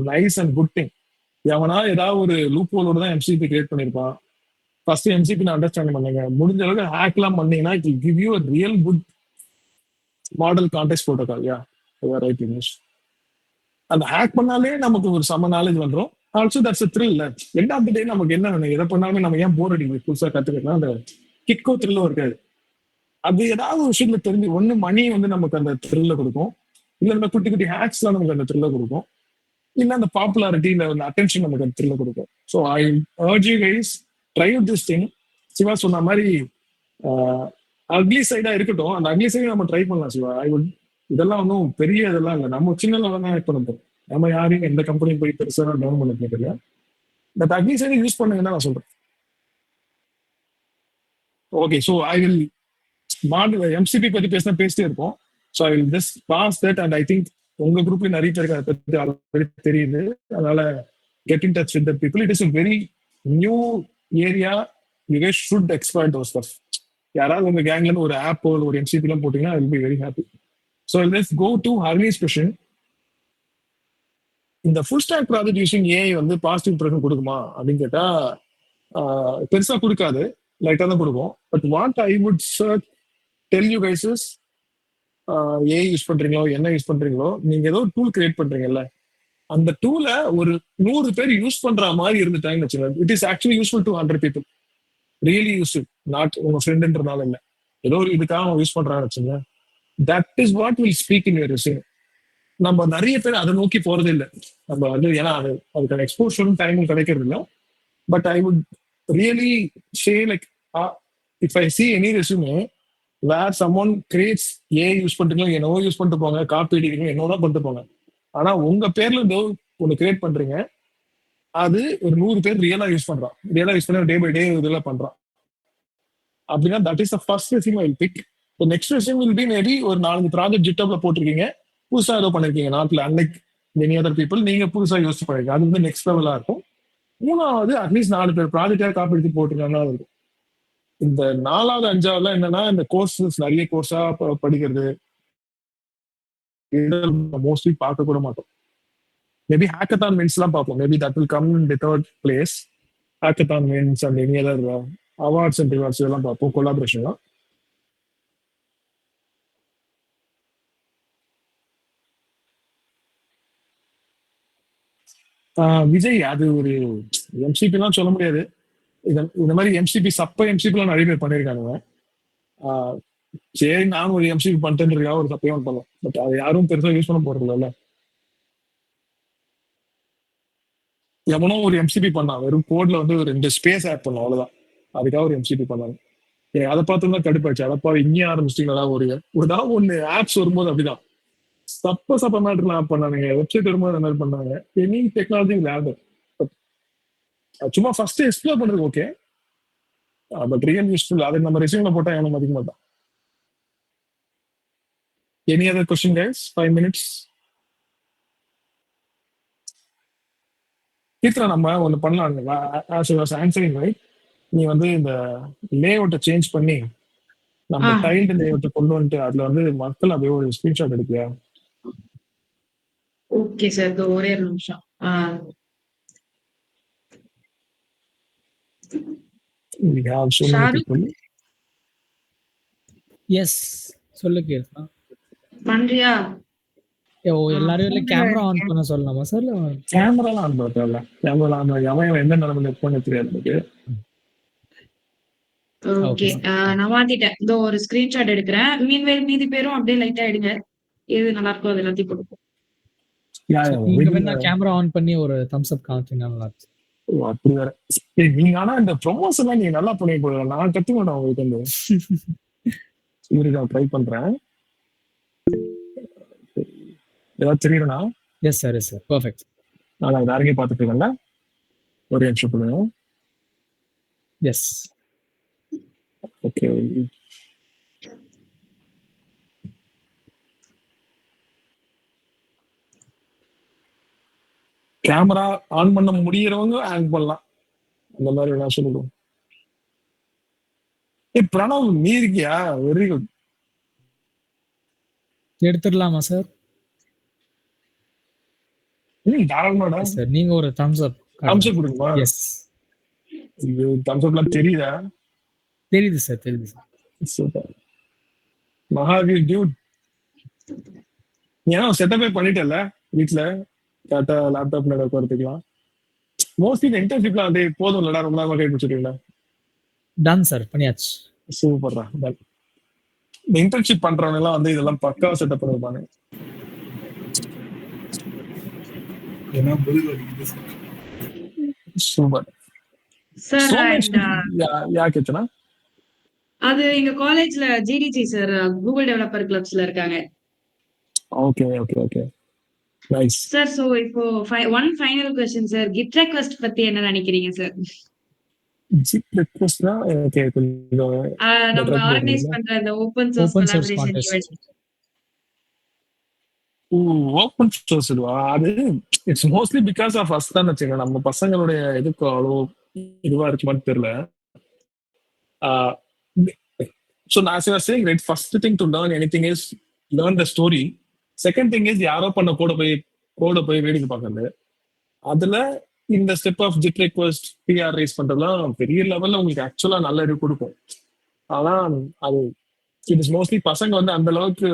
nice and good thing. எவனா ஏதாவது ஒரு லூப் ஹோலோட தான் எம்சிபி கிரியேட் பண்ணிருப்பான். ஃபர்ஸ்ட் எம்சிபி நான் அண்டர்ஸ்டாண்ட் பண்ணுங்க. முடிஞ்ச அளவுக்கு ஹேக்லாம் பண்ணீங்கன்னா it will give you a real good model context protocol. Yeah right English. அந்த ஹேக் பண்ணாலே நமக்கு ஒரு சம நாலேஜ் வந்துடும். Also that's a thrill. End of the day நமக்கு என்ன வேணும், எதை பண்ணாலுமே நம்ம ஏன் போர் அடிக்குது, புதுசா கத்துக்கலாம், அந்த கிக்கோ த்ரில்லும் இருக்காது. அது ஏதாவது ஒரு விஷயத்துல தெரிஞ்சு ஒண்ணு மணி வந்து நமக்கு அந்த த்ரில்ல கொடுக்கும், இல்ல இந்த குட்டி குட்டி ஹேக்ஸ்லாம் நமக்கு அந்த த்ரில்ல கொடுக்கும், இல்ல அந்த பாப்புலாரிட்டி இல்ல அந்த அட்டென்ஷன் நமக்கு அந்த த்ரில்ல கொடுக்கும். So I urge you guys, try out this thing. Siva சொன்ன மாதிரி அக்லி சைடா இருக்கட்டும், அந்த அக்லி சைடு நம்ம ட்ரை பண்ணலாம் சிவா. இதெல்லாம் ஒன்றும் பெரிய இதெல்லாம் இல்லை, நம்ம சின்ன லெவல் தான் ஆக்ட் பண்ண போறோம். நம்ம யாரையும் எந்த கம்பெனியும் போய் பெருசா டவுன் பண்ண கேட்கல. பட் அக்லி சைடு யூஸ் பண்ணுங்கன்னா நான் சொல்றேன். Okay, so I will MCP பத்தி பேசிட்டே இருப்போம். So I will just pass that. And I think உங்க குரூப்ல நிறைய பேருக்கு அதை பத்தி ஆல்ரெடி தெரியுது. அதனால get in touch with the people. It is a very new area. You guys should exploit those stuff. யாராவது உங்க கேங்ல இருந்து ஒரு ஆப் ஒரு எம்சிபி எல்லாம் போட்டீங்கன்னா I will be very happy. So let's go to Harvey's question. இந்த full stack project using AI வந்து பாசிட்டிவ் இம்ப்ரெஷன் கொடுக்குமா அப்படின்னு கேட்டா பெருசா கொடுக்காது, லைட்டா தான் கொடுக்கும். But what I would tell you guys is, AI use பண்றீங்களோ என்ன யூஸ் பண்றீங்களோ, நீங்க ஏதோ ஒரு டூல் கிரியேட் பண்றீங்கல்ல, அந்த டூலை ஒரு 100 பேர் யூஸ் பண்ற மாதிரி இருந்துட்டாங்கன்னு வச்சுக்கோங்க. It is actually useful to 100 people. Really useful. Not உங்க ஃப்ரெண்டுன்றனால இல்லை, ஏதோ ஒரு இதுக்காக அவங்க யூஸ் பண்றாங்கன்னு வச்சுங்க. That is what will speak in your resume. நம்ம நிறைய பேர் அதை நோக்கி போறதே இல்லை. நம்ம வந்து ஏன்னா அதுக்கான எக்ஸ்போஷரும் டைமும் கிடைக்கிறது இல்லை. But I would really say like, if I see any resume where someone creates AI use பண்றீங்களோ என்னவோ யூஸ் பண்ணிட்டு போங்க, காப்பி அடிக்கிறீங்க என்னவோ பண்ணிட்டு போங்க. ஆனா உங்க பேர்ல ஏதோ ஒன்னு கிரியேட் பண்றீங்க, அது ஒரு 100 பேர் ரியலா யூஸ் பண்ணி டே பை டே இதெல்லாம் பண்றான் அப்படின்னா that is the first resume I will big. Next resume will be maybe ஒரு 4 ப்ராஜெக்ட் ஜிட்டப்ல போட்டிருக்கீங்க, புதுசா ஏதோ பண்ணிருக்கீங்க நாட்டில், அன்லைக் மெனி அதர் பீப்புள், நீங்க புதுசா யோசிச்சு பண்ணிருக்கீங்க, அது வந்து நெக்ஸ்ட் லெவலா இருக்கும். 3வது அட்லீஸ்ட் 4 பேர் ப்ராஜெக்டா காப்பி எடுத்து போட்டிருக்காங்கன்னா இருக்கும். இந்த 4வது 5வது என்னன்னா இந்த கோர்சஸ் நிறைய கோர்ஸா படிக்கிறது மோஸ்ட்லி பார்க்க கூட மாட்டோம். மேபி ஹேக்கத்தான் வின்ஸ் எல்லாம் பார்ப்போம், maybe that will come in the third place. Hackathon wins and any other awards and rewards இதெல்லாம் பார்ப்போம், கொலாபரேஷன்லாம். விஜய் அது ஒரு எம்சிபி எல்லாம் சொல்ல முடியாது. இந்த மாதிரி எம்சிபி எம்சிபி எல்லாம் நிறைய பேர் பண்ணிருக்காங்க. சரி நானும் ஒரு எம்சிபி பண்ணிட்டு ஒரு சப்பையும் பண்ணலாம், பட் அது யாரும் பெருசா யூஸ் பண்ண போறது இல்ல. எவனோ ஒரு எம்சிபி பண்ணான், வெறும் கோட்ல வந்து ஒரு 2 ஸ்பேஸ் ஆட் பண்ணும், அவ்வளவுதான். அதுக்காக ஒரு எம்சிபி பண்ணாங்க. அதை பார்த்து தான் கடுப்பாச்சு, அதப்பா இங்கே ஆரம்பிச்சிட்டீங்களா ஒரு ஏதாவது ஒண்ணு ஆப்ஸ் வரும்போது அப்படிதான் சப்ப மேட்டர்லாம் ஆப் பண்ணானுங்க, வெப்சைட் வரும்போது அந்த மாதிரி பண்ணாங்க. எனி டெக்னாலஜி லேப் சும்மா ஃபர்ஸ்ட் எக்ஸ்ப்ளோர் பண்றது ஓகே, பட் ரியல் யூஸ்ஃபுல் அதை நம்ம ரெசியூம்ல போட்டா எவனும் மதிக்க மாட்டான். Any other question guys? 5 minutes. Keerthana நம்ம ஒண்ணு பண்ணலாம், ஆன்சரிங் ரைட், நீ வந்து இந்த லேஅவுட்டை சேஞ்ச் பண்ணி நம்ம டைல்டு லேஅவுட்டை கொண்டு வந்துட்டு அதுல வந்து மக்கள் அப்படியே ஒரு ஸ்கிரீன்ஷாட் எடுப்பியா? ஓகே சார், ஒரே ஒரு நிமிஷம். We have so many Shahrukh people. Yes, சொல்லு கீர்த்தனா. பண்றியா? எல்லாரும் இல்ல கேமரா ஆன் பண்ண சொல்லலாமா சார்? கேமராலாம் ஆன் பண்ண தேவையில்ல, கேமரா ஆன் அவன் எந்த நிலைமையில இருப்பான்னு தெரியாது எனக்கு. ஓகே, நான் மாத்திட்டேன். இதோ ஒரு ஸ்கிரீன்ஷாட் எடுக்கிறேன். மீதி பேரும் அப்படியே லைட்டா எடுங்க, எது நல்லா இருக்கோ அது எல்லாத்தையும் கொடுப்போம். நீங்க வேணா கேமரா ஆன் பண்ணி ஒரு தம்ஸ் அப் காமிச்சீங்கன்னா நல்லா இருக்கும். அப்படி வேற நீங்க, ஆனா இந்த ப்ரொமோஷன் எல்லாம் நீங்க நல்லா பண்ணி போடுங்க, நான் கத்துக்கணும் உங்களுக்கு வந்து. ட்ரை பண்றேன், ஏதாவது தெரியுதுனா? Yes sir, yes sir, perfect. நான் வேற எங்கேயும் பார்த்துட்டு இருக்கேன்ல, ஒரு நிமிஷம் கொடுங்க. S, okay. கேமரா ஆன் பண்ண முடியறவங்க ஆன் பண்ணலாம், அந்த மாதிரி நான் சொல்லுவோம். பிரணவ் நீ இருக்கியா? Very good. எடுத்துடலாமா சார்? தாராளமாடா சார், நீங்க ஒரு தம்ஸ் அப் கொடுக்குமா? எஸ், இது தம்ஸ் அப்லாம் தெரியுதா? தெரியுது சார், தெரியுது சார். Super Mahavir Dude. ஏன்னா செட்டப்பே பண்ணிட்டல வீட்டுல, கரெக்டா லேப்டாப்ல உட்காந்துக்கலாம். மோஸ்ட்லி இந்த இன்டர்ன்ஷிப்லாம் வந்து போதும் இல்லடா, ரொம்ப நேரம் கை பிடிச்சிருக்கீங்களா? டன் சார், பண்ணியாச்சு. சூப்பர்ரா. இந்த இன்டர்ன்ஷிப் பண்றவங்க எல்லாம் வந்து இதெல்லாம் பக்காவா செட்டப் பண்ணிருப்பாங்க. Super sir. யாக்கேச்சனா அது எங்க காலேஜ்ல ஜிடிஜி சார், கூகுள் டெவலப்பர் கிளப்ஸ்ல இருக்காங்க. Okay okay okay, nice sir. So இப்போ one final question sir, git request பத்தி என்ன நினைக்கிறீங்க சார்? ஜிப் ரெக்வெஸ்ட்னா ஓகே, கொஞ்சம் நம்ம ஆர்கனைஸ் பண்ற அந்த open source collaboration event. Open source அது it's mostly because of us தான் வச்சுக்கோங்க. நம்ம பசங்களுடைய எதுக்கு அவ்வளோ இதுவா இருக்குமான்னு தெரியல. So as I was saying, right, first thing to learn anything is learn the story. Second thing is யாரோ பண்ண கோட போய் வேடிக்கை பார்க்கறது. அதுல இந்த step of git request, PR raise பண்றதுலாம் பெரிய லெவல்ல உங்களுக்கு ஆக்சுவலா நல்ல இது கொடுக்கும். ஆனா அது இட் இஸ் மோஸ்ட்லி பசங்க வந்து அந்த அளவுக்கு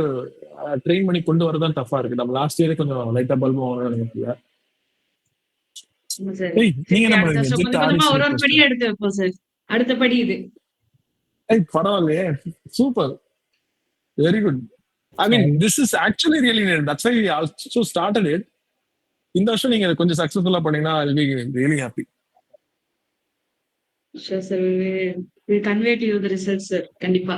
ட்ரெயின் பண்ணி கொண்டு வரதான் டஃபா இருக்கு. நம்ம லாஸ்ட் இயரே கொஞ்சம் லைட்டா பல்பு வாங்கணும்னு நினைக்கிறேன். நீங்க என்ன ஒரு படி எடுத்து வைப்போம் சார். அடுத்த படி இது. பரவாயில்லையே, super, very good. I mean this is actually really neat. That's why we also started it. இந்த வருஷம் நீங்க கொஞ்சம் சக்சஸ்ஃபுல்லா பண்ணீங்கன்னா I will be really happy. Sure sir, we convey to you the results sir. கண்டிப்பா.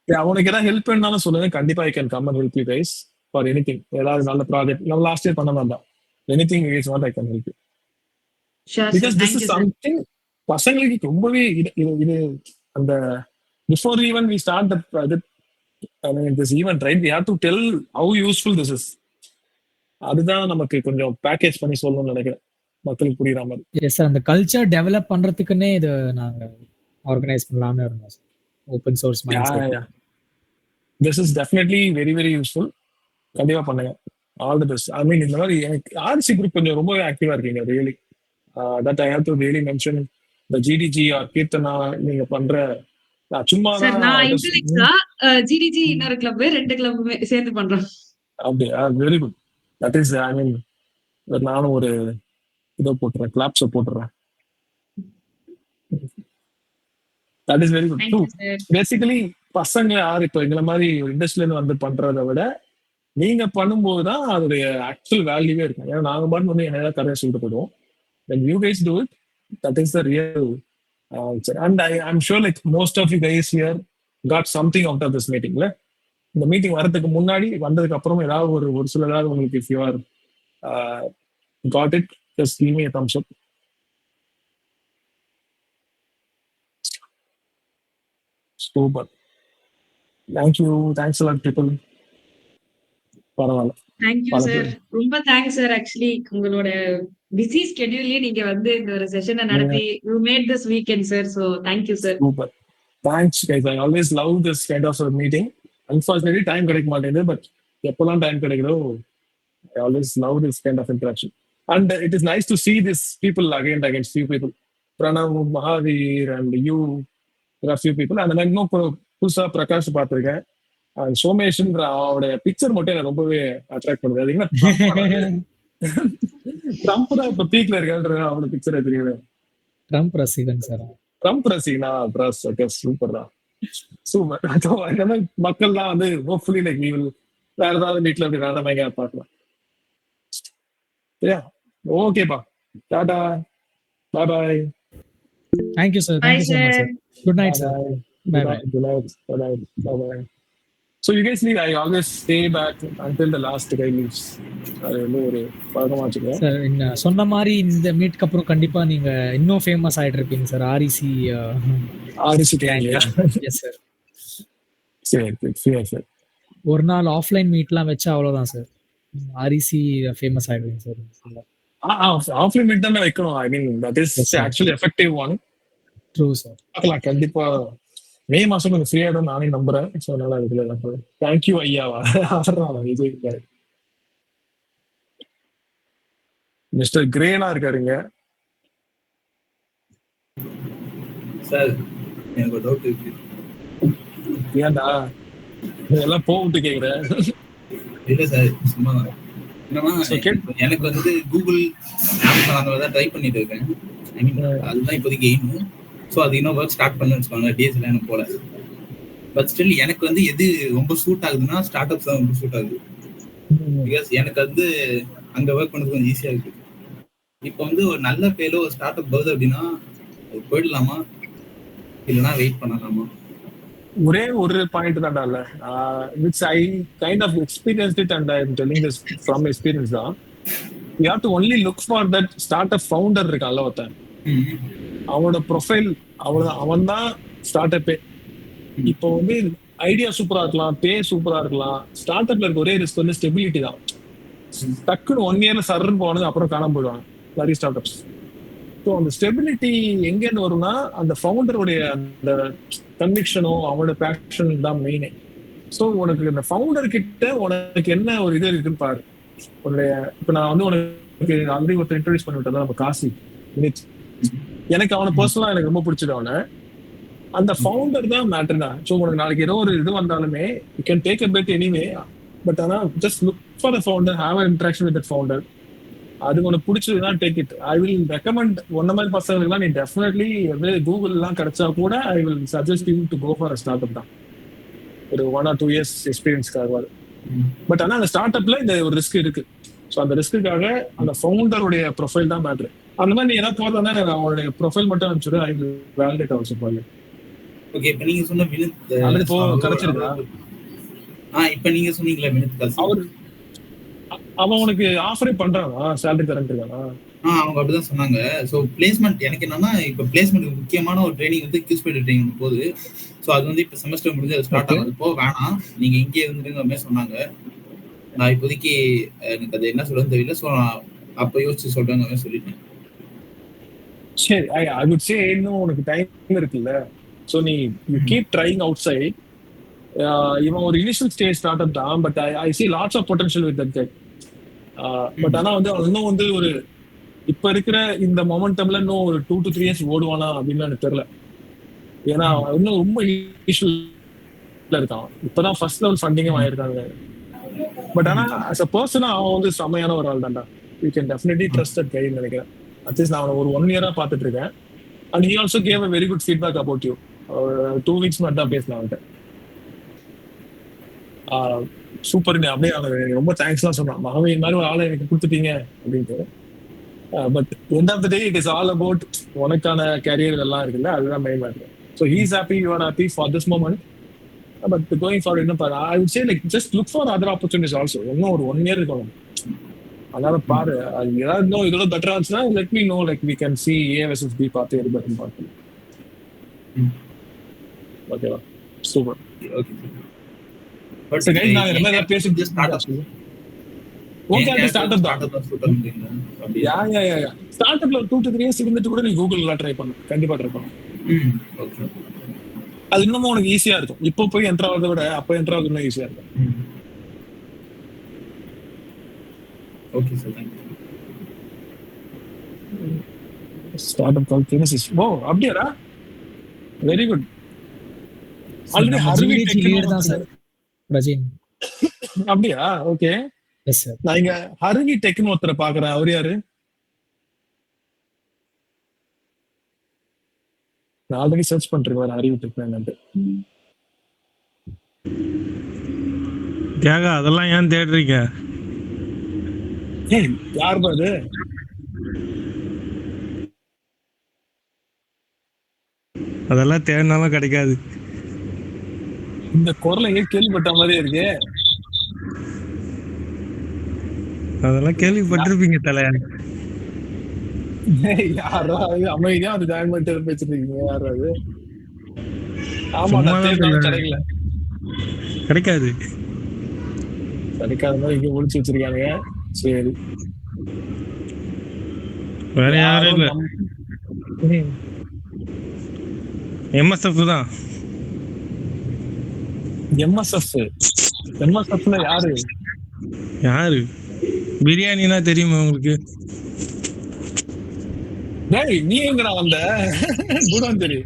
அவனுக்கு ஏதாவது ஹெல்ப் வேணாலும் சொல்லுங்க, கண்டிப்பா I can come and help you guys for anything. ஏதாவது நல்ல ப்ராஜெக்ட் நம்ம லாஸ்ட் இயர் பண்ண வேண்டாம், anything is what I can help you. Sure because sir. This thank is you sir. Something பசங்களுக்கு ரொம்பவே இது அந்த before even we start this event right we have to tell how useful this is. அதுதான் நமக்கு கொஞ்சம் பேக்கேஜ் பண்ணி சொல்லணும்னு நினைக்கிறேன், மக்களுக்கு புரியுற மாதிரி. எஸ் சார், அந்த கல்ச்சர் டெவலப் பண்றதுக்குன்னே இது நாங்க ஆர்கனைஸ் பண்ணலாம்னு இருந்தோம் sir. Open source mind set. This is definitely very very useful. கண்டிப்பா பண்ணுங்க. All the best. ஐ மீன் இந்த மாதிரி எனக்கு ஆர்சி குரூப் கொஞ்சம் ரொம்பவே ஆக்டிவா இருக்கீங்க. Really that I have to really mention the GDG or Keerthana நீங்க பண்ற சும்மா சார் நான் இன்டெலெக்ட்ஸா ஜிடிஜி இன்னொரு கிளப் 2 கிளப்புமே சேர்ந்து பண்றோம். அப்படியா? Very good. That is I mean நானும் ஒரு இதோ போட்டுறேன், கிளாப்ஸை போட்டுறேன். That is very good. Thank you sir. Basically பசங்க யார் இப்போ எங்களை மாதிரி இண்டஸ்ட்ரியில இருந்து வந்து பண்றதை விட நீங்க பண்ணும்போது தான் அதோடைய ஆக்சுவல் வேல்யூவே இருக்கும். ஏன்னா நாங்க பாட்டு வந்து என்ன கதையை சொல்லிட்டு போயிடுவோம். when you guys do it, that is the real answer. And I'm sure like most of you guys here got something out of this meeting. இந்த மீட்டிங் வரதுக்கு முன்னாடி வந்ததுக்கு அப்புறம் ஏதாவது ஒரு சில ஏதாவது உங்களுக்கு if you are got it, just give me a thumbs up. Super. Thank you. Thanks a lot people. பரவாயில்ல. Thank you sir. ரொம்ப தேங்க்ஸ் சார். ஆக்சுவலி உங்களோட பிஸி ஸ்கெட்யூல்லே நீங்க வந்து இந்த ஒரு செஷனை நடத்தி you made this weekend sir. So thank you sir. Super. Thanks guys. I always love this kind of meeting. Unfortunately time கிடைக்க மாட்டேங்குது, பட் எப்பெல்லாம் டைம் கிடைக்குதோ I always love this kind of interaction. And it is nice to see this people again against few people. Pranav, Mahavir and you, few people. அந்த மாதிரி இன்னும் புதுசா பிரகாஷ் பார்த்திருக்கேன். சோமேஷ்ன்ற அவருடைய பிக்சர் மட்டும் எனக்கு ரொம்பவே அட்ராக்ட் பண்ணுது. அது என்ன ட்ரம்ப் தான் இப்ப பீக்ல இருக்கான்ற அவரோட பிக்சர் தெரியுது. ட்ரம்ப் ரசிகன் சார். ட்ரம்ப் ரசிகனா? ஓகே, சூப்பர் தான். சூப்பர். இந்த மாதிரி மக்கள் தான் வந்து ஹோப்ஃபுல்லி லைக் வி வில் வேற ஏதாவது வீட்டுல அப்படி வேற மாதிரி பார்க்கலாம். சரியா? ஓகேப்பா. டாடா. Bye bye. Thank you sir. Bye thank you so much sir. sir. Good night sir. Bye bye. Good night. Bye bye. So you guys leave. I always stay back until the last guy leaves. அது வந்து ஒரு பழக்கமா வச்சுக்கோங்க சார். சொன்ன மாதிரி இந்த மீட்க்கு அப்புறம் கண்டிப்பா நீங்க இன்னும் ஃபேமஸ் ஆயிட்டு இருப்பீங்க சார். ஆர்இசி கேங்க. Yes sir. சரி சார். ஒரு நாள் ஆஃப்லைன் மீட்லாம் வச்சா அவ்வளவுதான் சார். ஆர்இசி ஃபேமஸ் ஆயிடுவீங்க சார். ஆஃப்லைன் மீட் தானே வைக்கணும். I mean that is actually effective one. True sir. பார்க்கலாம். கண்டிப்பா மே மாசம் கொஞ்சம் ஃப்ரீ ஆயிடும் நானே நம்புறேன். ஸோ அதனால அதுக்குள்ள தேங்க்யூ ஐயாவா விஜய் மிஸ்டர் கிரேனா இருக்காருங்க சார். எனக்கு ஒரு டவுட் இருக்கு. ஏன்டா எல்லாம் போட்டு கேக்குறேன்? இல்ல சார், சும்மா என்னன்னா எனக்கு வந்து கூகுள் ஆப் அந்த மாதிரி ட்ரை பண்ணிட்டு இருக்கேன். ஐ மீன் அதுதான் இப்போதைக்கு எய்ம். ஸோ அது இன்னும் ஒர்க் ஸ்டார்ட் பண்ணு வச்சுக்கோங்க. டிஎஸ்எல் எனக்கு போல. பட் ஸ்டில் எனக்கு வந்து எது ரொம்ப சூட் ஆகுதுன்னா ஸ்டார்ட் அப்ஸ் தான் ரொம்ப சூட் ஆகுது. பிகாஸ் எனக்கு வந்து அங்கே ஒர்க் பண்ணுறது கொஞ்சம் ஈஸியாக இருக்குது. இப்போ வந்து ஒரு நல்ல பேலோ ஒரு ஸ்டார்ட் அப் வருது அப்படின்னா போயிடலாமா இல்லைன்னா வெயிட் பண்ணலாமா? ஒரே ஒரு பாயிண்ட் தான்டா இல்ல, which I kind of experienced it and I am telling this from experience தான். You have to only look for that start up founder இருக்கான்ல ஒருத்தன், அவனோட ப்ரொஃபைல் அவ்வளவுதான். அவன் தான் ஸ்டார்ட் அப்பே. இப்போ வந்து ஐடியா சூப்பரா இருக்கலாம், பே சூப்பரா இருக்கலாம். ஸ்டார்ட் அப்ல இருக்க ஒரே ரிஸ்க் வந்து ஸ்டெபிலிட்டி தான். டக்குன்னு 1 இயர்ல சர்ன்னு போனது அப்புறம் காணாம போயிடுவாங்க நிறைய ஸ்டார்ட் அப்ஸ். ஸோ அந்த ஸ்டெபிலிட்டி எங்கேருந்து வரும்னா அந்த ஃபவுண்டருடைய அந்த கன்விக்ஷனும் அவனோட பேஷன் தான் மெயினே. ஸோ உனக்கு இந்த ஃபவுண்டர் கிட்ட உனக்கு என்ன ஒரு இது இருக்குன்னு பாரு. உன்னுடைய இப்போ நான் வந்து உனக்கு ஆல்ரெடி ஒருத்தர் இன்ட்ரோடியூஸ் பண்ணி விட்டா நம்ம காசி மினிட். எனக்கு அவனை பர்சனலா எனக்கு ரொம்ப பிடிச்சது. அவனை அந்த ஃபவுண்டர் தான் மேட்டர் தான். ஸோ உனக்கு நாளைக்கு ஏதோ ஒரு இது வந்தாலுமே you can take a bet anyway. But ஆனால் just look for the founder, have an interaction with that founder. அது உனக்கு பிடிச்சதுன்னா take it. I will recommend ஒன்ன மாதிரி பசங்களுக்குலாம் நீ டெஃபினெட்லி வந்து கூகுள்லாம் கிடைச்சா கூட I will suggest you to go for a start அப் தான். ஒரு 1 or 2 years எக்ஸ்பீரியன்ஸ்க்காக. பட் ஆனால் அந்த ஸ்டார்ட் அப்ல இந்த ஒரு ரிஸ்க் இருக்கு. ஸோ அந்த ரிஸ்க்குக்காக அந்த ஃபவுண்டருடைய ப்ரொஃபைல் தான் மேட்ரு. அந்த மாதிரி நீ ஏதாவது போறதா அவங்களுடைய ப்ரொஃபைல் மட்டும் அனுப்பிச்சுடு. I will validate also for you. Okay. இப்போ நீங்க சொன்ன வினித் அது இப்போ கிடைச்சிருக்கா? இப்போ நீங்க சொன்னீங்களா வினித் காசி? அவன் உனக்கு ஆஃபரே பண்றானா, சேலரி தரேன் இருக்கானா? அவங்க அப்படிதான் சொன்னாங்க. ஸோ பிளேஸ்மெண்ட் எனக்கு என்னன்னா, இப்போ பிளேஸ்மெண்ட் முக்கியமான ஒரு ட்ரைனிங் வந்து கியூஸ்பைட் ட்ரைனிங் போகுது. ஸோ அது வந்து இப்போ செமஸ்டர் முடிஞ்சு அது ஸ்டார்ட் ஆகுது. இப்போ வேணாம், நீங்க இங்கே இருந்துருங்க மாதிரி சொன்னாங்க. நான் இப்போதைக்கு எனக்கு அது என்ன சொல்றதுன்னு தெரியல. ஸோ நான் அப்போ யோசிச்சு சொல்றேங்க மாதிரி சொல்லிட்டேன். சரி, ஐ வுட் சே இன்னும் உனக்கு டைம் இருக்குல்ல. ஸோ நீ you keep trying outside. இவன் ஒரு இனிஷியல் ஸ்டேஜ் ஸ்டார்ட் அப் தான், but I see lots of potential with that guy. But ஆனா வந்து அவன் இன்னும் வந்து ஒரு இப்ப இருக்கிற இந்த மொமெண்டம்ல இன்னும் ஒரு 2 to 3 years ஓடுவானா அப்படின்னு எனக்கு தெரியல. ஏன்னா அவன் இன்னும் ரொம்ப இனிஷியல் இருக்கான். இப்பதான் ஃபர்ஸ்ட் லெவல் ஃபண்டிங்கே வாங்கியிருக்காங்க. பட் ஆனா as a person அவன் வந்து செமையான ஒரு ஆள் தான்டா. You can definitely trust that கைன்னு நினைக்கிறேன். அட்லீஸ்ட் நான் அவனை ஒரு 1 year பார்த்துட்டு இருக்கேன். And he also gave a very good feedback about you. 2 weeks மட்டும் தான் பேசினேன் அவன்கிட்ட. சூப்பர், அப்படியே ரொம்ப தேங்க்ஸ்லாம் சொன்னான். மகவே இந்த மாதிரி ஒரு ஆளை எனக்கு கொடுத்துட்டீங்க அப்படின்ட்டு. But end of the day it is all about உனக்கான கேரியர் எல்லாம் இருக்குல்ல, அதுதான் main matter. So he is happy, you are happy for this moment. But going for என்ன பாரு, I would say like just look for other opportunities also. இன்னும் ஒரு 1 year இருக்கணும். அதனால பாரு, அது ஏதாவது இன்னும் இதோட பெட்டரா இருந்துச்சுன்னா let me know, like we can see A versus B பார்த்து எது பெட்டர்னு பார்க்கலாம். ஓகேவா? சூப்பர். ஓகே. பட் கைஸ் நான் என்ன ஏதாவது பேசிட்டு start up okay start up தான் யா ஸ்டார்ட் அப்ல 2 to 3 years இருந்துட்டு கூட நீ கூகுள்ல ட்ரை பண்ணு, கண்டிப்பா ட்ரை பண்ணு. ஓகே. அது இன்னும் உனக்கு ஈஸியா இருக்கும். இப்போ போய் என்டர் ஆகிறத விட அப்போ என்டர் ஆகுறது இன்னும் ஈஸியா இருக்கும். Okay sir, thank you. Start up call Kinesis. ஓ அப்படியாடா, வெரி குட். ஆல்ரெடி ஹர்வி லீடர் தான் சார் ரஜின். அப்படியா? ஓகே. Yes sir. நான் இங்க ஹர்வி டெக்னு ஒருத்தரை பாக்குறேன். அவர் யாரு? நான் ஆல்ரெடி சர்ச் பண்ணிருக்கேன் ஹர்வி டெக் என்னன்ட்டு. கேங்க அதெல்லாம் ஏன் தேடுறீங்க? ஏய் யார் பாரு? அதெல்லாம் தேடினாலும் கிடைக்காது. இந்த குரலை எங்க கேள்விப்பட்ட மாதிரியே இருக்கு. அதெல்லாம் கேள்விப்பட்டிருப்பீங்க தலை. யாரா அமைதியா அது ஜாயின் பண்ணிட்டு பேசிட்டு இருக்கீங்க? யாரா அது? ஆமா, கிடைக்கல, கிடைக்காது. கிடைக்காத மாதிரி இங்க ஒளிச்சு வச்சிருக்காங்க. சரி, வேற யாரும் இல்ல, எம்எஸ்எஃப் தான். எம்எஸ்எஃப்ல யாரு? யாரு? பிரியாணினா தெரியுமா உங்களுக்கு? டேய் நீ எங்கடா வந்த? குடாந்தேரி.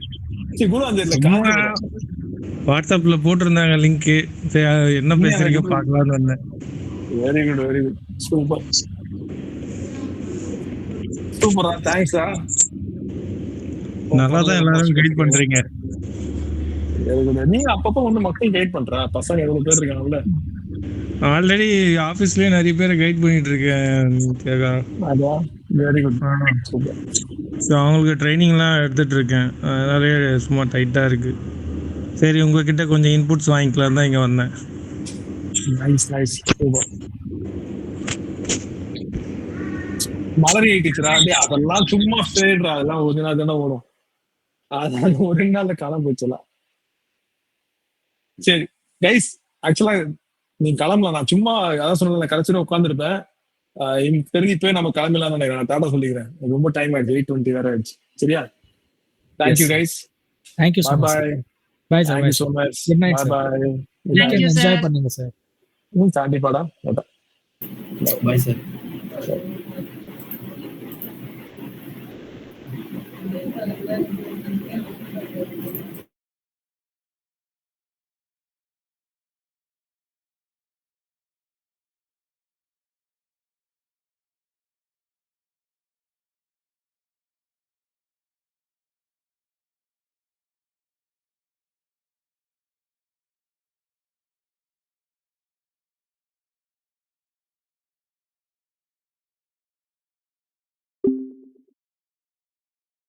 சரி குடாந்தேரில வாட்ஸ்அப்ல போட்டிருந்தாங்க லிங்க். என்ன பேசுறீங்க பார்க்கலாம்னு வந்தேன். Very good, very good, super சூப்பரா, தேங்க்ஸா. நல்லா தான் எல்லாரும் கைட் பண்றீங்க. நீ அப்பப்ப வந்து மக்கள் கைட் பண்ற பசங்க எவ்வளவு பேர் இருக்காங்கல்ல. ஆல்ரெடி ஆபீஸ்லயே நிறைய பேரை கைட் பண்ணிட்டு இருக்கேன். அதான் வெரி குட், சூப்பர். ஸோ அவங்களுக்கு ட்ரைனிங்லாம் எடுத்துட்டு இருக்கேன். அதனாலே சும்மா டைட்டா இருக்கு. சரி உங்ககிட்ட கொஞ்சம் இன்புட்ஸ் வாங்கிக்கலாம் தான் இங்க வந்தேன். Nice nice, super. மலரி டீச்சரா? அதெல்லாம் சும்மா ஸ்டேட்ரா, அதெல்லாம் ஒரு நாள் தானே ஓடும். அதனால ஒரு நாள்ல காலம் போச்சுலாம். சரி கைஸ், ஆக்சுவலா நீ கிளம்பலாம். நான் சும்மா அதான் சொன்ன கடைசியில உட்காந்துருப்பேன். எனக்கு தெரிஞ்சு போய் நம்ம கிளம்பலாம் நினைக்கிறேன். நான் டாடா சொல்லிக்கிறேன், ரொம்ப டைம் ஆயிடுச்சு, 8:20 வேற ஆயிடுச்சு. சரியா? Thank you guys. Thank you so much. Bye sir. Thank you so much. Good night sir. Bye. Thank you, sir. Enjoy பண்ணுங்க சார். கண்டிப்பாடா. Bye sir.